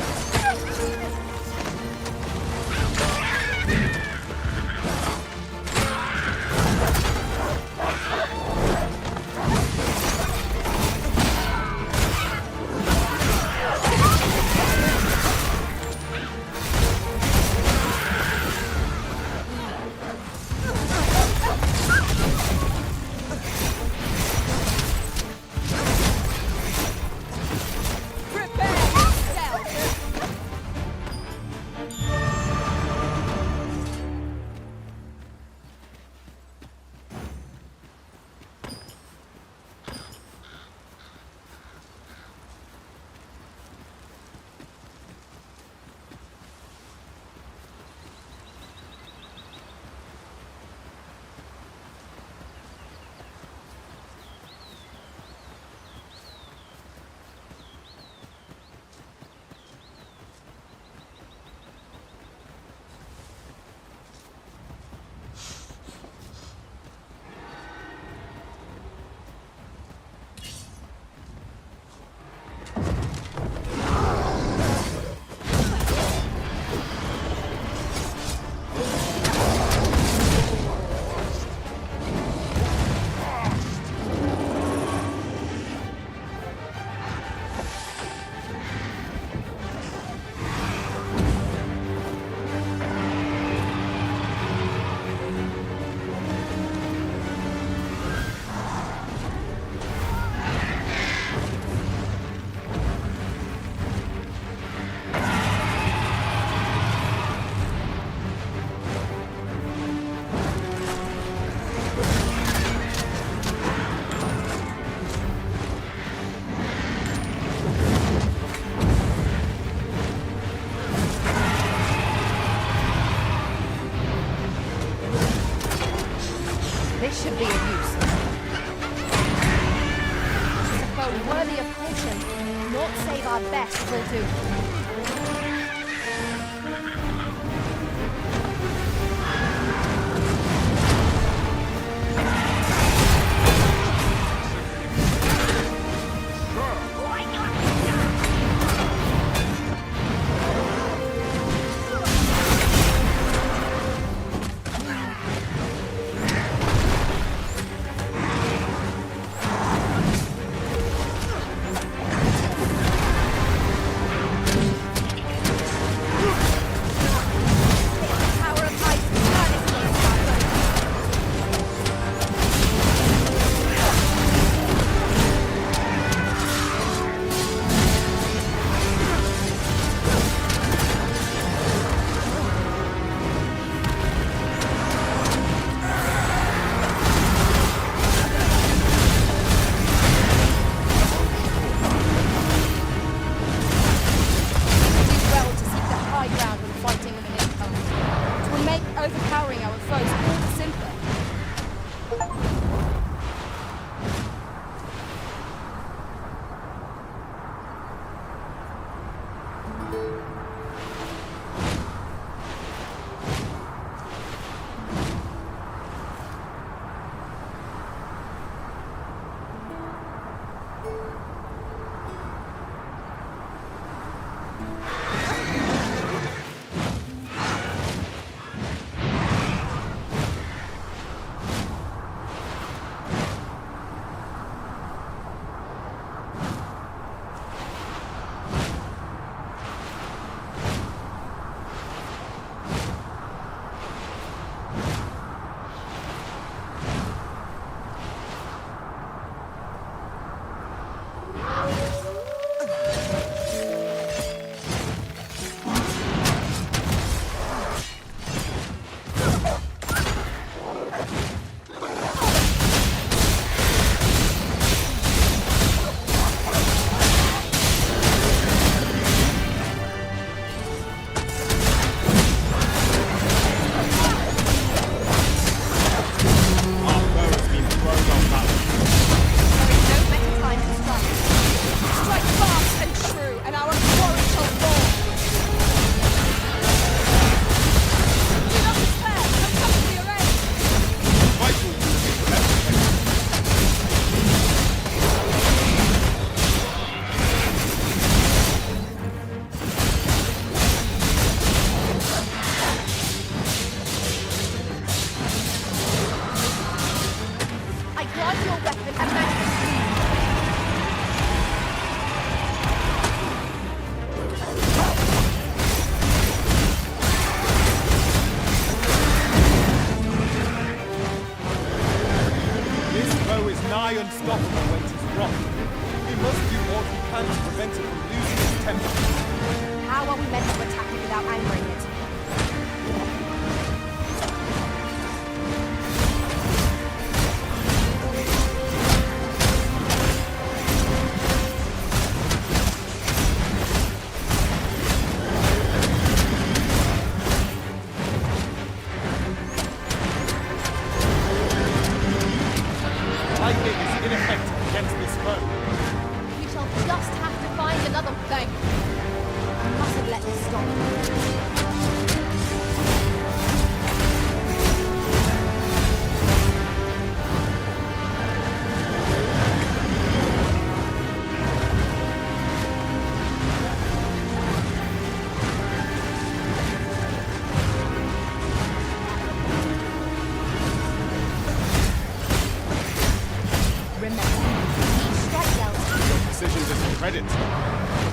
Prepare yourself! should be of use. It's a foe worthy of caution. Naught save our best will do. unstoppable when it is wrong. We must do what we can to prevent it from losing its temper. How are we meant to attack it without angering it? Lightning is ineffective against this foe. We shall just have to find another thing. I mustn't let this stop. Precision discredit.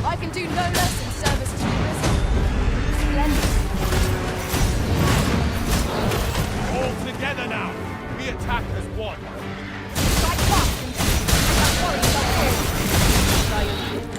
I can do no less in service to the risen. Splendid. All together now. We attack as one. Strike fast and that warrior shall fall. By your will.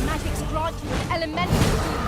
magics grant you an elemental doom.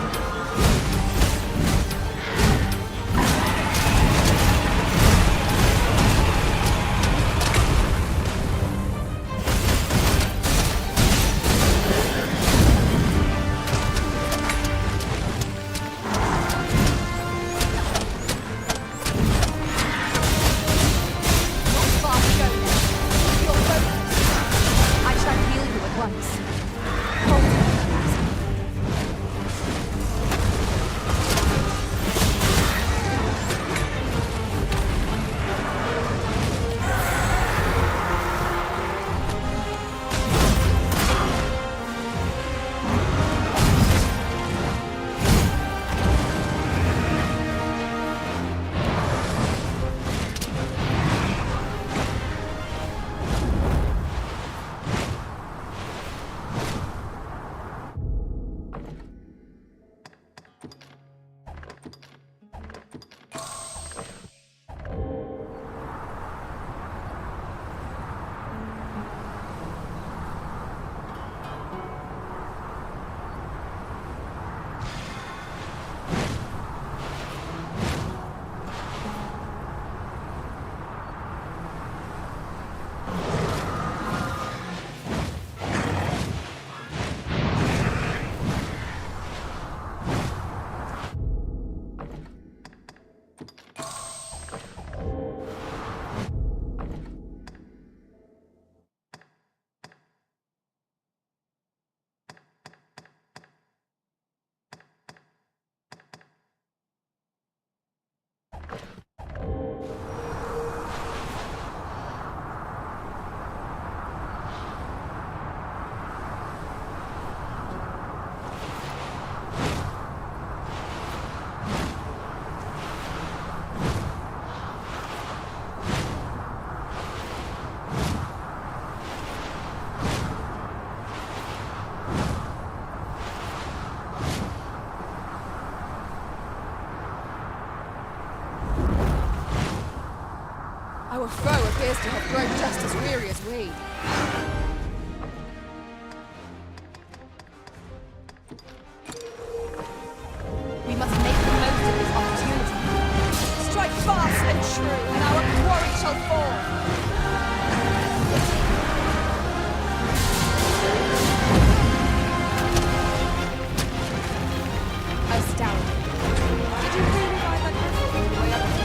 Our foe appears to have grown just as weary as we. We must make the most of this opportunity. Strike fast and true, and our quarry shall fall. Astounding. Did you really ride that griffin all the way up to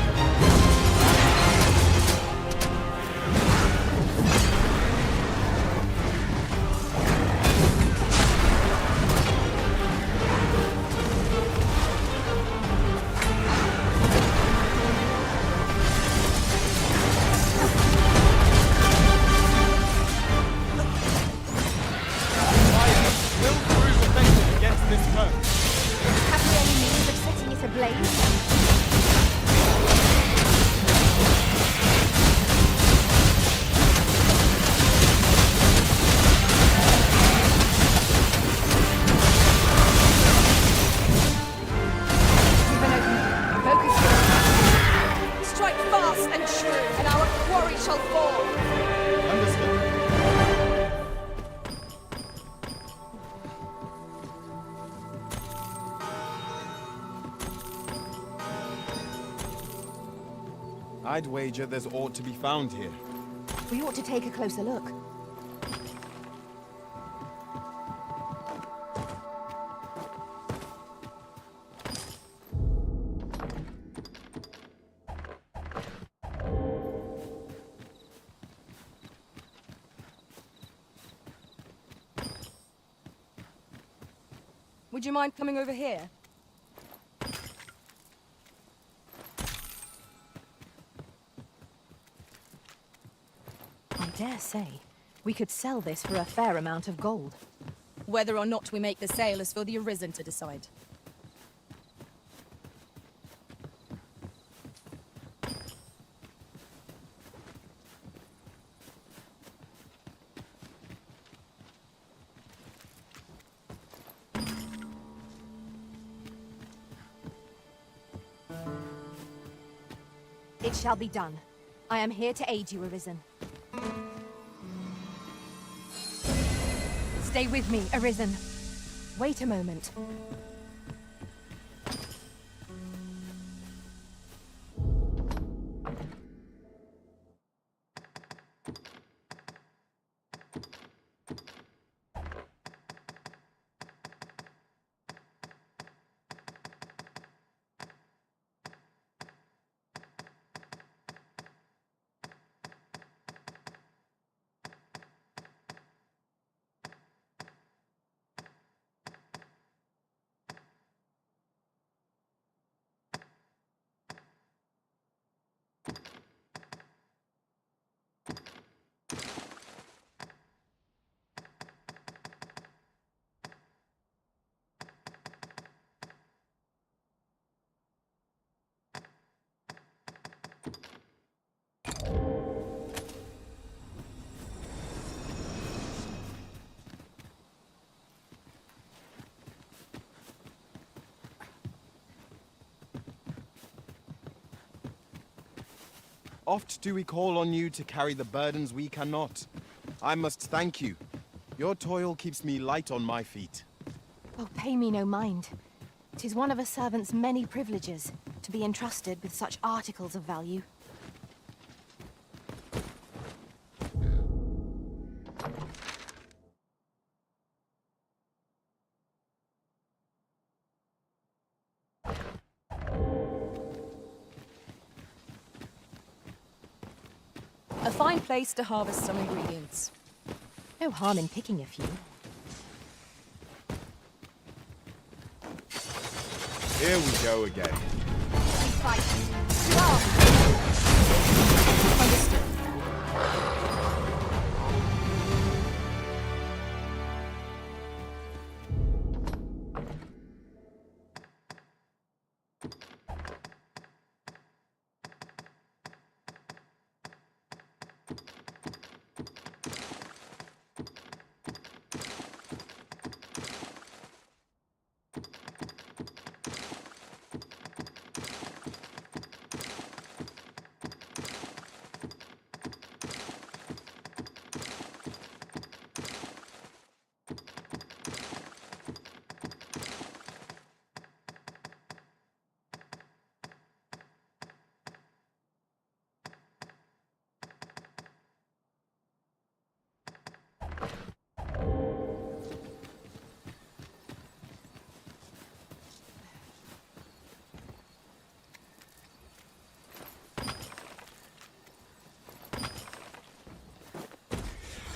I'd wager there's aught to be found here. We ought to take a closer look. Would you mind coming over here? I dare say, we could sell this for a fair amount of gold. Whether or not we make the sale is for the Arisen to decide. It shall be done. I am here to aid you, Arisen. Stay with me, Arisen. Wait a moment. Oft do we call on you to carry the burdens we cannot. I must thank you. Your toil keeps me light on my feet. Oh, pay me no mind. 'Tis one of a servant's many privileges to be entrusted with such articles of value. A fine place to harvest some ingredients. No harm in picking a few. Here we go again. Understood.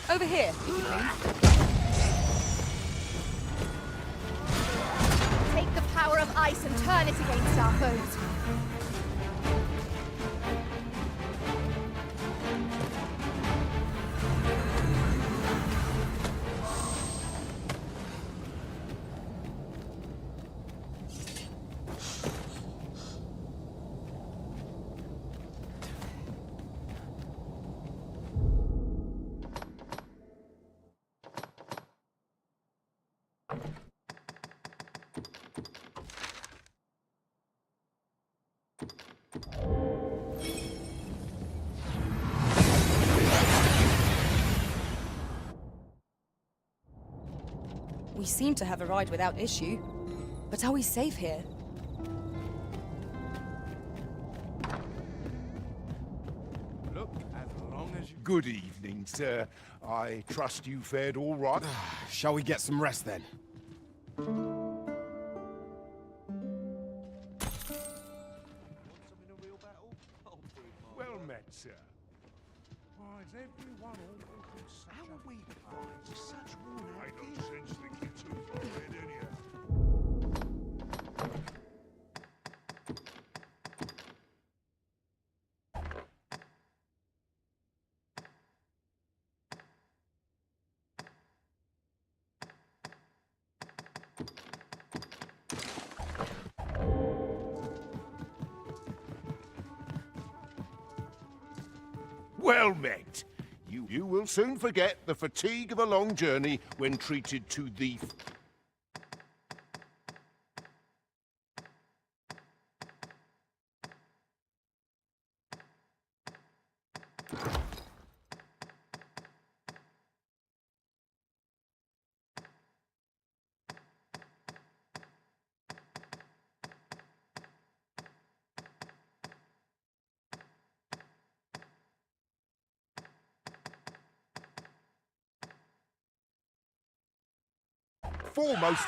Over here, if you please. Take the power of ice and turn it against our foes. We seem to have arrived without issue. But are we safe here? Look, as long as you... Good evening, sir. I trust you fared all right. Shall we get some rest then? Well met, sir. Why, is everyone all such How are we to find such worn out? I don't sense the kids who followed in here. Well met. You will soon forget the fatigue of a long journey when treated to the... foremost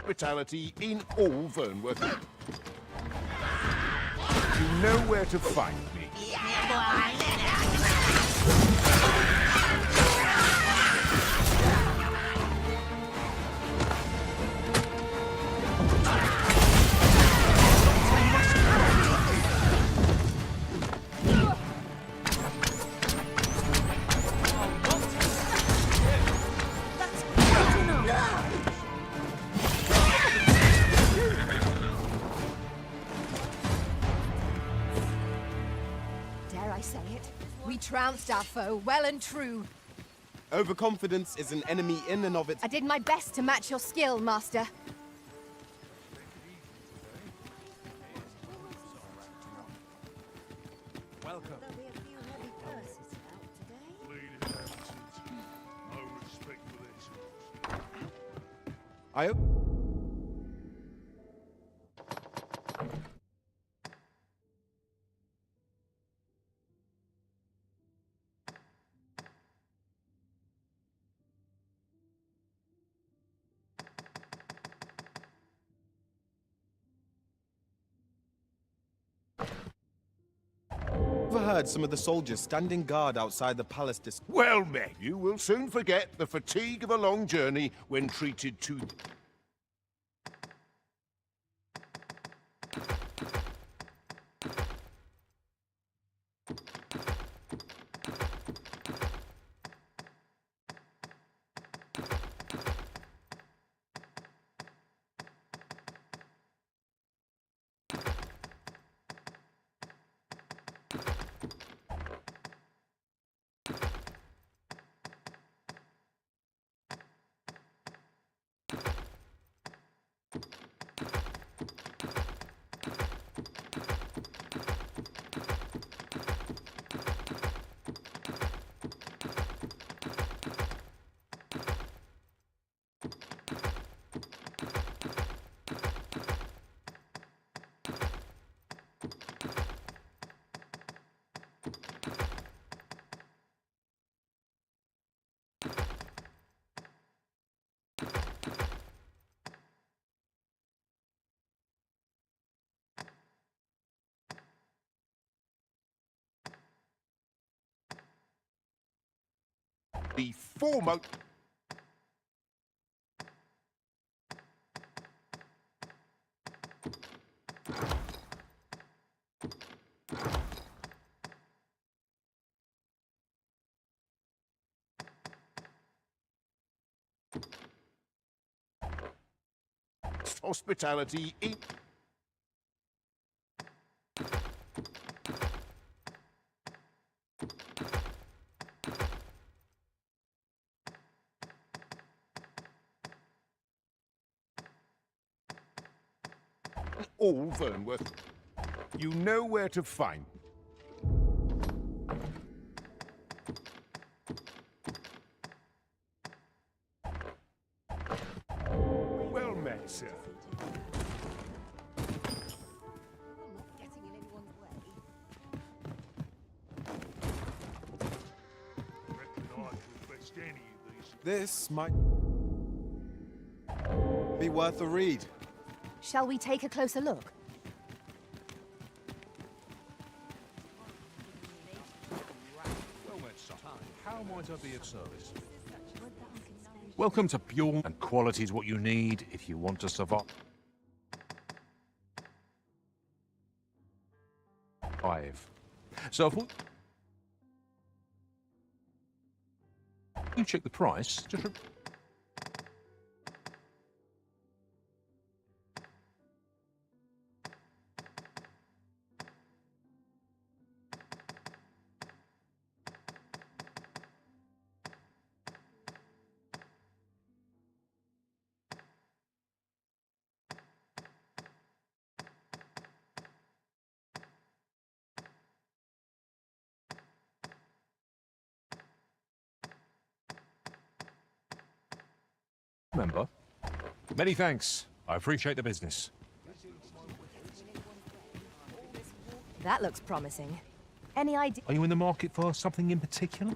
hospitality in all Vernworth. You know where to find me. Dare I say it? We trounced our foe, well and true. Overconfidence is an enemy in and of itself. I did my best to match your skill, Master. Welcome. No respect for this. I hope. Overheard some of the soldiers standing guard outside the palace. Well met. You will soon forget the fatigue of a long journey when treated to... The foremost... hospitality in... all Vernworth. You know where to find me. Well met, sir. This might be worth a read. Shall we take a closer look? Well met, sir. How might I be of service? Welcome to Pure, and quality is what you need if you want to survive. So if you check the price, just member? Many thanks. I appreciate the business. That looks promising. Any idea? Are you in the market for something in particular?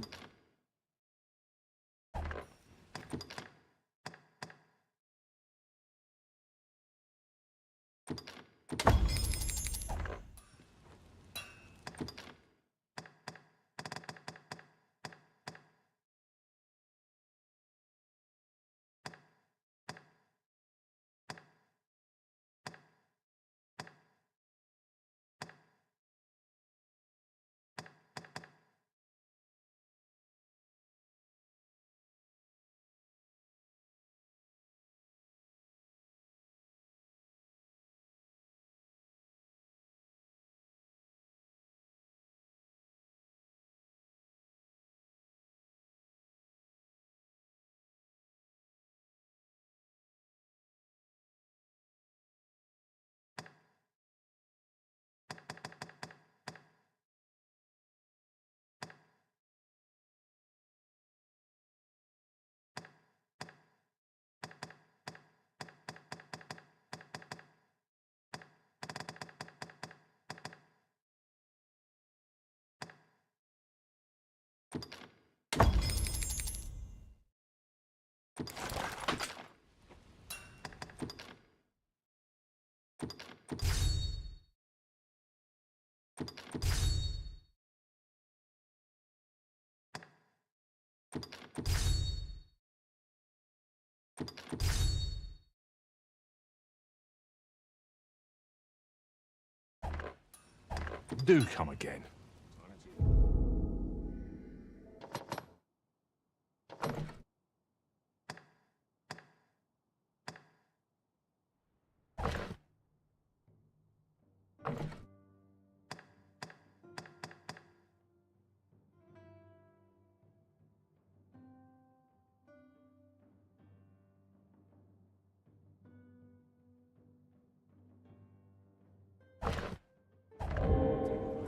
Do come again.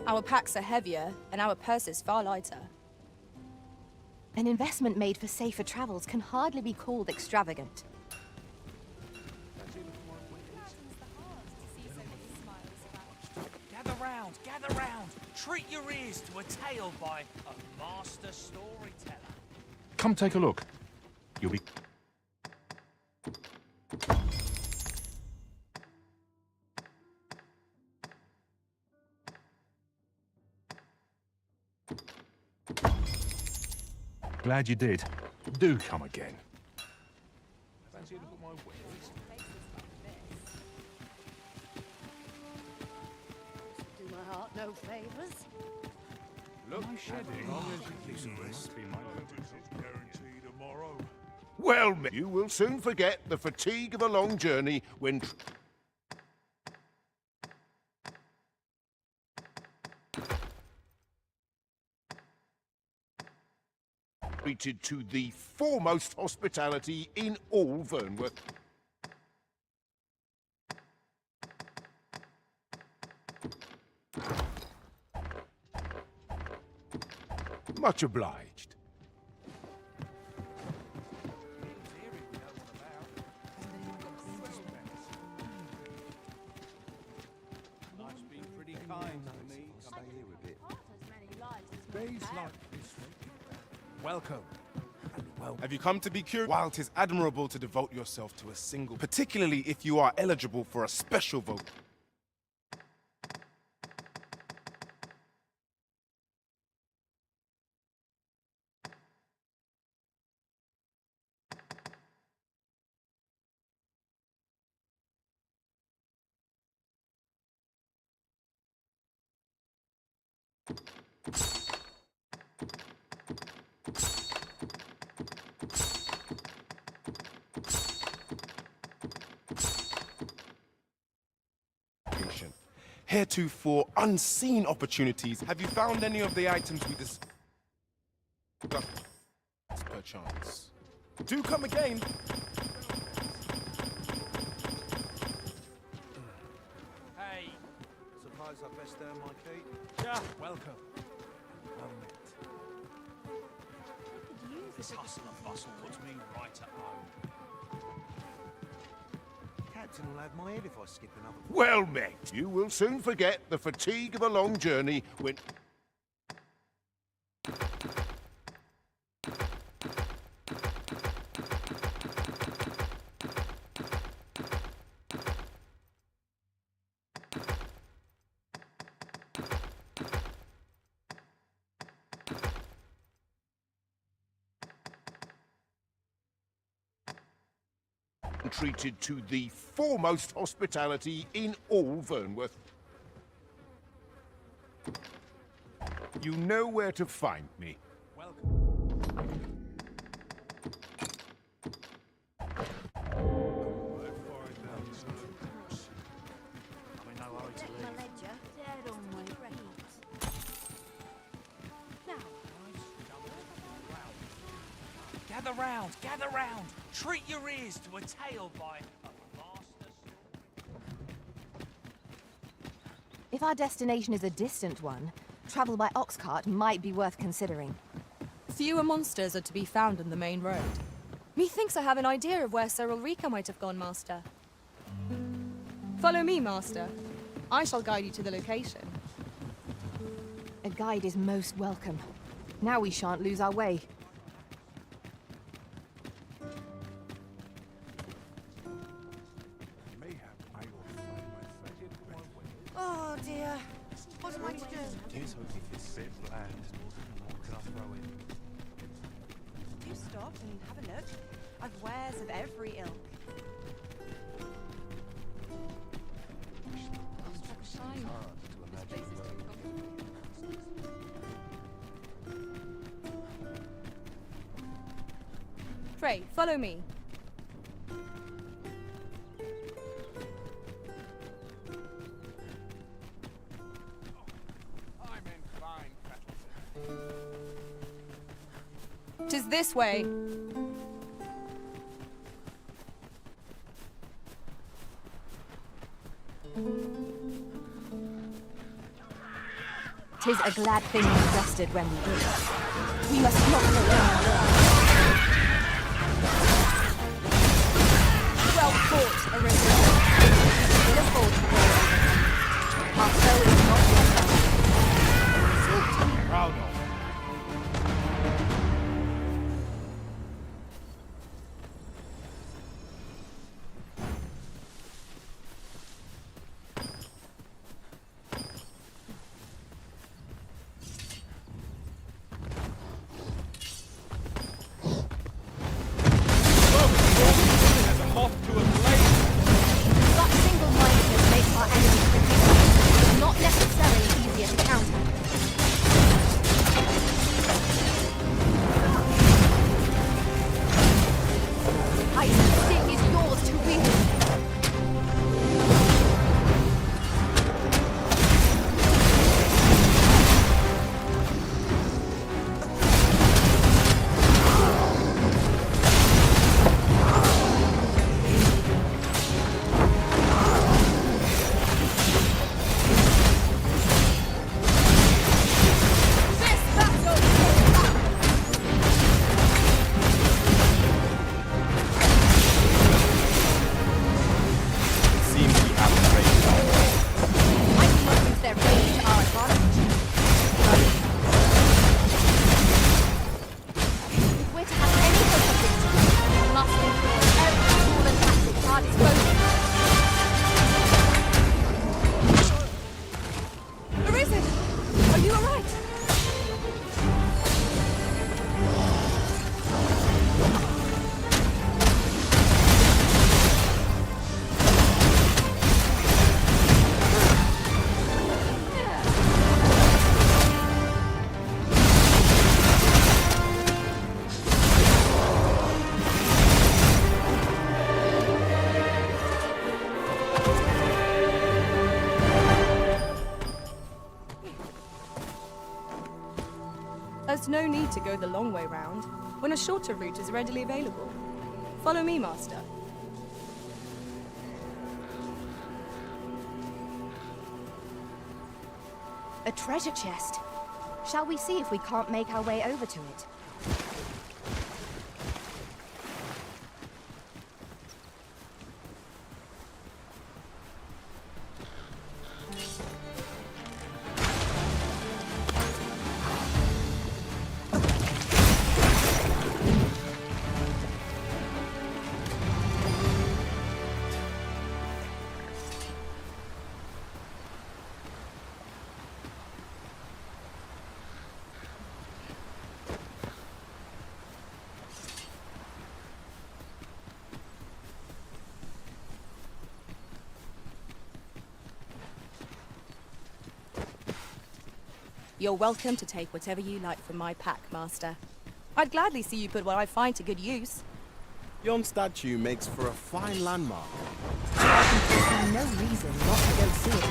Our packs are heavier, and our purses far lighter. An investment made for safer travels can hardly be called extravagant. Gather round, gather round. Treat your ears to a tale by a master storyteller. Come take a look. You'll be... Glad you did. Do come again. Fancy a look at my wares? Do my heart no favours. Look, no shedding. Well, you will soon forget the fatigue of a long journey when... treated to the foremost hospitality in all Vernworth. Much obliged. Life's been pretty kind to me. Stay here a bit. Days like this. Welcome. Have you come to be curious? While 'tis admirable to devote yourself to a single, particularly if you are eligible for a special vote. Heretofore unseen opportunities. Have you found any of the items we discussed? Perchance. Do come again. Hey. Suppose I'd best earn my keep. Yeah. Welcome. Well met. This hustle and bustle puts me right at home. captain will have my head if I skip another. Well met. You will soon forget the fatigue of a long journey when... treated to the foremost hospitality in all Vernworth. You know where to find me. Gather round! Treat your ears to a tale by a master. If our destination is a distant one, travel by ox cart might be worth considering. Fewer monsters are to be found on the main road. Methinks I have an idea of where Sir Ulrika might have gone, Master. Follow me, Master. I shall guide you to the location. A guide is most welcome. Now we shan't lose our way. Oh dear. What am I to do? Here's hoping this bit of land. What can I throw in? Do stop and have a look. I've wares of every ilk. Pray, follow me. Tis this way. Tis a glad thing we rested when we did. We must not go down. Well fought, Arisen. We'll afford to go over. Our foe is not yet done. A result to be proud of. There's no need to go the long way round, when a shorter route is readily available. Follow me, Master. A treasure chest. Shall we see if we can't make our way over to it? You're welcome to take whatever you like from my pack, Master. I'd gladly see you put what I find to good use. Yon statue makes for a fine landmark. I can see no reason not to go see it.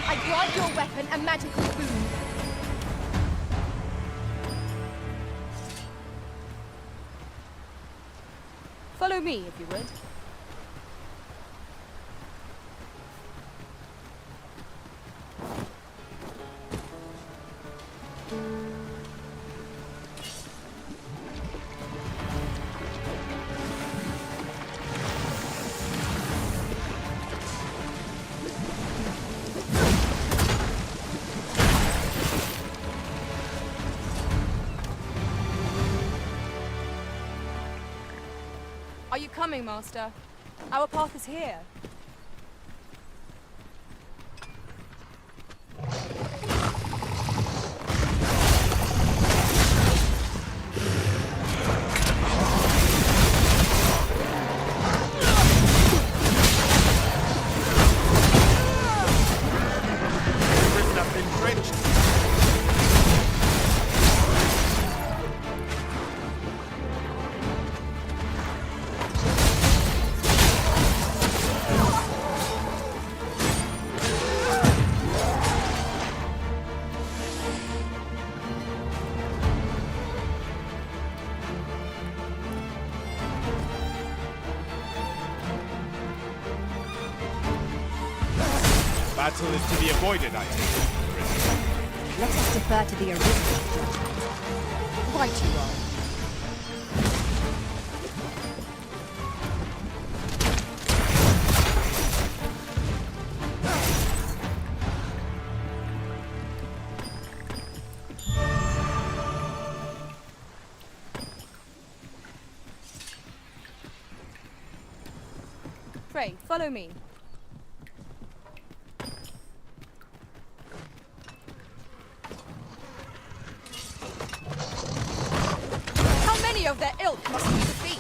I grant your weapon a magical boon. Follow me, if you would. Are you coming, Master? Our path is here. Battle is to be avoided, I think. Let us defer to the original judgment. Right you are. Pray, follow me. How many of their ilk must we defeat?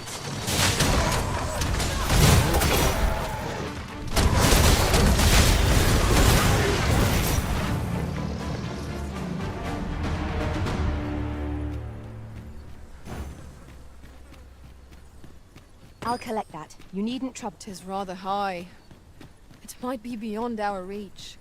I'll collect that. You needn't trouble. 'Tis rather high. It might be beyond our reach.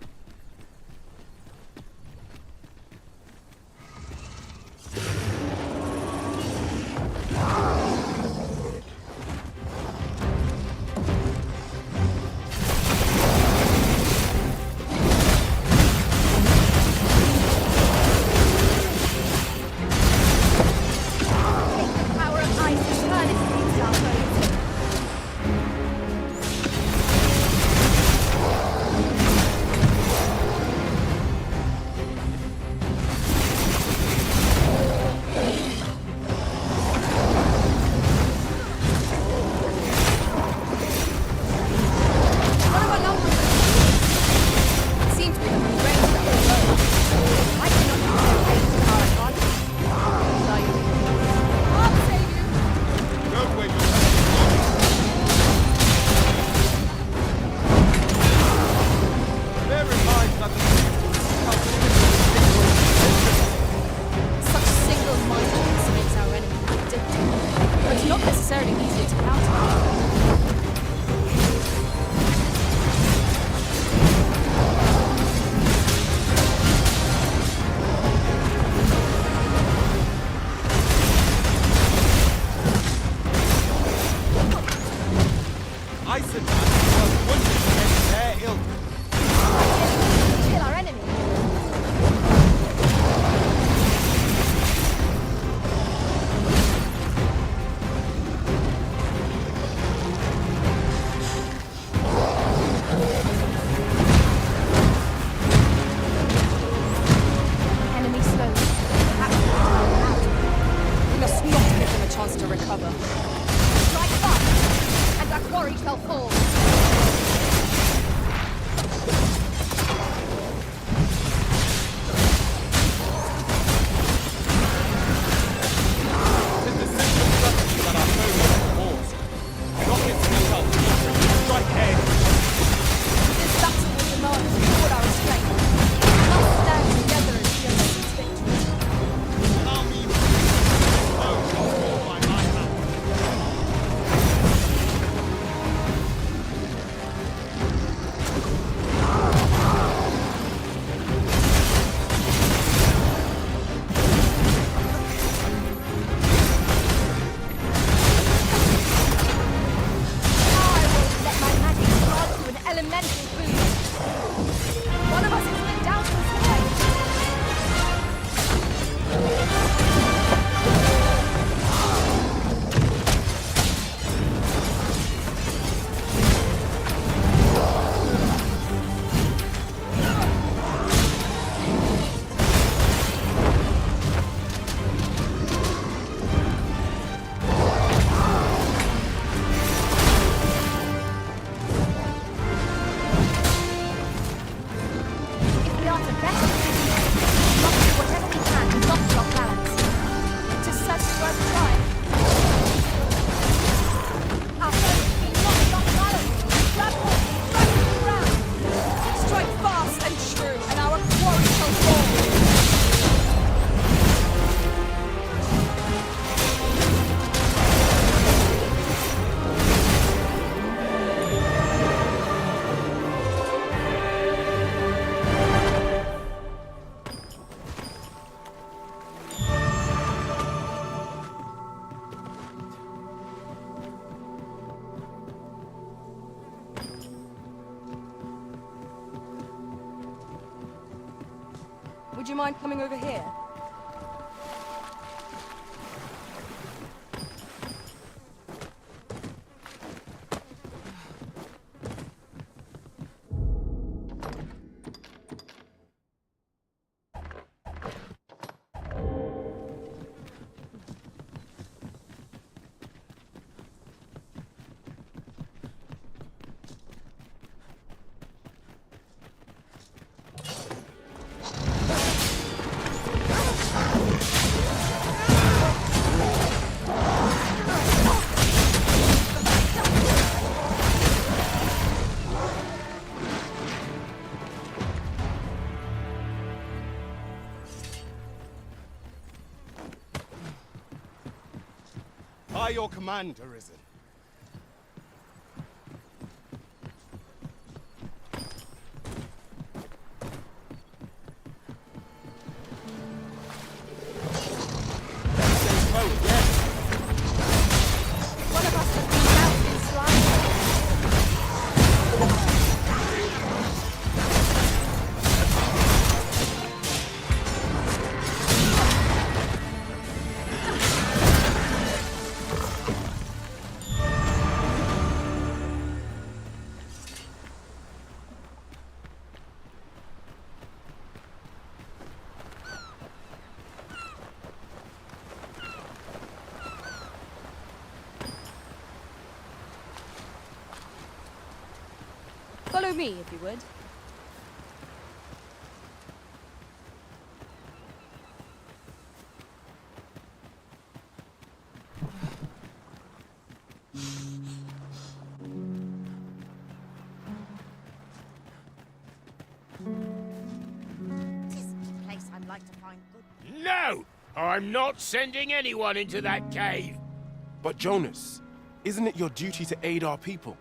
Power of ice and turn its things our foes. What of our numbers? It seems we have been raised up below. I cannot use our weight to our advantage. I'll save you. Don't wait your Bear in mind that the Such single-mindedness makes our enemy addictive, but not necessarily easy to counter. I said that was against their ilk. Kill our enemy. Enemy slow. We must not give them a chance to recover. Strike fast, and our quarry shall fall. It is the simple strategy that our foes have forced. Rockets will help. Strike head. This battle will demand all our strength. mind coming over here? By your command, Arisen. One of us has been out in slime. Follow me, if you would. Tisn't a place I'd like to find good. No! I'm not sending anyone into that cave. But Jonas, isn't it your duty to aid our people?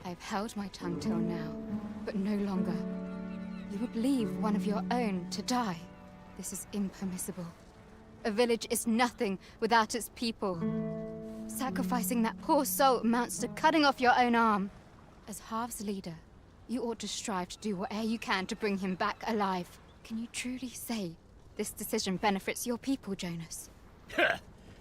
I've held my tongue till now, but no longer. You would leave one of your own to die. This is impermissible. A village is nothing without its people. Sacrificing that poor soul amounts to cutting off your own arm. As Half's leader, you ought to strive to do whatever you can to bring him back alive. Can you truly say this decision benefits your people, Jonas?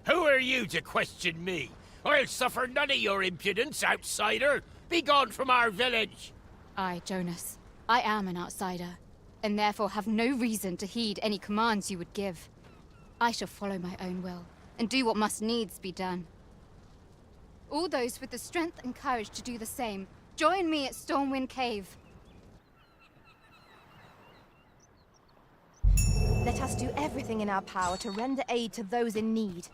Who are you to question me? I'll suffer none of your impudence, outsider. Be gone from our village! I, Jonas, I am an outsider, and therefore have no reason to heed any commands you would give. I shall follow my own will, and do what must needs be done. All those with the strength and courage to do the same, join me at Stormwind Cave. Let us do everything in our power to render aid to those in need.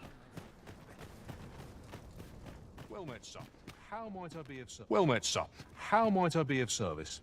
Well met, sir. How might I be of service? Well met, sir. How might I be of service?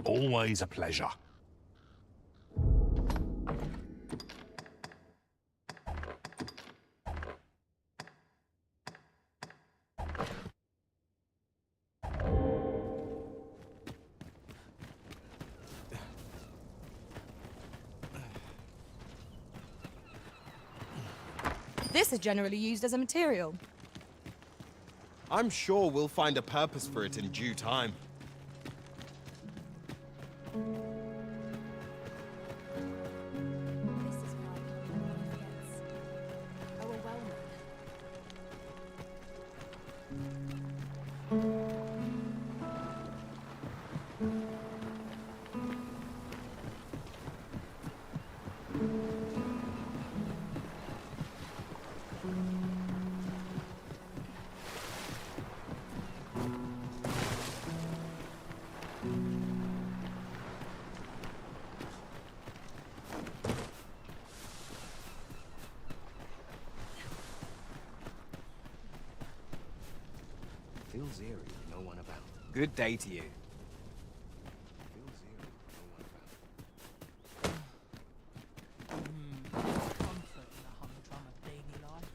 Always a pleasure. This is generally used as a material. I'm sure we'll find a purpose for it in due time. Feels eerie, no one about. Good day to you. Feels eerie, no one about. Comfort in the humdrum of daily life.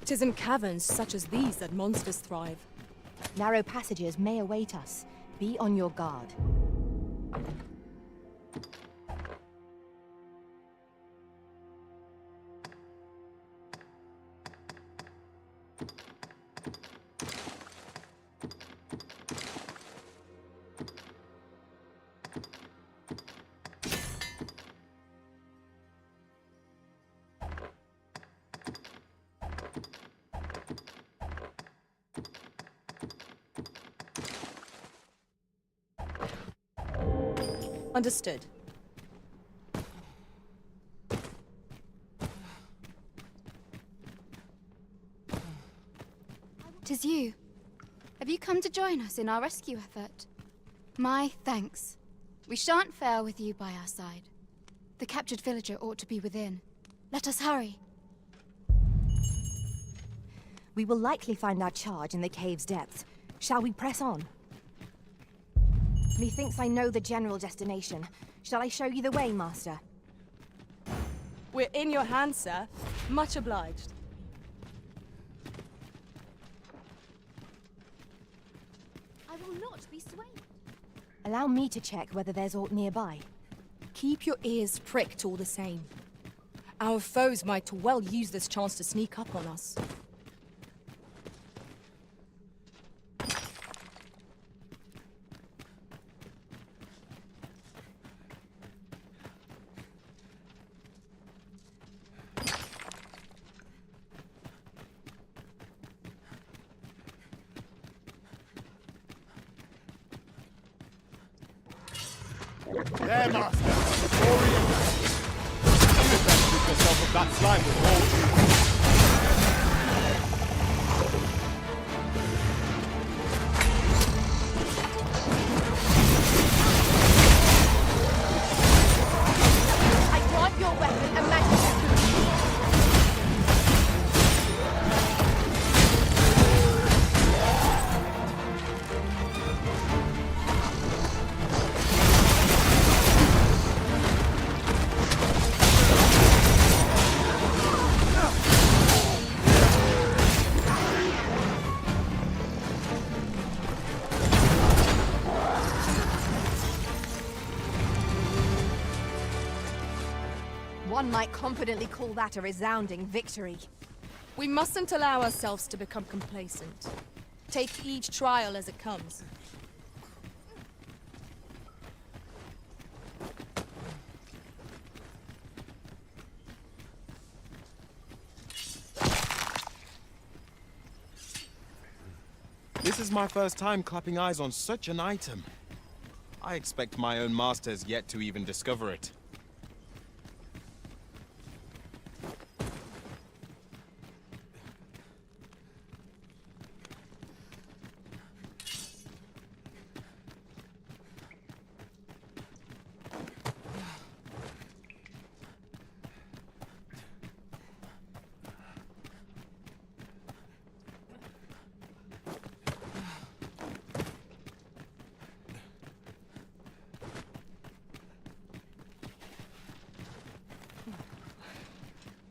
It is in caverns such as these that monsters thrive. Narrow passages may await us. Be on your guard. Understood. Tis you. Have you come to join us in our rescue effort? My thanks. We shan't fail with you by our side. The captured villager ought to be within. Let us hurry. We will likely find our charge in the cave's depths. Shall we press on? Methinks I know the general destination. Shall I show you the way, Master? We're in your hands, sir. Much obliged. I will not be swayed. Allow me to check whether there's aught nearby. Keep your ears pricked all the same. Our foes might well use this chance to sneak up on us. There, Master. Glory and you better rid yourself of that slime with all I grant your weapon a magic. One might confidently call that a resounding victory. We mustn't allow ourselves to become complacent. Take each trial as it comes. This is my first time clapping eyes on such an item. I expect my own master's yet to even discover it.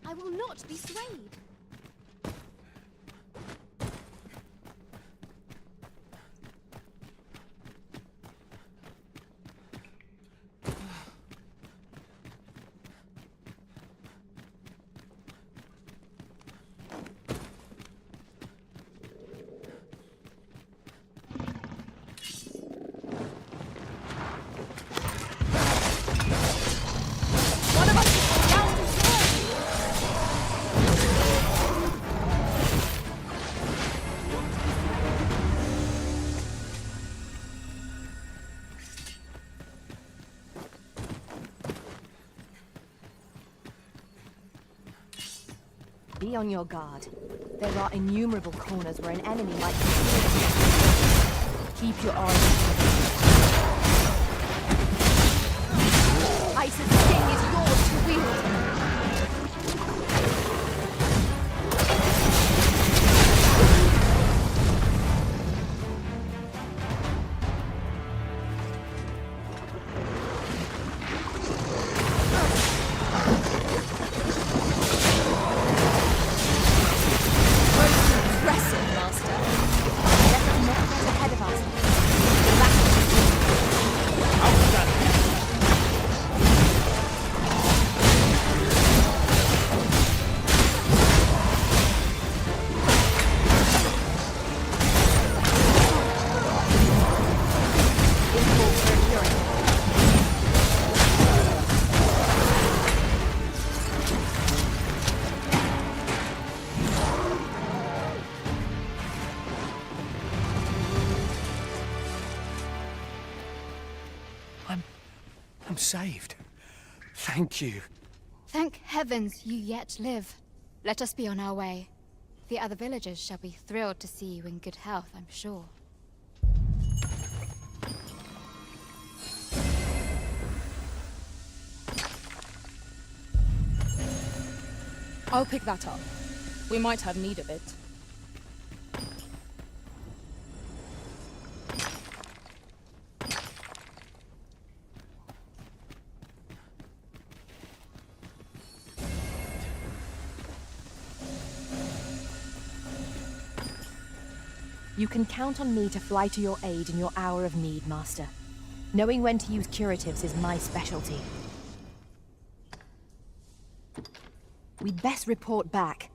I will not be swayed. One of us is down to sword! Be on your guard. There are innumerable corners where an enemy might be. Keep your eyes open. Ice's sting is yours to wield. I'm saved. Thank you. Thank heavens you yet live. Let us be on our way. The other villagers shall be thrilled to see you in good health, I'm sure. I'll pick that up. We might have need of it. You can count on me to fly to your aid in your hour of need, Master. Knowing when to use curatives is my specialty. We'd best report back.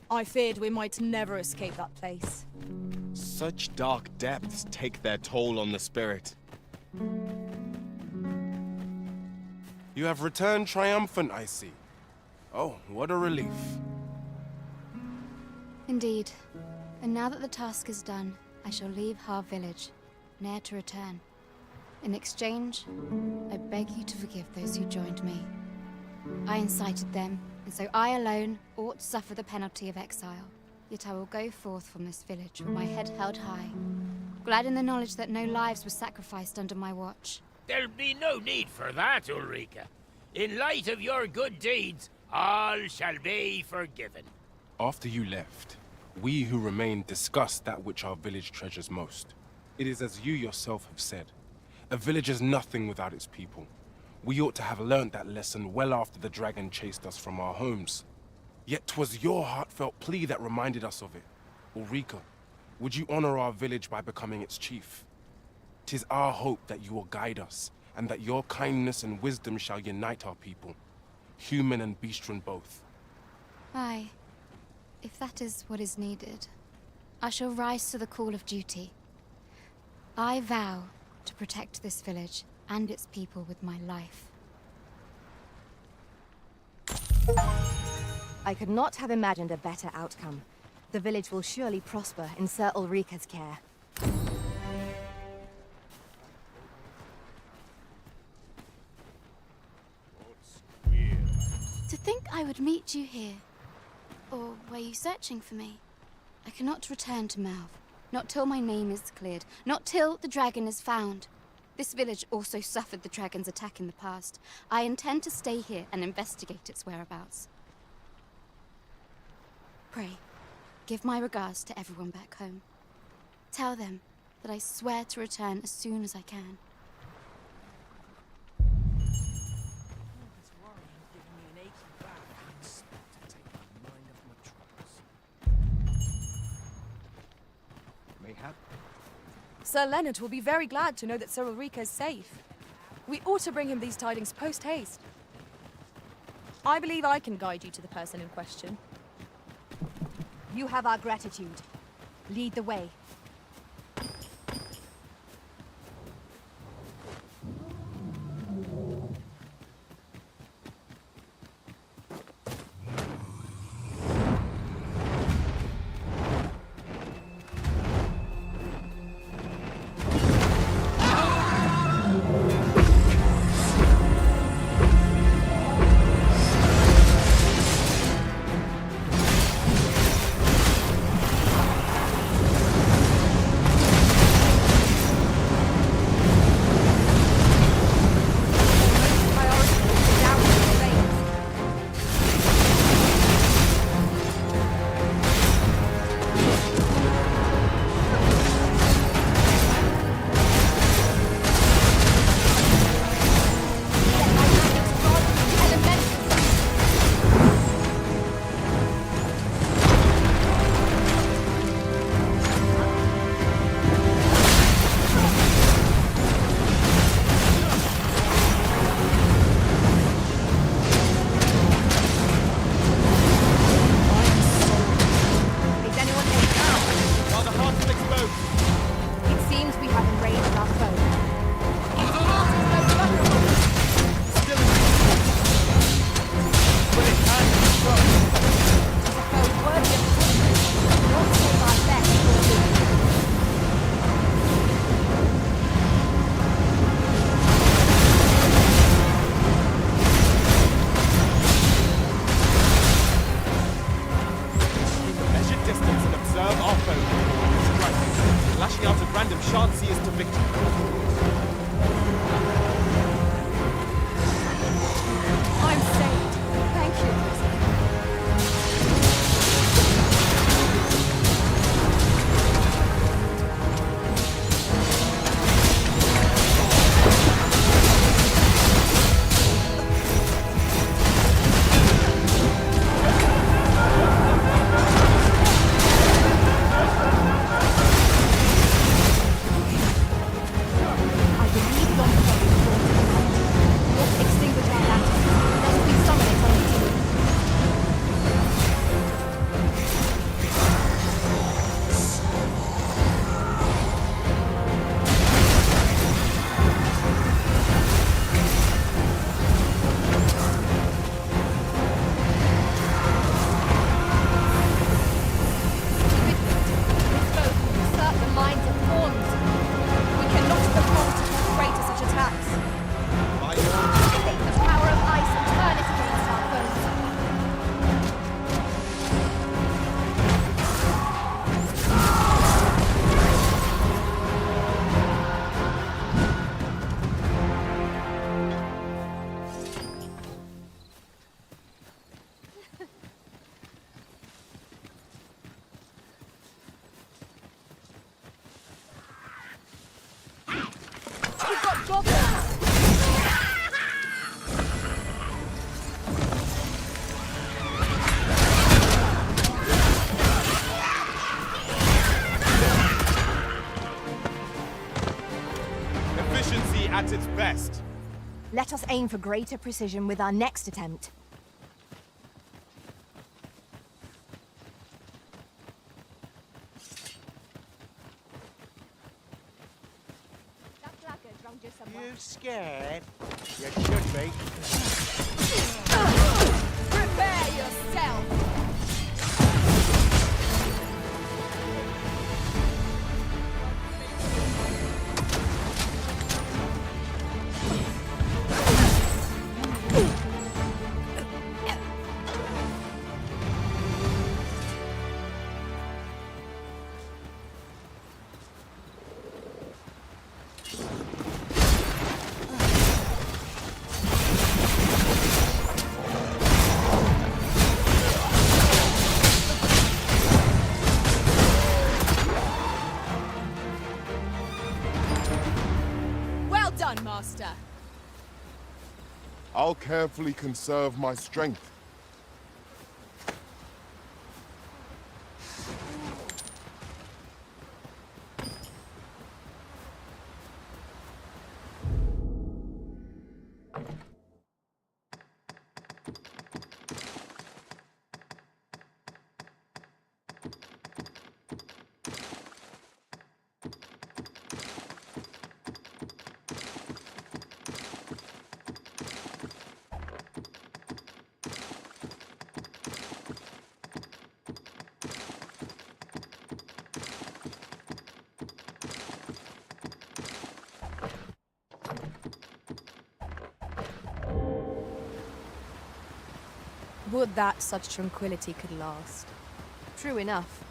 I feared we might never escape that place. Such dark depths take their toll on the spirit. You have returned triumphant, I see. Oh, what a relief. Indeed. And now that the task is done, I shall leave Har village, ne'er to return. In exchange, I beg you to forgive those who joined me. I incited them, and so I alone ought to suffer the penalty of exile. Yet I will go forth from this village with my head held high, glad in the knowledge that no lives were sacrificed under my watch. There'll be no need for that, Ulrika. In light of your good deeds, all shall be forgiven. After you left, we who remained discussed that which our village treasures most. It is as you yourself have said. A village is nothing without its people. We ought to have learnt that lesson well after the dragon chased us from our homes. Yet 'twas your heartfelt plea that reminded us of it. Ulrika, would you honor our village by becoming its chief? 'Tis our hope that you will guide us, and that your kindness and wisdom shall unite our people, human and bestian both. Aye, if that is what is needed, I shall rise to the call of duty. I vow to protect this village and its people with my life. I could not have imagined a better outcome. The village will surely prosper in Sir Ulrika's care. To think I would meet you here. Or were you searching for me? I cannot return to Malv. Not till my name is cleared. Not till the dragon is found. This village also suffered the dragon's attack in the past. I intend to stay here and investigate its whereabouts. Pray, give my regards to everyone back home. Tell them that I swear to return as soon as I can. Mayhap? Sir Leonard will be very glad to know that Sir Ulrika is safe. We ought to bring him these tidings post-haste. I believe I can guide you to the person in question. You have our gratitude. Lead the way. At its best. Let us aim for greater precision with our next attempt. you scared? You should be. Prepare yourself! Master. I'll carefully conserve my strength. Would that such tranquility could last. True enough.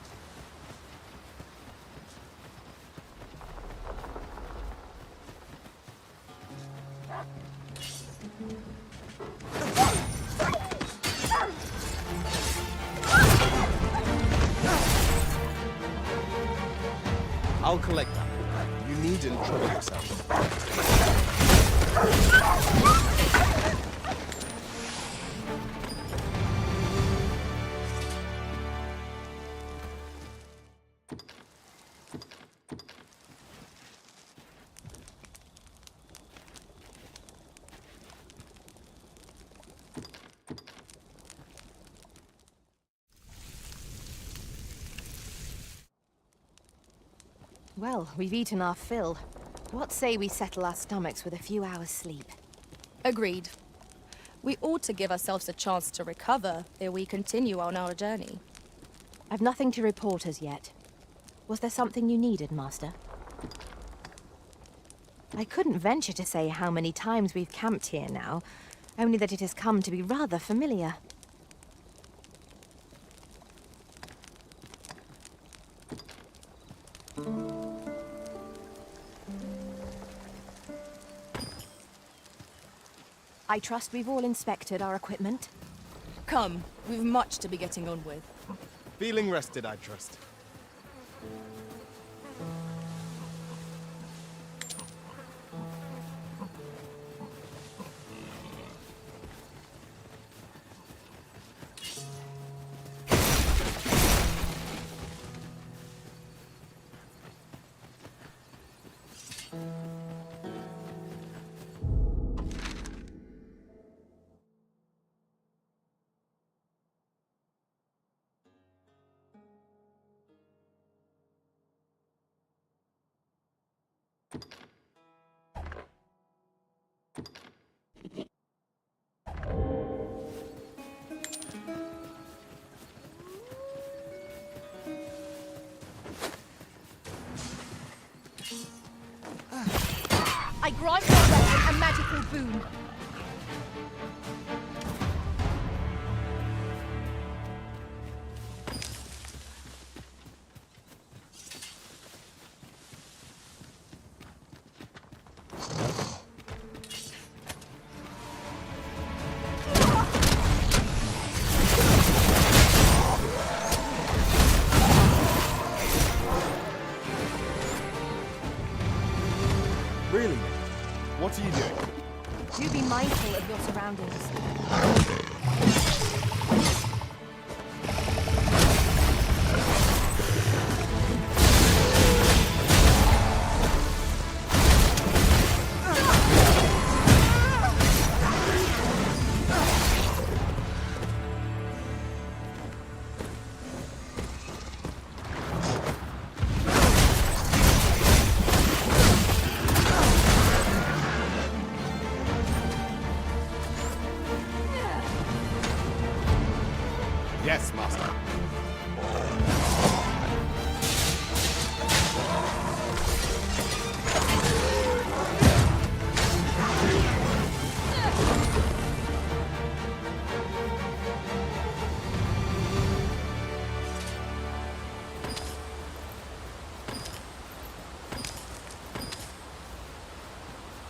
I'll collect that. You needn't trouble yourself. Well, we've eaten our fill. What say we settle our stomachs with a few hours' sleep? Agreed. We ought to give ourselves a chance to recover ere we continue on our journey. I've nothing to report as yet. Was there something you needed, Master? I couldn't venture to say how many times we've camped here now, only that it has come to be rather familiar. I trust we've all inspected our equipment. Come, we've much to be getting on with. Feeling rested, I trust. I grant your weapon a magical boon. Really? What are you doing? Do be mindful of your surroundings. Yes, Master.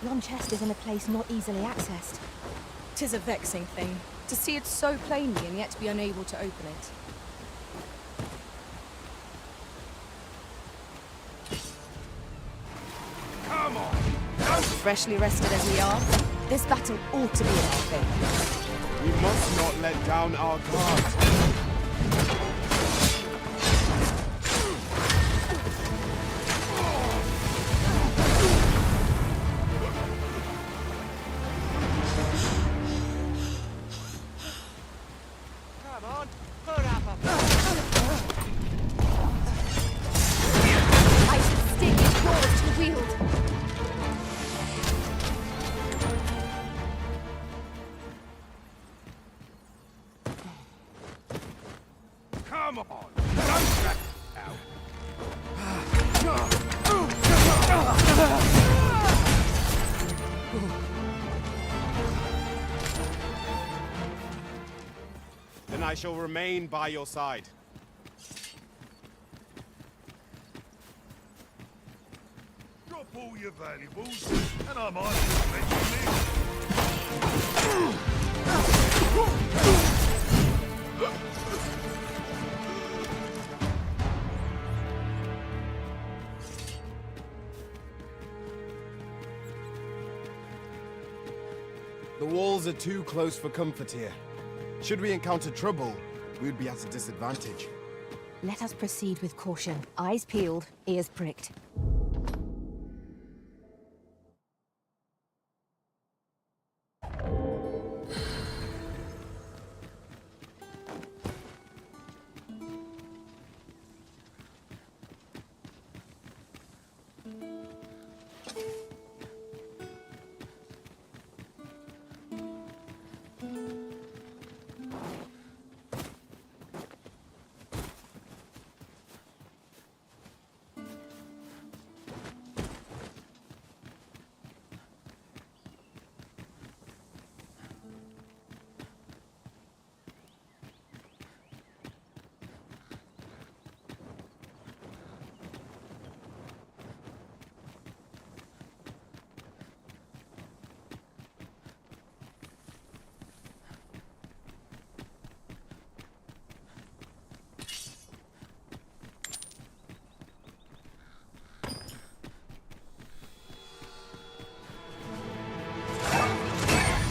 Yon chest is in a place not easily accessed. 'Tis a vexing thing, to see it so plainly and yet be unable to open it. Come on! Freshly rested as we are, this battle ought to be in our favor. We must not let down our guard. Come on! Don't back out! Then I shall remain by your side. Drop all your valuables, and I might just let you live. The walls are too close for comfort here. Should we encounter trouble, we would be at a disadvantage. Let us proceed with caution. Eyes peeled, ears pricked.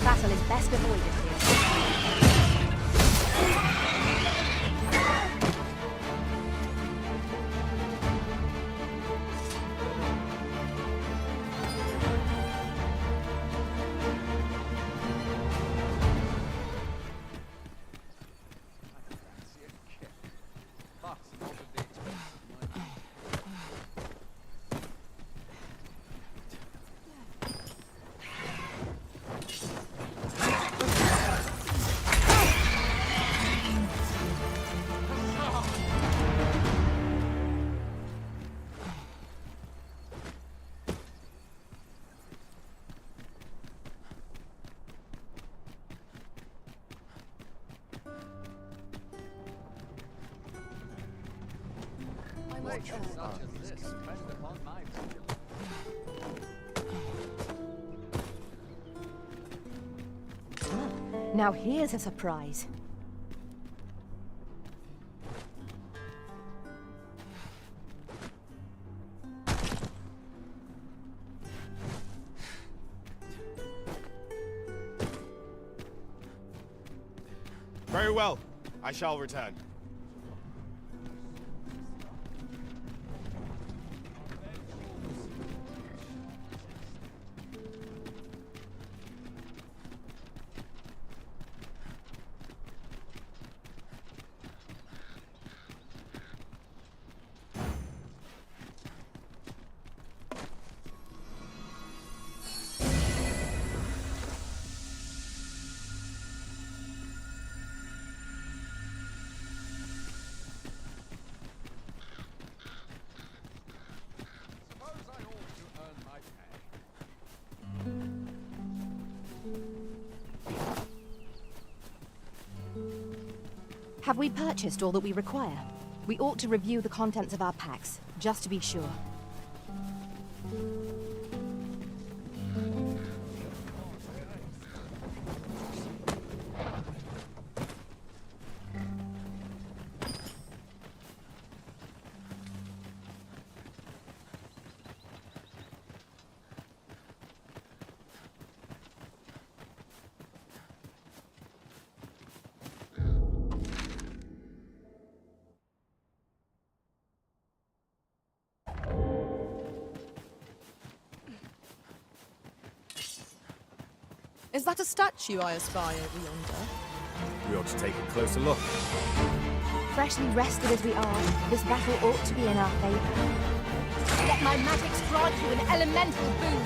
Battle is best avoided here. Now here's a surprise. Very well. I shall return. Have we purchased all that we require? We ought to review the contents of our packs, just to be sure. Is that a statue I espy over yonder? We ought to take a closer look. Freshly rested as we are, this battle ought to be in our favor. Let my magics grant you an elemental boon.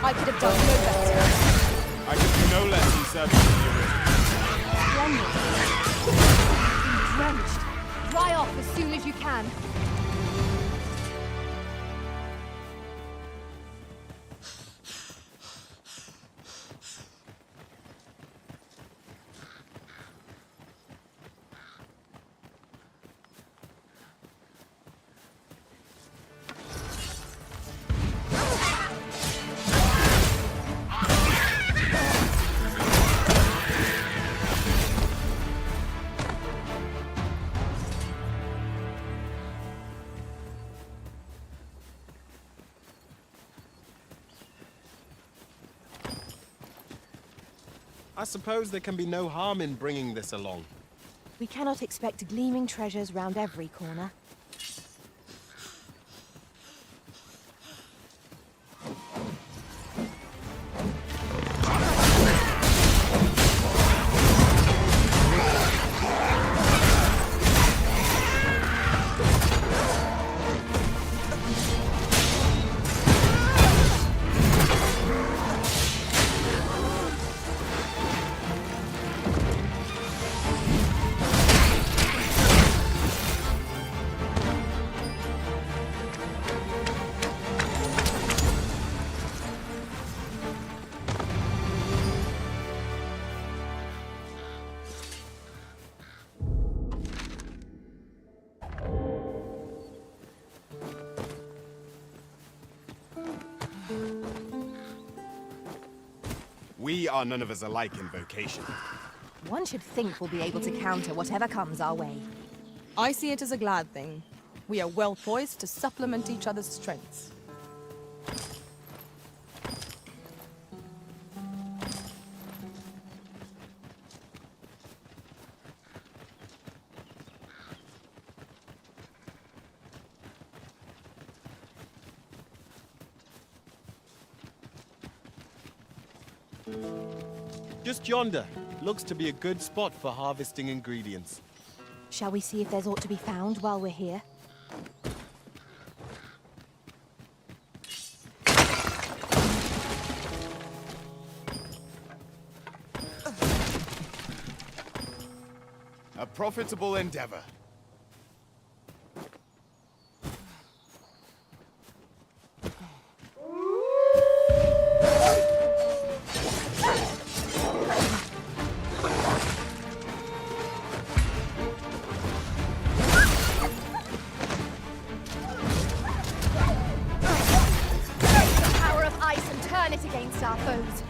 I could have done no better. I could do no less in service of the original. Splendid. Drenched. Dry off as soon as you can. I suppose there can be no harm in bringing this along. We cannot expect gleaming treasures round every corner. We are none of us alike in vocation. One should think we'll be able to counter whatever comes our way. I see it as a glad thing. We are well poised to supplement each other's strengths. Just yonder. Looks to be a good spot for harvesting ingredients. Shall we see if there's aught to be found while we're here? A profitable endeavor. Against our foes.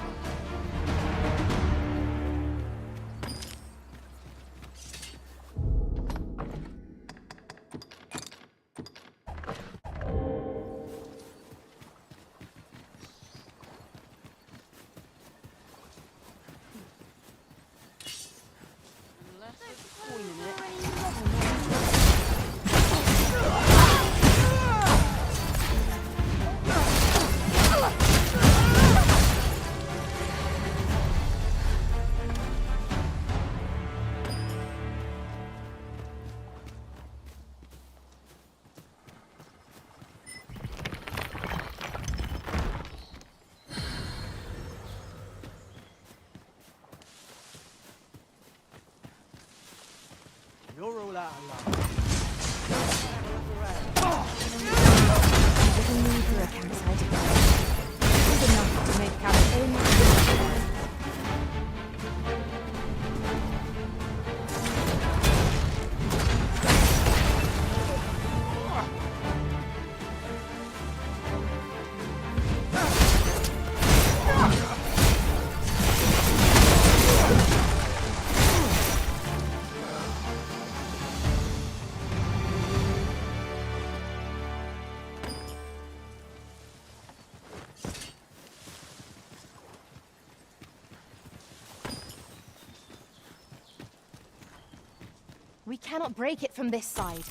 We cannot break it from this side.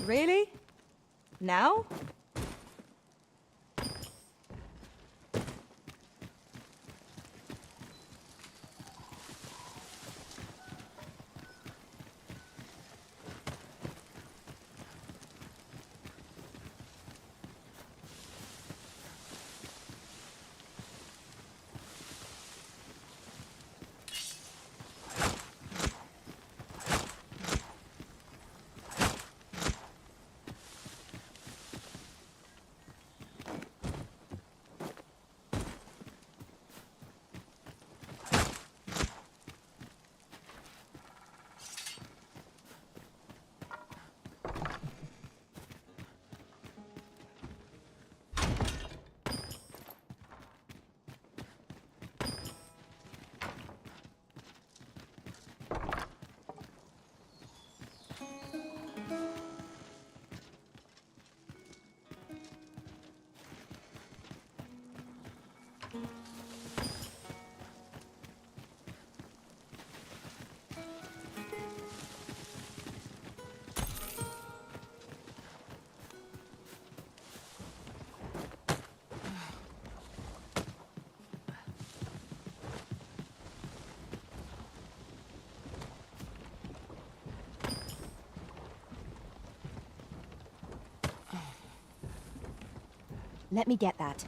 Really? Now? Let me get that.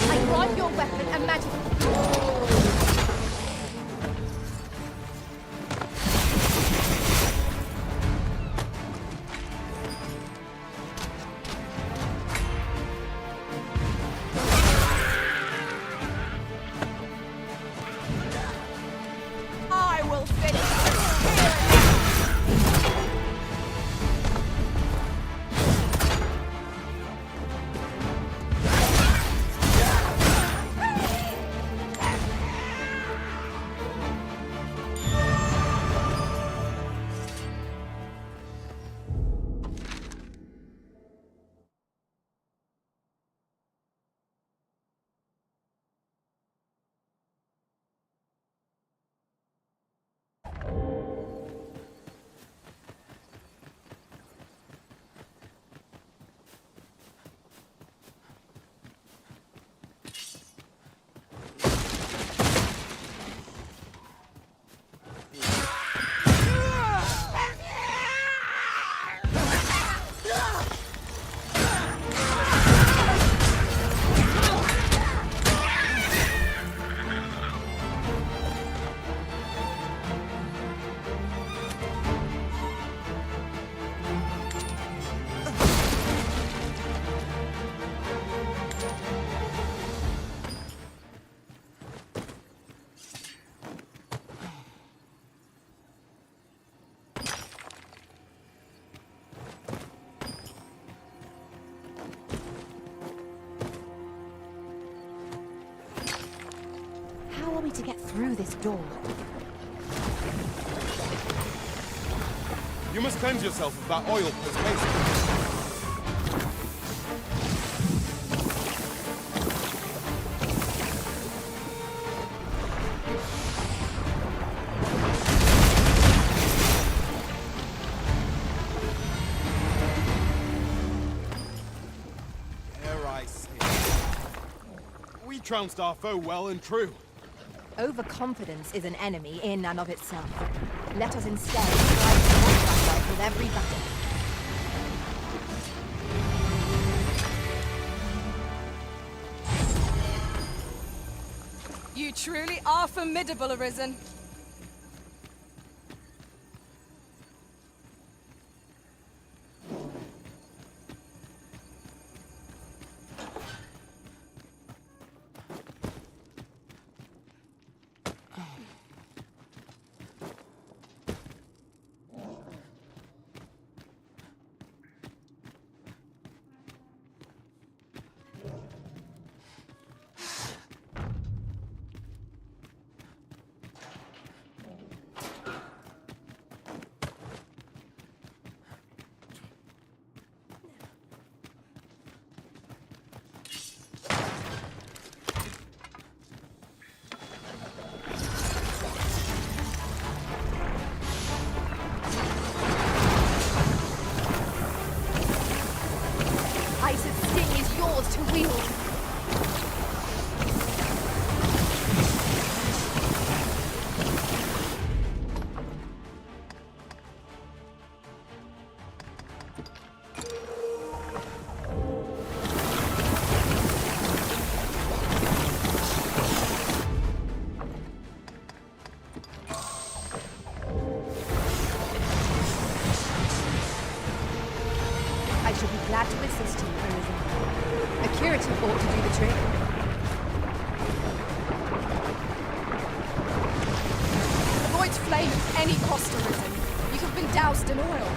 I grant your weapon a magic. I will finish How are we to get through this door? You must cleanse yourself of that oil post-haste. Dare I say it? We trounced our foe well and true. Overconfidence is an enemy in and of itself. Let us instead strive to conquer ourselves with every battle. You truly are formidable, Arisen. Ice's sting is yours to wield. I shall be glad to assist you, Arisen. A curative ought to do the trick. Avoid flame at any cost, Arisen. You have been doused in oil.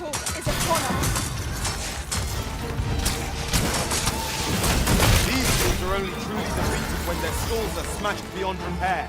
Is upon us. These things are only truly defeated when their skulls are smashed beyond repair.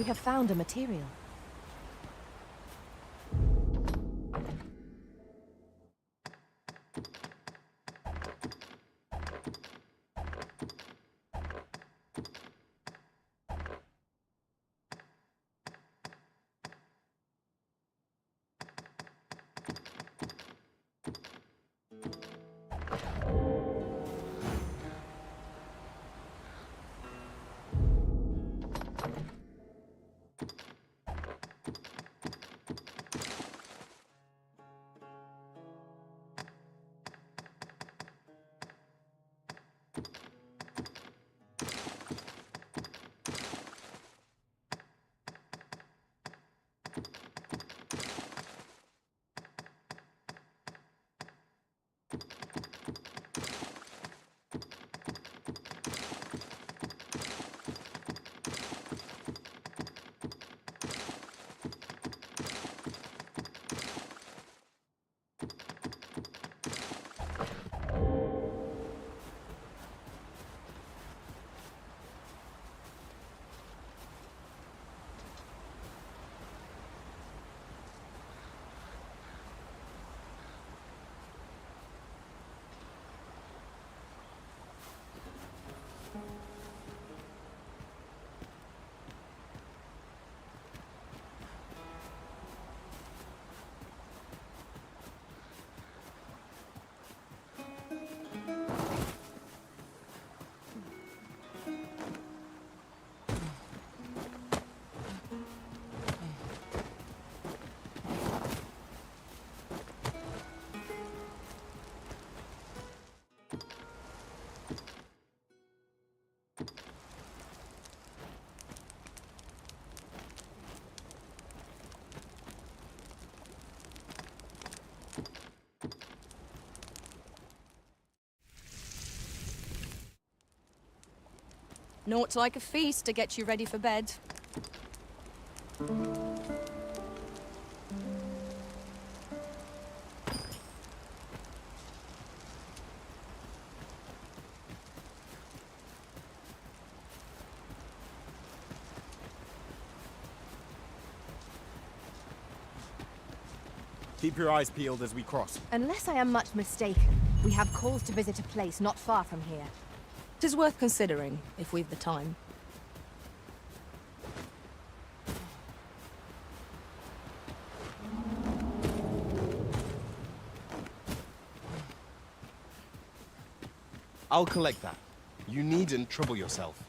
We have found a material. Naught like a feast to get you ready for bed. Keep your eyes peeled as we cross. Unless I am much mistaken, we have cause to visit a place not far from here. 'Tis worth considering, if we've the time. I'll collect that. You needn't trouble yourself.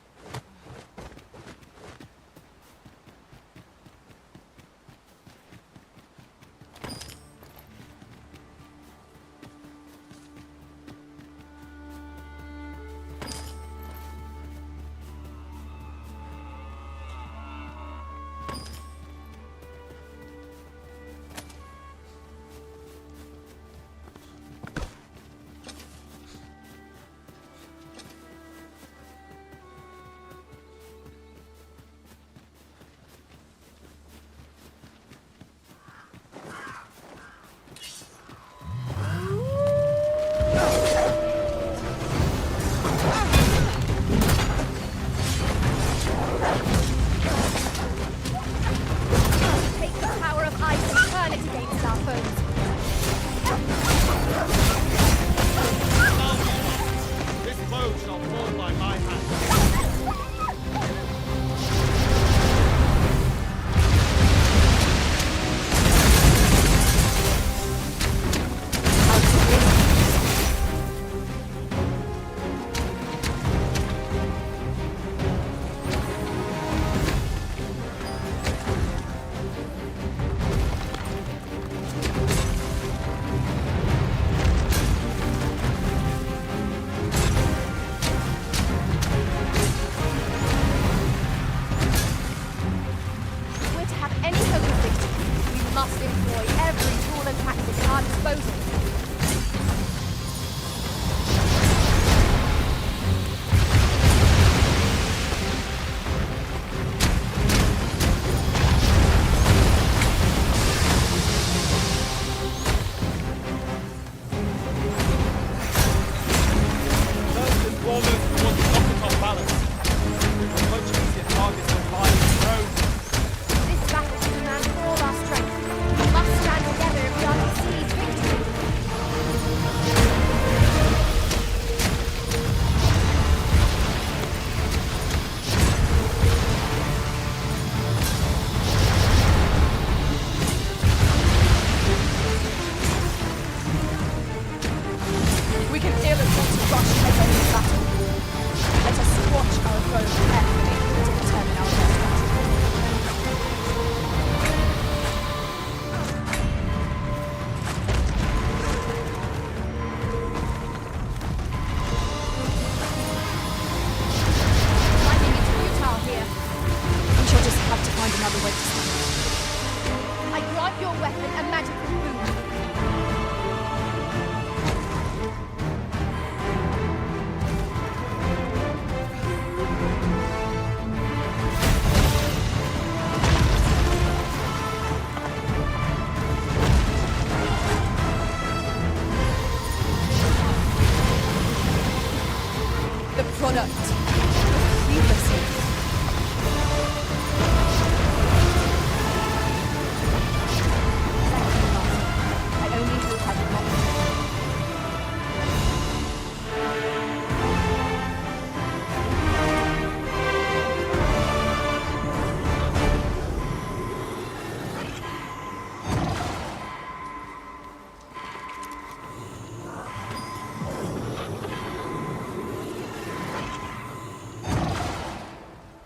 Much easier targets than flying drones. I grant your weapon a magical boon. The product. Previously. I only hope I did not.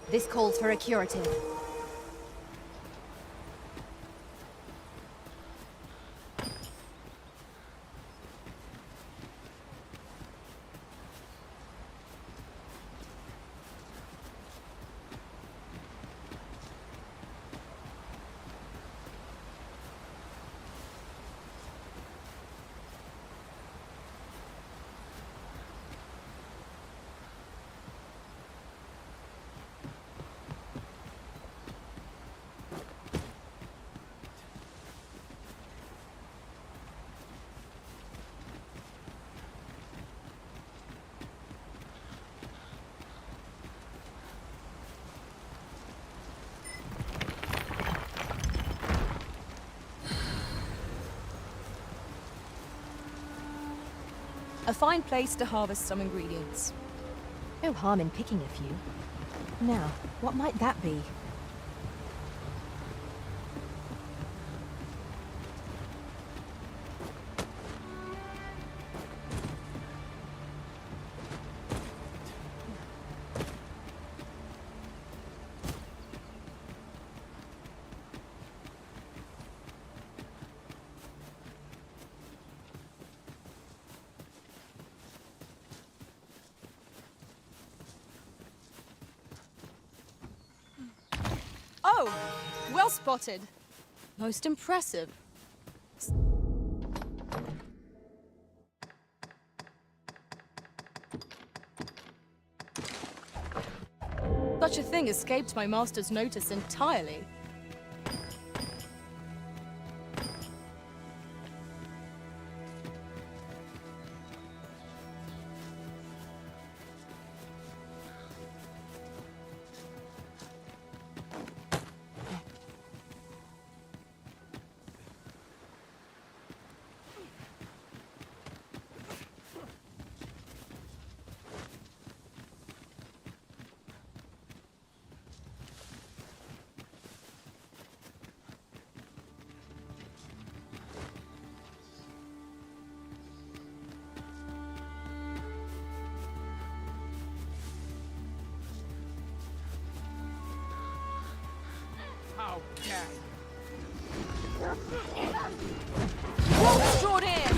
This calls for a curative. A fine place to harvest some ingredients. No harm in picking a few. Now, what might that be? Oh, well spotted. Most impressive. Such a thing escaped my master's notice entirely. How can Wolves drawn in!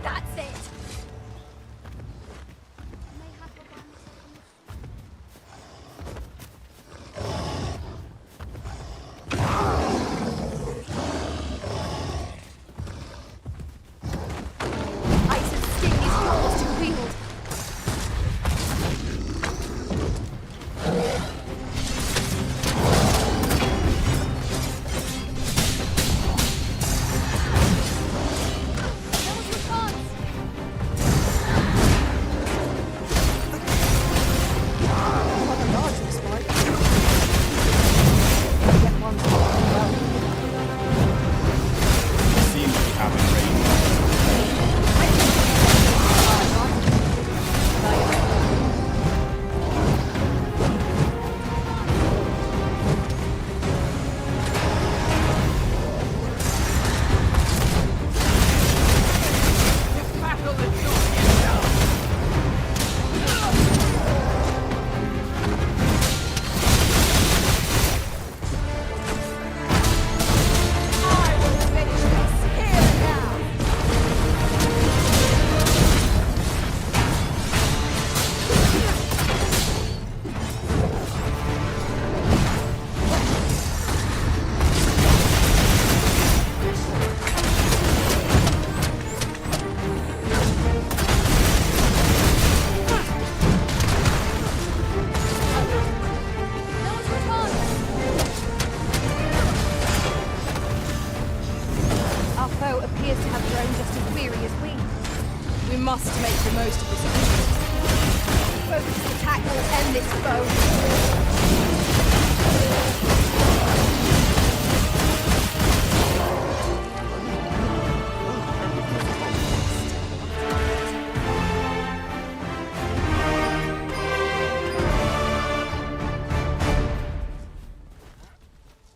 That's it! growing just as weary as we. We must make the most of this opportunity. Focused attack will end this foe.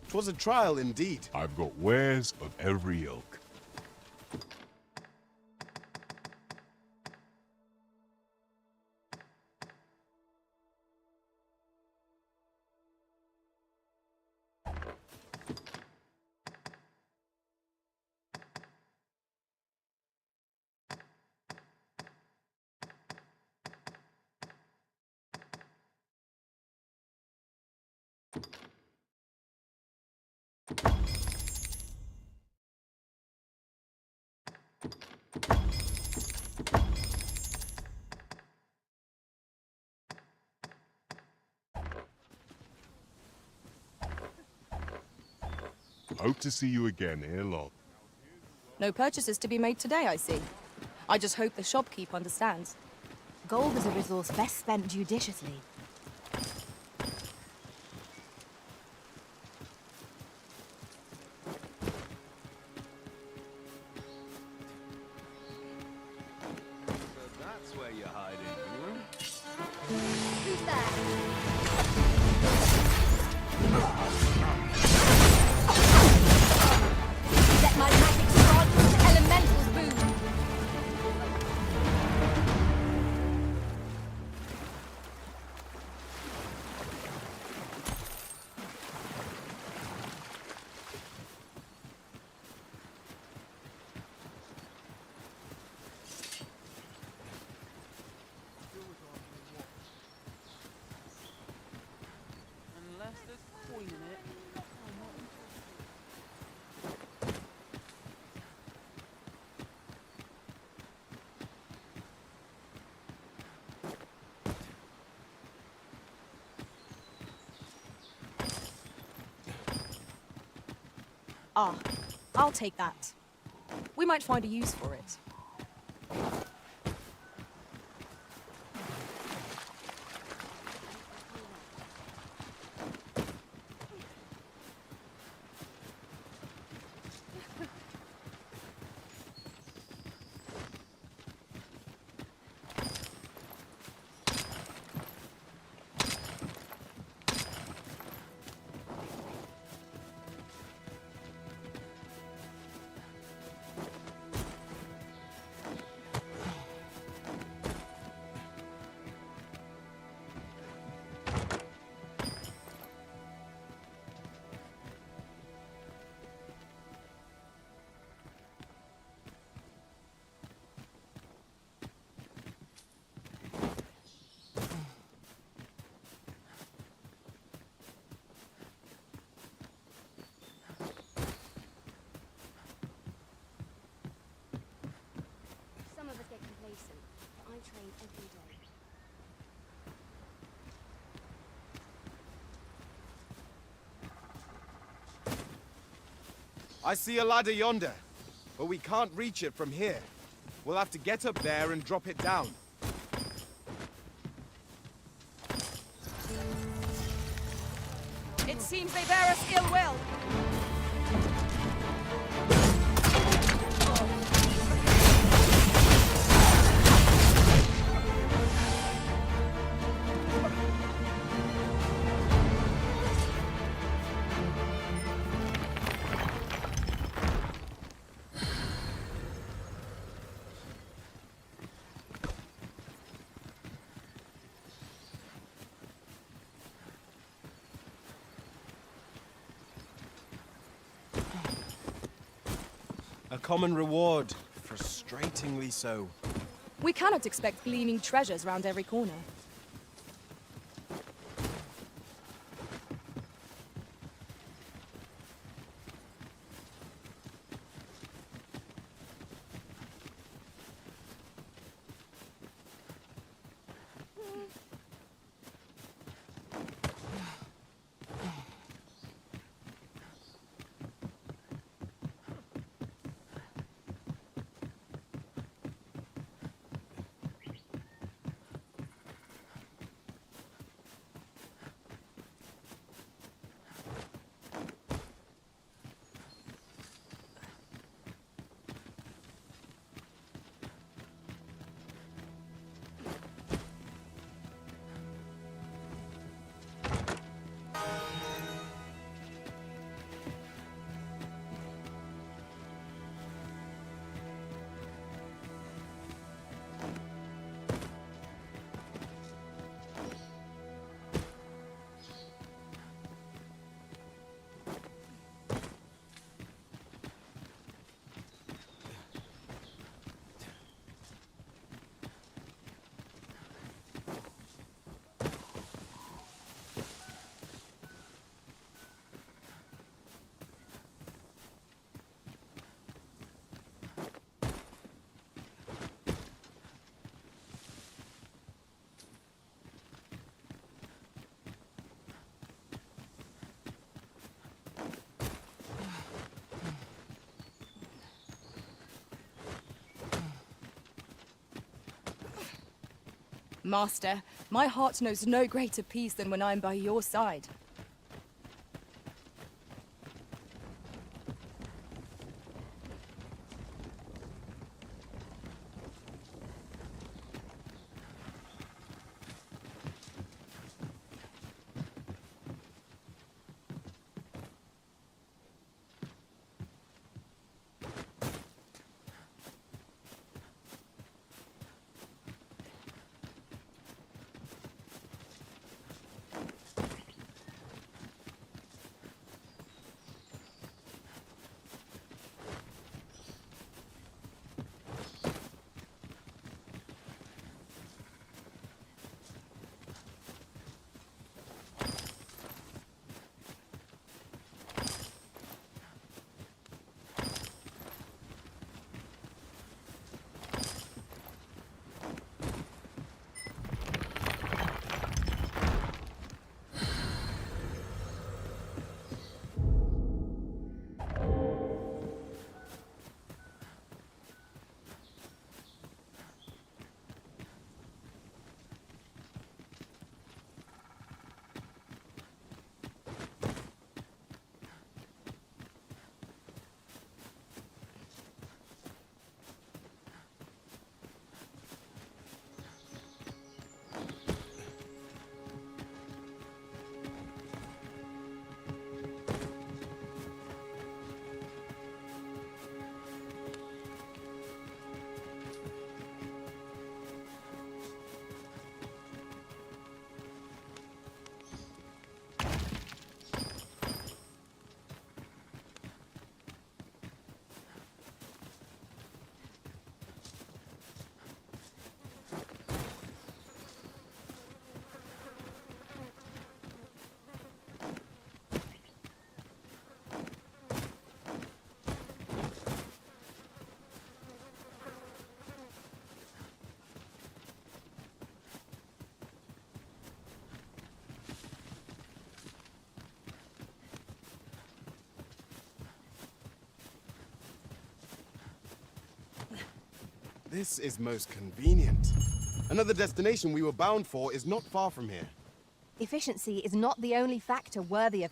Twas a trial indeed. I've got wares of every ilk. Hope to see you again ere long. No purchases to be made today, I see. I just hope the shopkeep understands. Gold is a resource best spent judiciously. So that's where you're hiding, huh? Who's there? Let my magic strike the elementals boom. Unless there's coin in it. Ah, I'll take that. We might find a use for it. Some of us get complacent, but I train every day. I see a ladder yonder, but we can't reach it from here. We'll have to get up there and drop it down. It seems they bear us ill will. A common reward, frustratingly so. We cannot expect gleaming treasures round every corner. Master, my heart knows no greater peace than when I am by your side. This is most convenient. Another destination we were bound for is not far from here. Efficiency is not the only factor worthy of...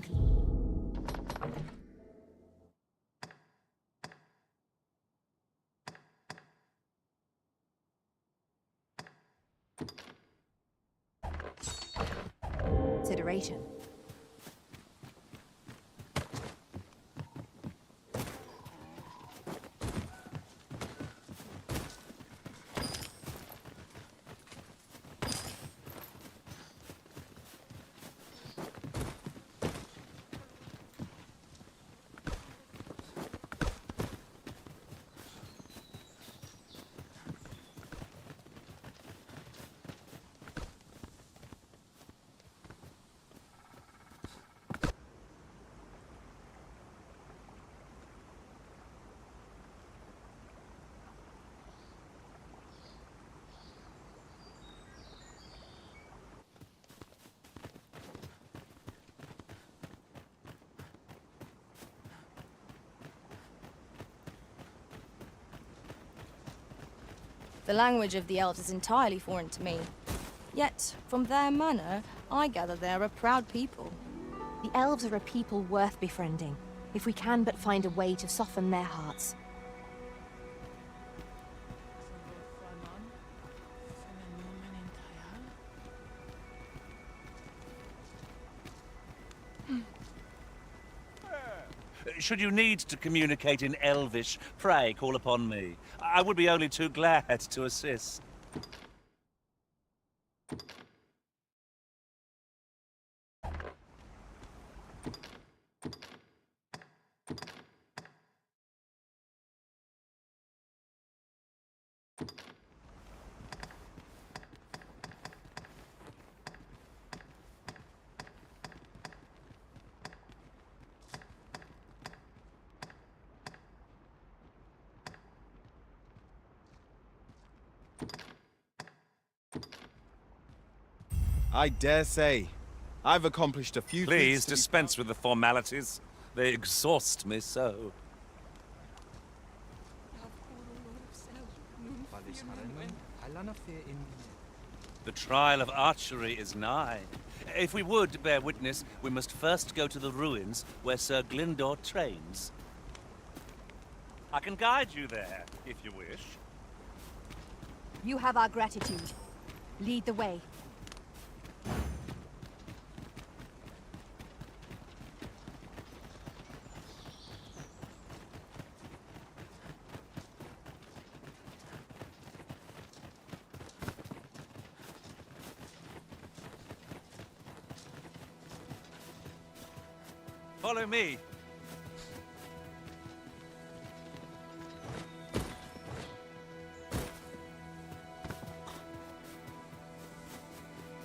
consideration. The language of the elves is entirely foreign to me. Yet, from their manner, I gather they're a proud people. The elves are a people worth befriending, if we can but find a way to soften their hearts. Should you need to communicate in Elvish, pray call upon me. I would be only too glad to assist. I dare say, I've accomplished a few Please things to dispense with the formalities. They exhaust me so. The trial of archery is nigh. If we would bear witness, we must first go to the ruins where Sir Glyndor trains. I can guide you there, if you wish. You have our gratitude. Lead the way. Follow me.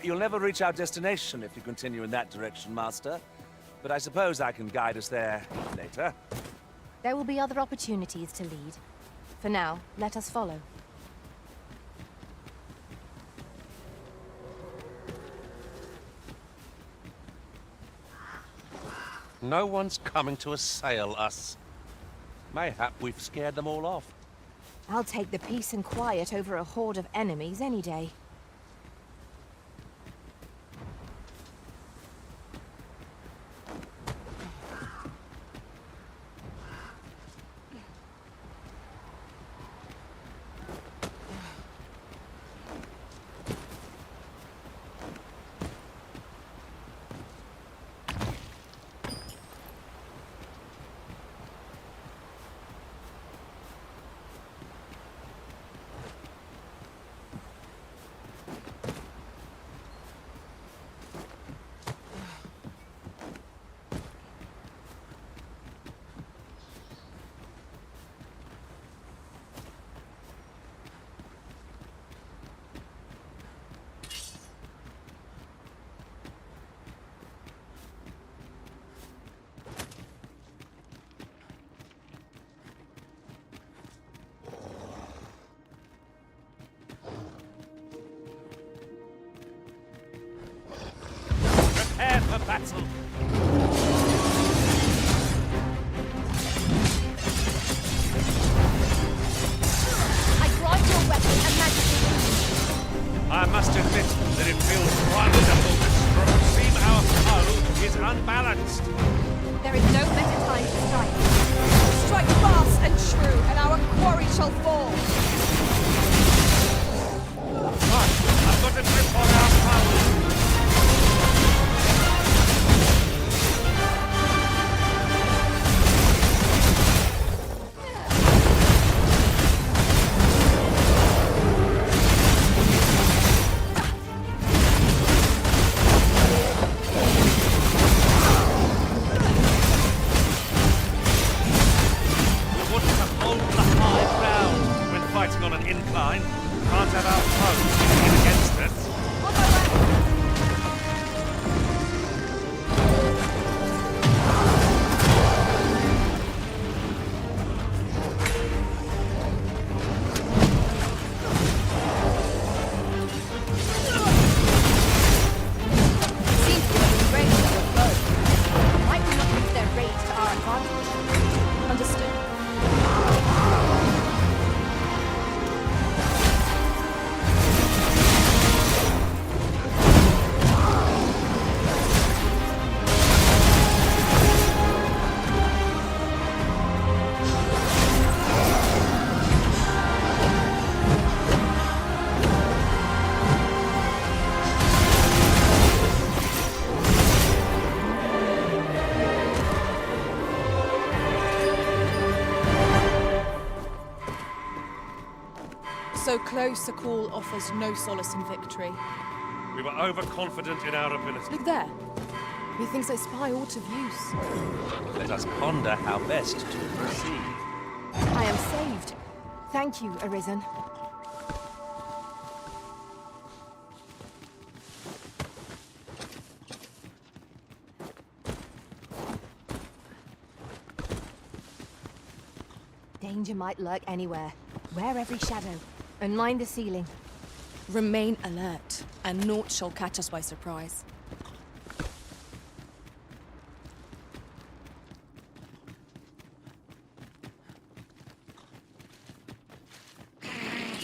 You'll never reach our destination if you continue in that direction, Master. But I suppose I can guide us there later. There will be other opportunities to lead. For now, let us follow. No one's coming to assail us. Mayhap we've scared them all off. I'll take the peace and quiet over a horde of enemies any day. Prepare for battle! I grant your weapon and majesty. I must admit that it feels wonderful to seem our foe is unbalanced. There is no better time to strike. Strike fast and true, and our quarry shall fall. I've got a grip on our foe. On an incline, can't have our foes in against us. Seems to have been range of a foe. Might we not use their rage to our advantage? Understood. So close a call offers no solace in victory. We were overconfident in our ability. Look there. Methinks I spy aught of use. Let us ponder how best to proceed. I am saved. Thank you, Arisen. Danger might lurk anywhere. Wear every shadow, and mind the ceiling. Remain alert, and naught shall catch us by surprise.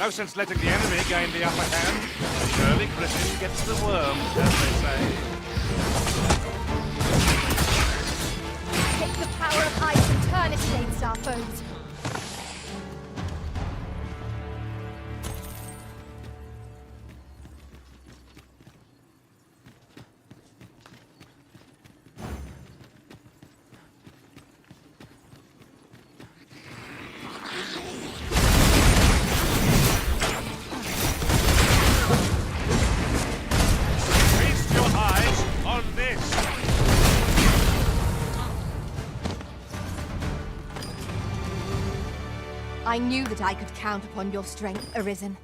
No sense letting the enemy gain the upper hand. Early Griffin gets the worm, as they say. Take the power of ice and turn it against our foes. Feast your eyes on this. I knew that I could count upon your strength, Arisen.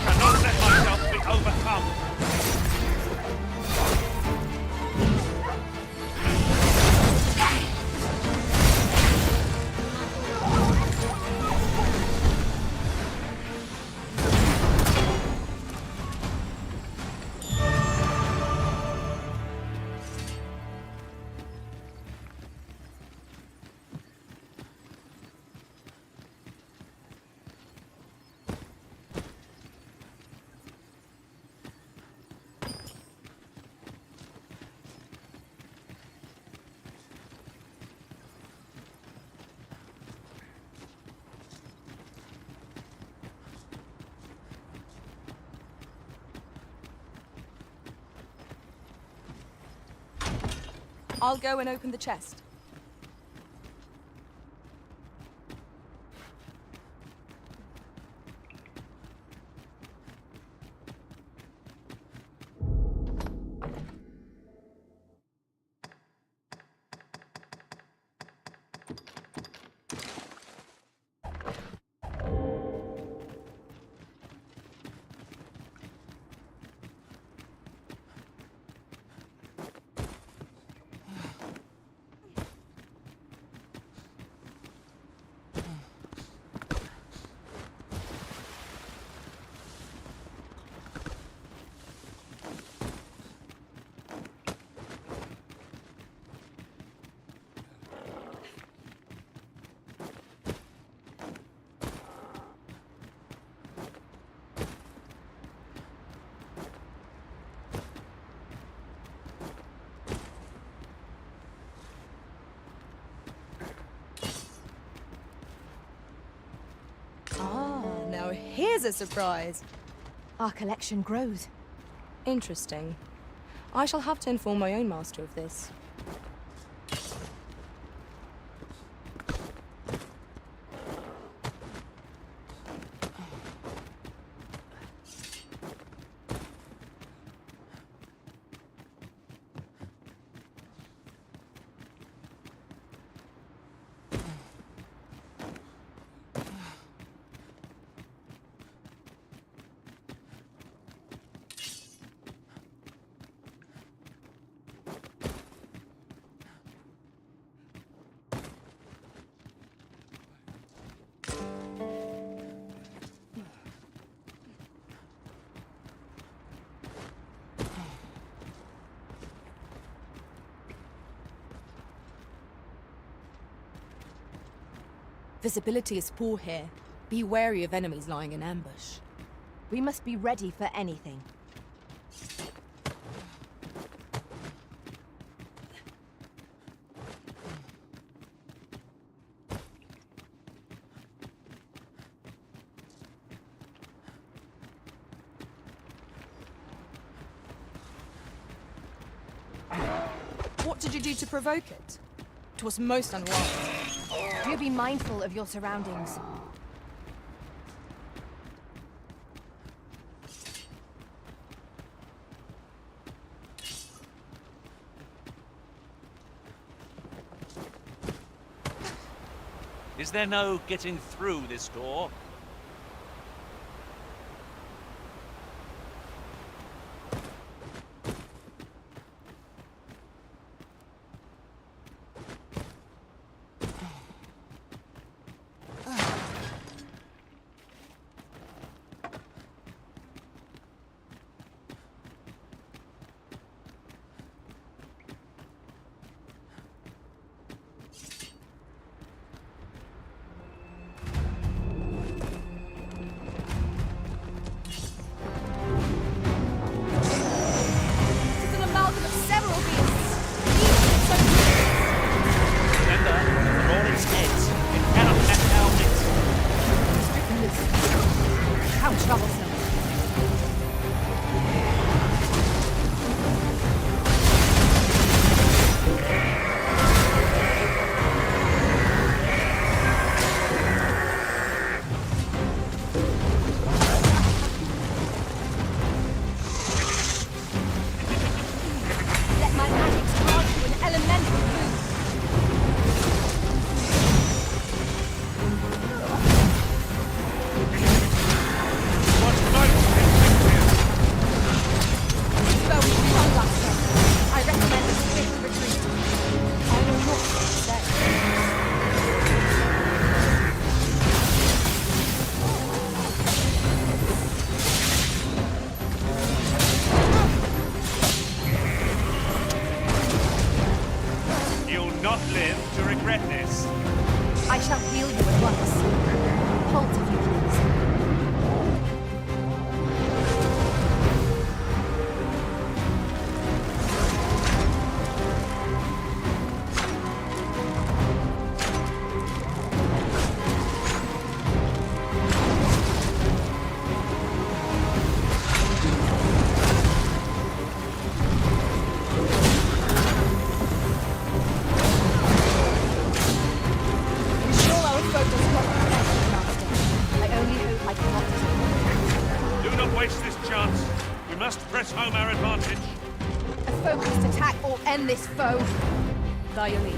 Cannot let myself be overcome. I'll go and open the chest. Now here's a surprise. Our collection grows. Interesting. I shall have to inform my own master of this. Visibility is poor here. Be wary of enemies lying in ambush. We must be ready for anything. What did you do to provoke it? 'Twas most unwise. Do be mindful of your surroundings. Is there no getting through this door? I shall heal you at once. Halt, if you please. Do not waste this chance. We must press home our advantage. A focused attack or end this foe. By your lead.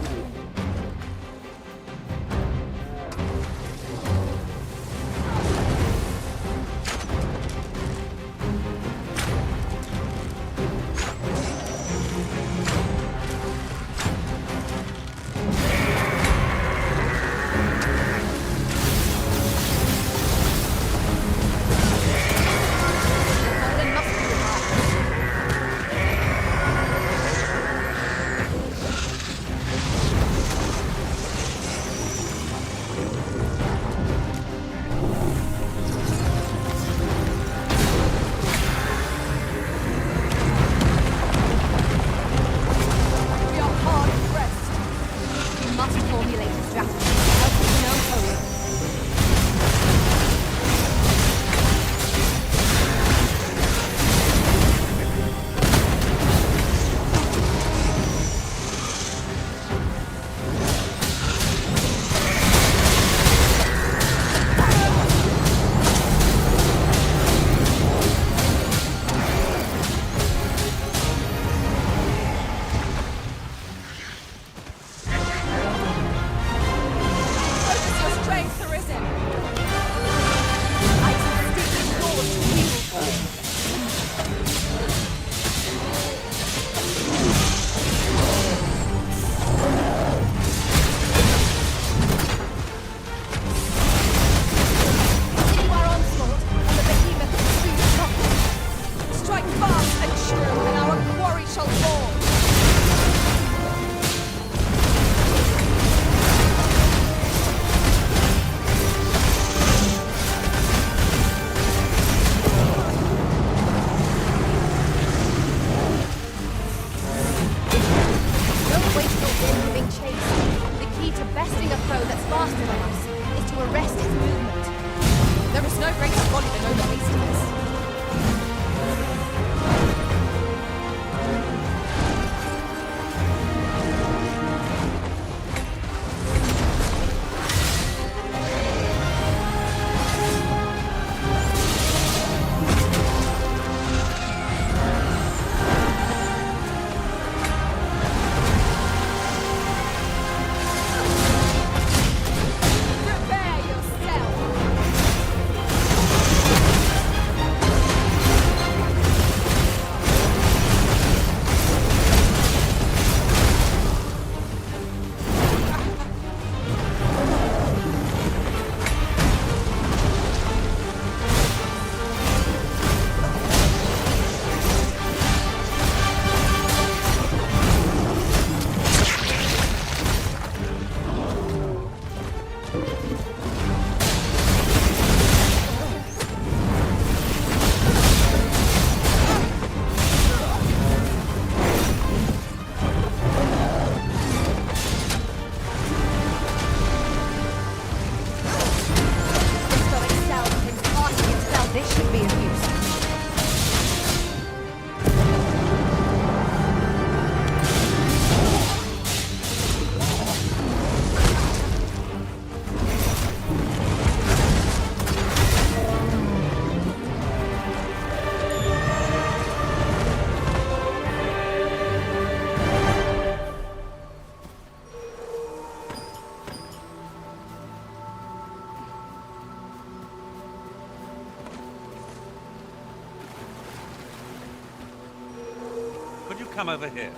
come over here?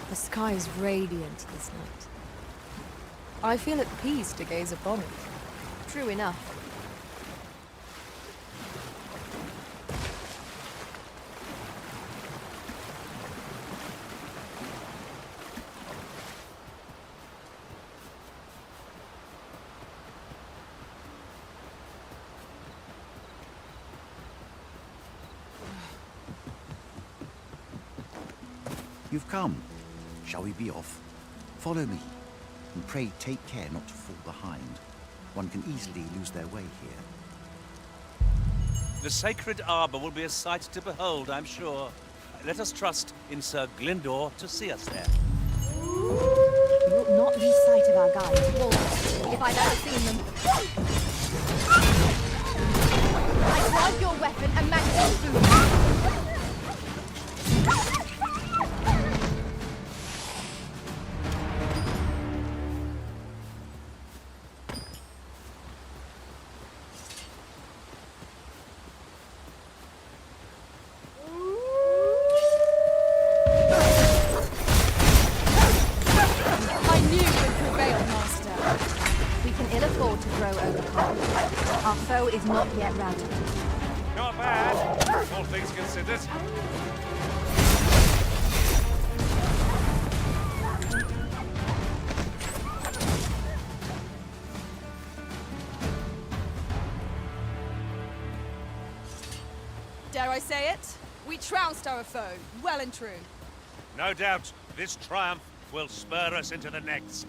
The sky is radiant this night. I feel at peace to gaze upon it. True enough. You've come. Shall we be off? Follow me, and pray take care not to fall behind. One can easily lose their way here. The sacred arbor will be a sight to behold, I'm sure. Let us trust in Sir Glyndor to see us there. You ought not lose sight of our guide, if I've ever seen them. I drive your weapon and match your food. Our foe is not yet routed. Not bad, all things considered. Dare I say it? We trounced our foe, well and true. No doubt, this triumph will spur us into the next.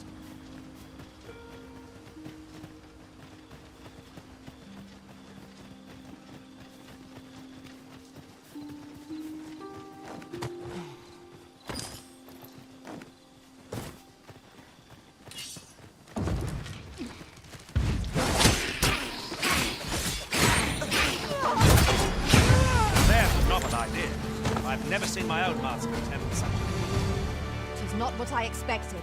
I've never seen my own master attempt such. 'Tis not what I expected.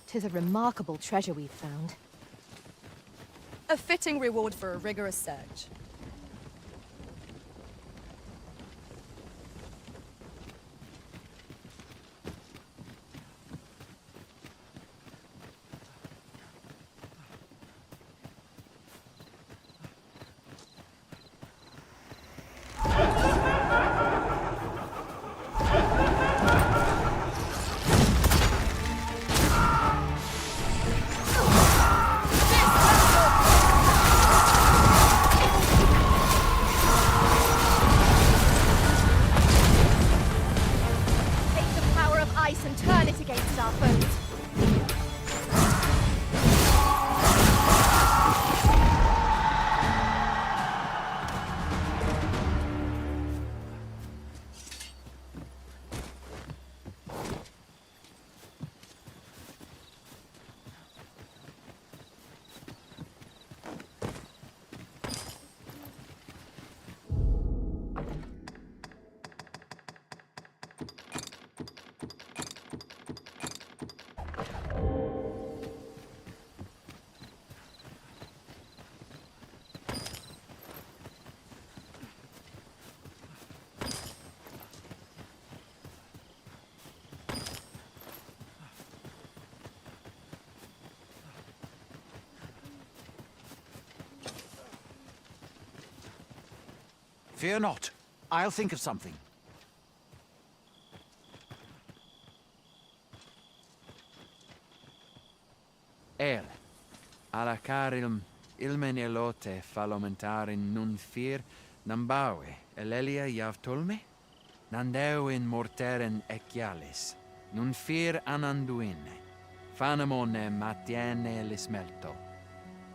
Tis a remarkable treasure we've found. A fitting reward for a rigorous search. Fear not. I'll think of something. Alla carilum ilmen elote falomentarin nun fir nambawe elelia javtolme nandeu in morteren ecialis nun fir ananduine fanamone matiene lismelto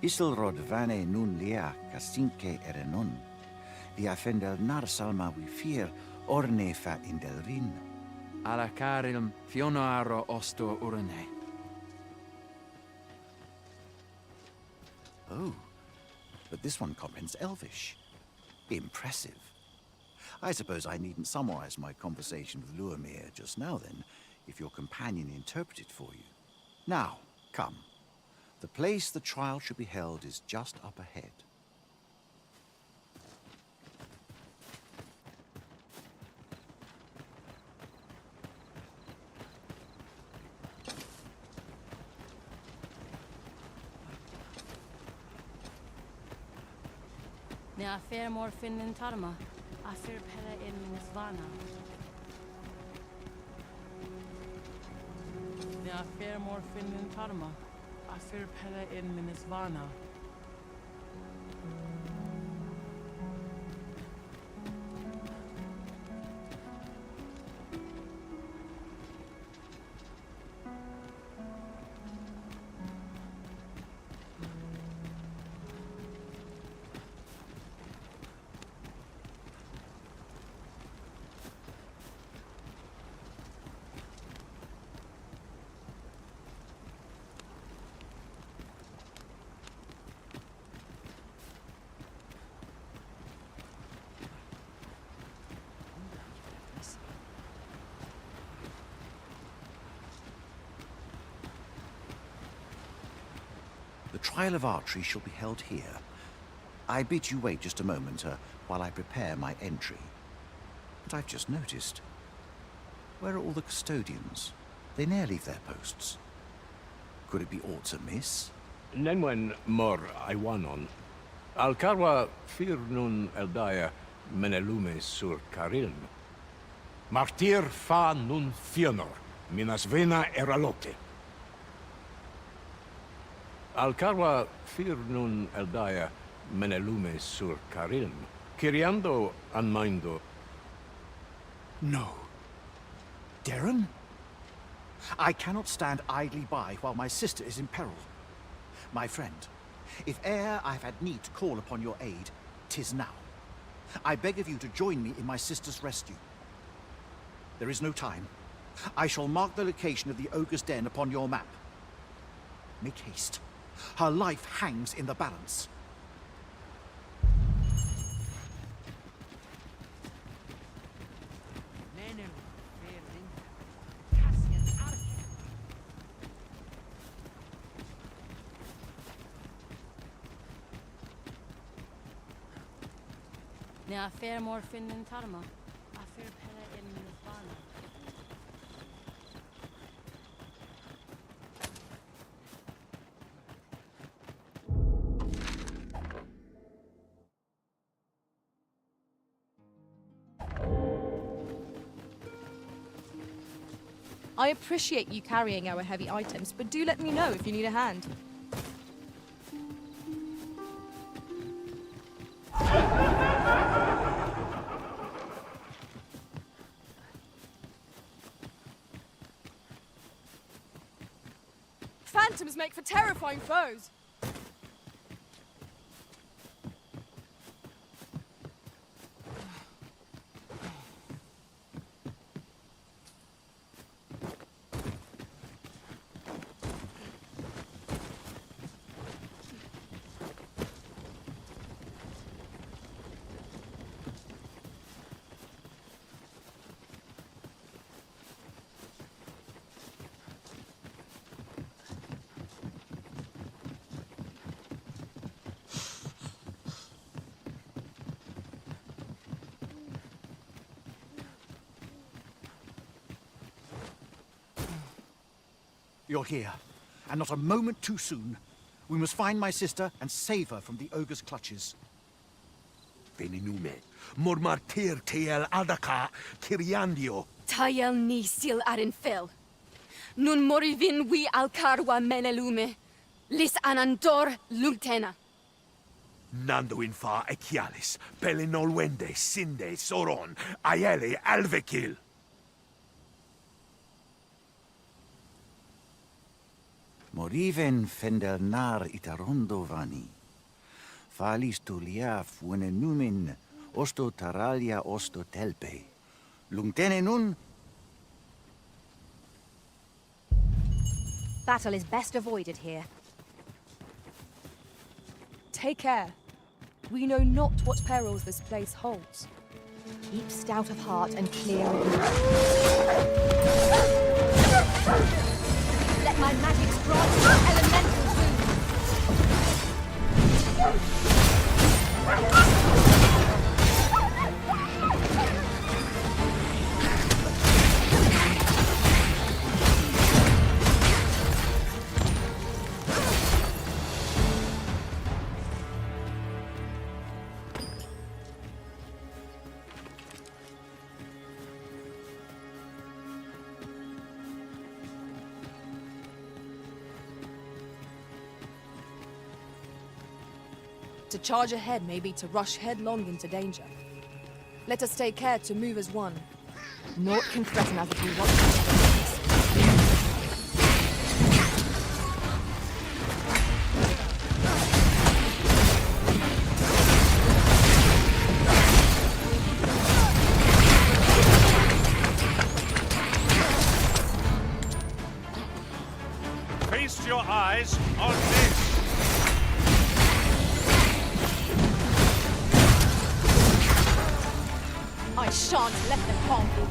Isilrod vane nun lia casinque erenon via fendel nar salma vi fir orne fa indelrin alla carilum fionoaro osto urne. Oh, but this one comprehends Elvish. Impressive. I suppose I needn't summarize my conversation with Luamir just now then, if your companion interpreted for you. Now, come. The place the trial should be held is just up ahead. Ne affair morfin in tarma, affair pella in Minisvana. Ne affair morfin in tarma, affair pella in Minisvana. The trial of archery shall be held here. I bid you wait just a moment while I prepare my entry. But I've just noticed. Where are all the custodians? They ne'er leave their posts. Could it be aught amiss? Nenwen mor Iwanon. Alcarwa fir nun eldaya menelume sur carilm. Martir fa nun fionor, minas vena eralote. Alcarwa fir nun eldaya menelume sur carilm. Kiriando anmindo. No. Darren? I cannot stand idly by while my sister is in peril. My friend, if e'er I've had need to call upon your aid, 'tis now. I beg of you to join me in my sister's rescue. There is no time. I shall mark the location of the ogre's den upon your map. Make haste. Her life hangs in the balance. Ne affair morfin in tarma, affair pella in Minisvana. I appreciate you carrying our heavy items, but do let me know if you need a hand. Phantoms make for terrifying foes. You're here, and not a moment too soon. We must find my sister and save her from the ogre's clutches. Beninume. Mormartir tel adaka kiriandio. Tayel ni sil arin fel. Nun morivin wi alcarwa menelume. Lis anandor lugtena. Nando infa ekialis, pelinolwende, sinde, soron, aiele alvekil. Moriven fendelnar itarondo vani. Falis tulia fuenenumin, osto taralia osto telpe. Lungtene nun. Battle is best avoided here. Take care. We know not what perils this place holds. Keep stout of heart and clear of mind. Let my magics grant you elemental To charge ahead may be to rush headlong into danger. Let us take care to move as one. Naught can threaten us if we want Feast your eyes on this. I shan't let them harm you.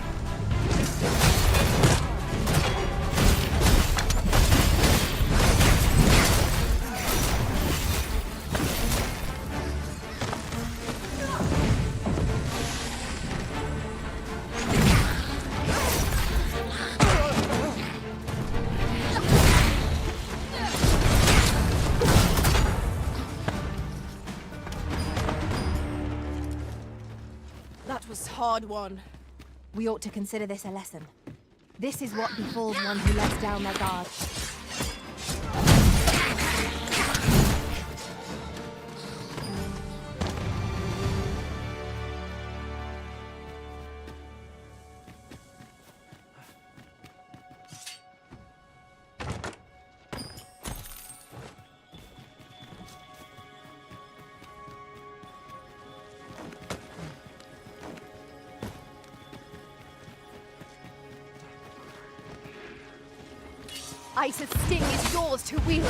That was hard won. We ought to consider this a lesson. This is what befalls one who lets down their guard. Ice's sting is yours to wield.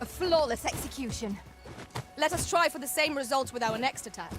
A flawless execution. Let us try for the same result with our next attack.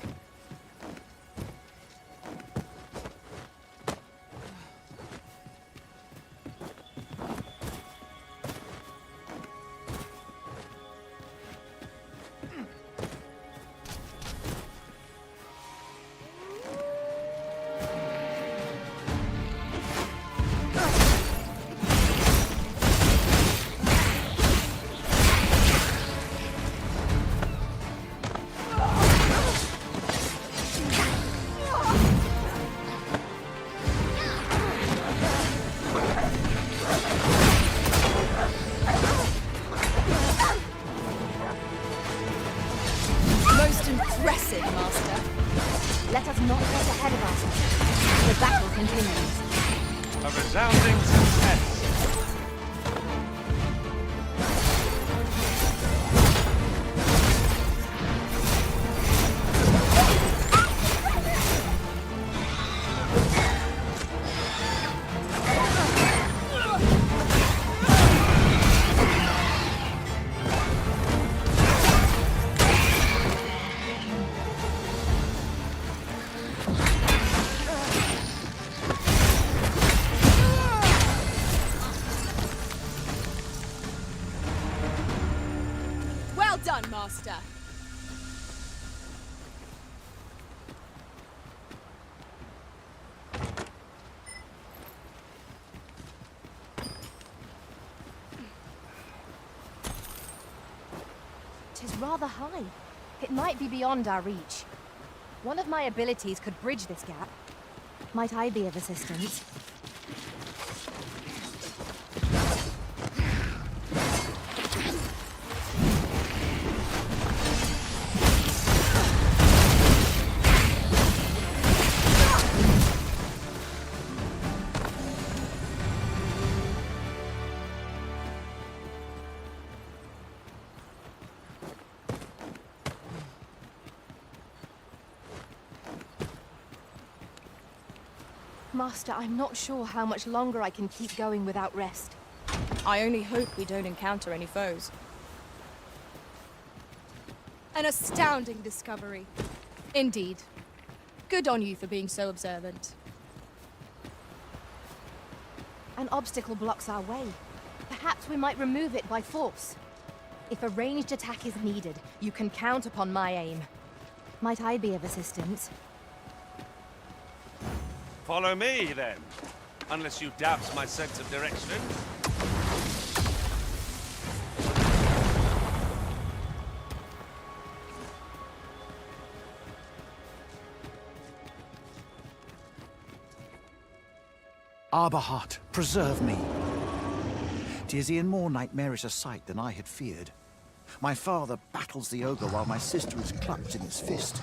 Impressive, Master. Let us not get ahead of ourselves. The battle continues. A resounding success. Well done, Master. rather high. It might be beyond our reach. One of my abilities could bridge this gap. Might I be of assistance? Master, I'm not sure how much longer I can keep going without rest. I only hope we don't encounter any foes. An astounding discovery. Indeed. Good on you for being so observant. An obstacle blocks our way. Perhaps we might remove it by force. If a ranged attack is needed, you can count upon my aim. Might I be of assistance? Follow me, then. Unless you doubt my sense of direction. Arborheart, preserve me. 'Tis e'en more nightmarish a sight than I had feared. My father battles the ogre while my sister is clutched in his fist.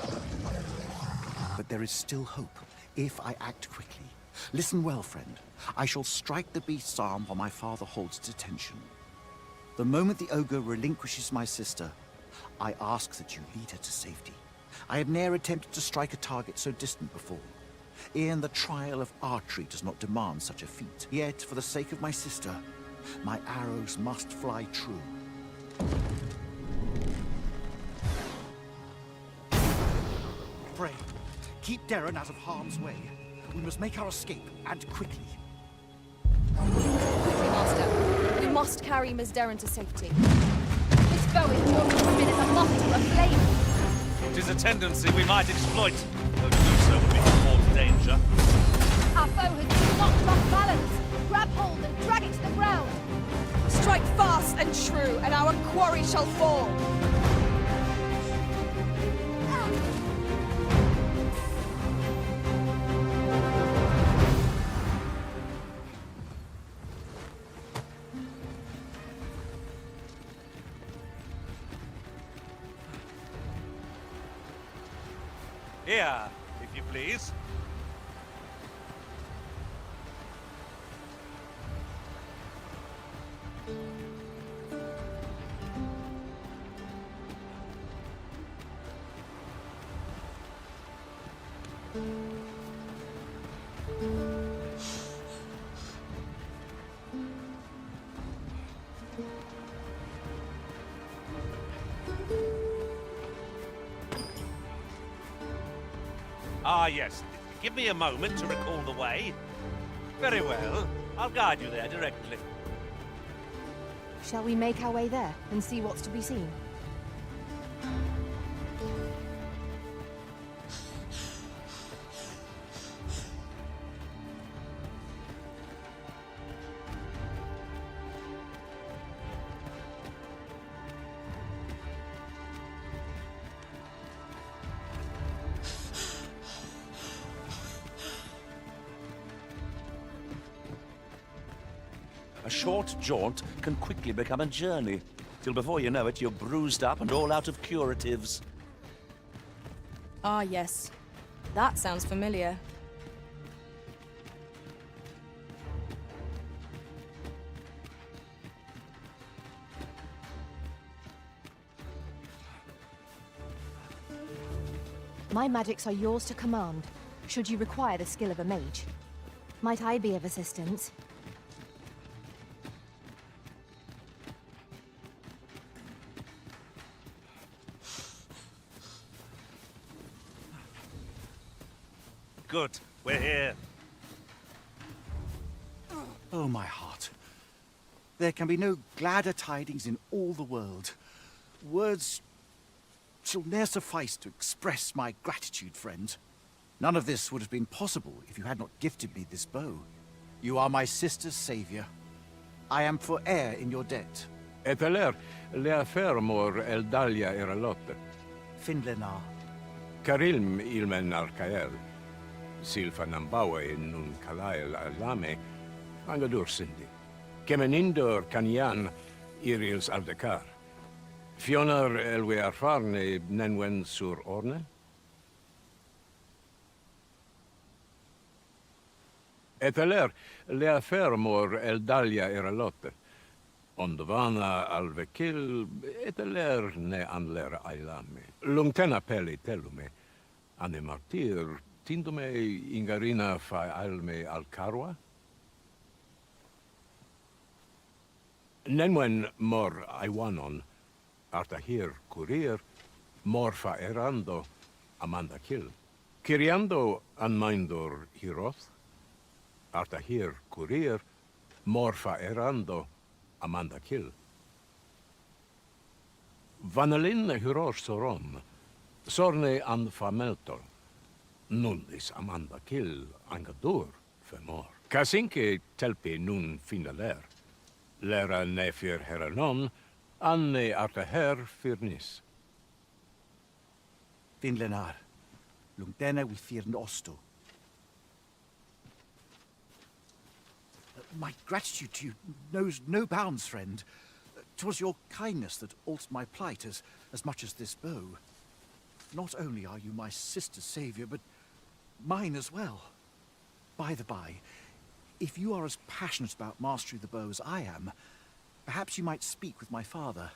But there is still hope, if I act quickly. Listen well, friend. I shall strike the beast's arm while my father holds its attention. The moment the ogre relinquishes my sister, I ask that you lead her to safety. I have ne'er attempted to strike a target so distant before. E'en the trial of archery does not demand such a feat. Yet, for the sake of my sister, my arrows must fly true. Pray, keep Darren out of harm's way. We must make our escape, and quickly. Quickly, Master. We must carry Miss Darren to safety. This bow is more than as a moth to a flame. 'Tis a tendency we might exploit, though to do so would be more danger. Our foe has been knocked off balance. Grab hold and drag it to the ground. Strike fast and true, and our quarry shall fall. Here, if you please. Ah, yes. Give me a moment to recall the way. Very well. I'll guide you there directly. Shall we make our way there and see what's to be seen? A short jaunt can quickly become a journey, till before you know it, you're bruised up and all out of curatives. Ah, yes. That sounds familiar. My magics are yours to command, should you require the skill of a mage. Might I be of assistance? Good. We're here. Oh, my heart. There can be no gladder tidings in all the world. Words shall ne'er suffice to express my gratitude, friend. None of this would have been possible if you had not gifted me this bow. You are my sister's savior. I am forever in your debt. Eteler, lea fermor eldalia eralotte. Finlenar. Karilm ilmen arkael. Silfa nambawe nun kalael alame. Angadur sindi. Kemenindor kanyan irils aldekar. Fionar elwe arfarne nenwen sur orne? Eteler, lea fermor eldalia eralotte. Ondovana alvekil, eteler ne anler ailame. Lungtena peli telume. Ane martir, tindume ingarina fa alme alcarwa? Nenwen mor aiwanon, artahir curir, mor fa erando, amanda kill. Kiriando anmaindor hiroth, artahir curir, mor fa erando, amanda kill. Vanelin hyror soron, sorne an fameltol, nullis amanda kill angadur femor. Kasinke telpi nun finaler, lera ne fyr heranon, anne arta her fyrnis. Finlenar. Lungdena with Firn Osto. My gratitude to you knows no bounds, friend. 'Twas your kindness that altered my plight as much as this bow. Not only are you my sister's savior, but mine as well. By the by, if you are as passionate about mastery of the bow as I am, perhaps you might speak with my father.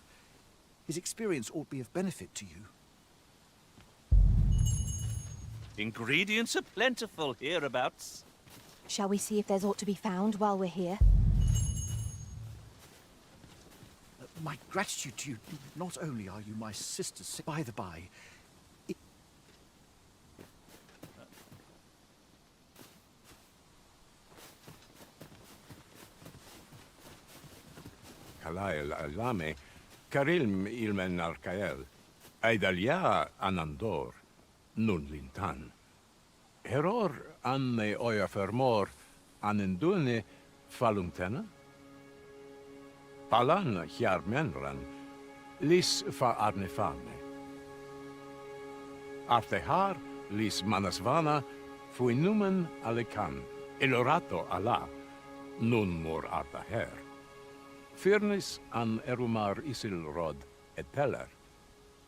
His experience ought to be of benefit to you. Ingredients are plentiful hereabouts. Shall we see if there's aught to be found while we're here? My gratitude to you, not only are you my sister's... By the by, Kalael alame, karilm ilmen arkael, aidalia anandor, nun lintan. Heror anne oja fermor, anendune falumtena? Palan hier menran, lis fa arnefane. Artehar lis manasvana, fuinumen alekan, elorato ala, nun mor artaher. Fyrnis an erumar isilrod et peller.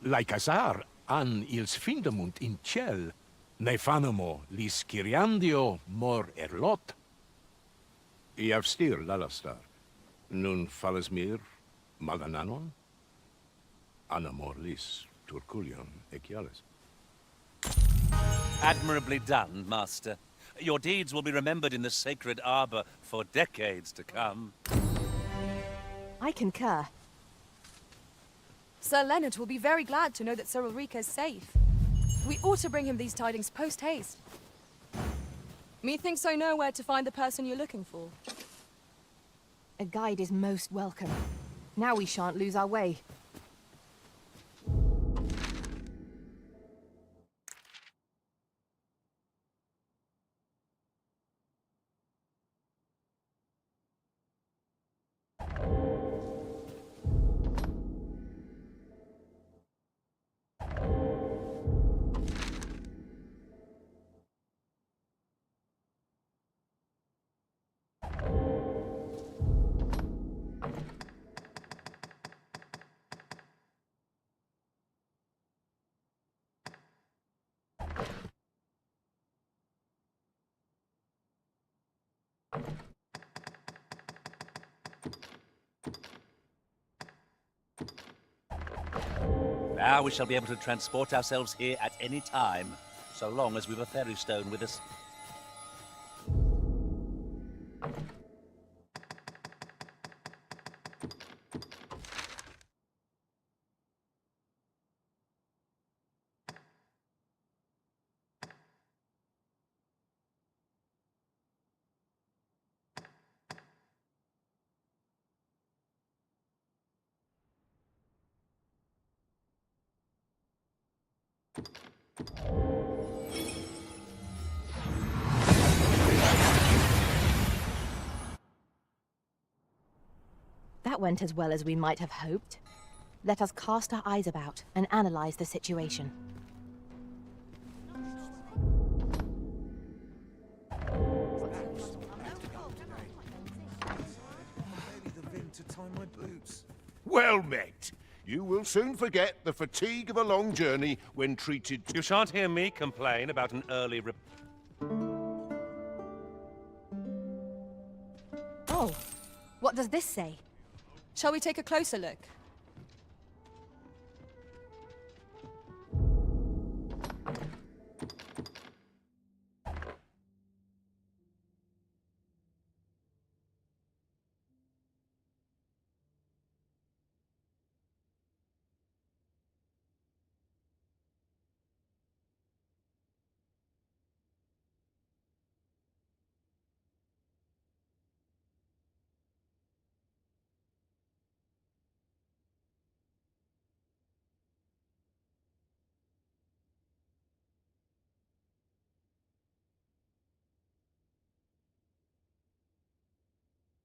Laicasar an ils findamunt in ciel, ne fanamo lis Kyriandio mor erlot. I avstir lalastar, nun falesmir malananon, anamor lis turculion eciales. Admirably done, Master. Your deeds will be remembered in the sacred arbor for decades to come. I concur. Sir Leonard will be very glad to know that Sir Ulrika is safe. We ought to bring him these tidings post-haste. Methinks I know where to find the person you're looking for. A guide is most welcome. Now we shan't lose our way. Now we shall be able to transport ourselves here at any time, so long as we've a ferry stone with us. That went as well as we might have hoped. Let us cast our eyes about and analyze the situation. Well met. You will soon forget the fatigue of a long journey when treated... You shan't hear me complain about an early Oh, what does this say? Shall we take a closer look?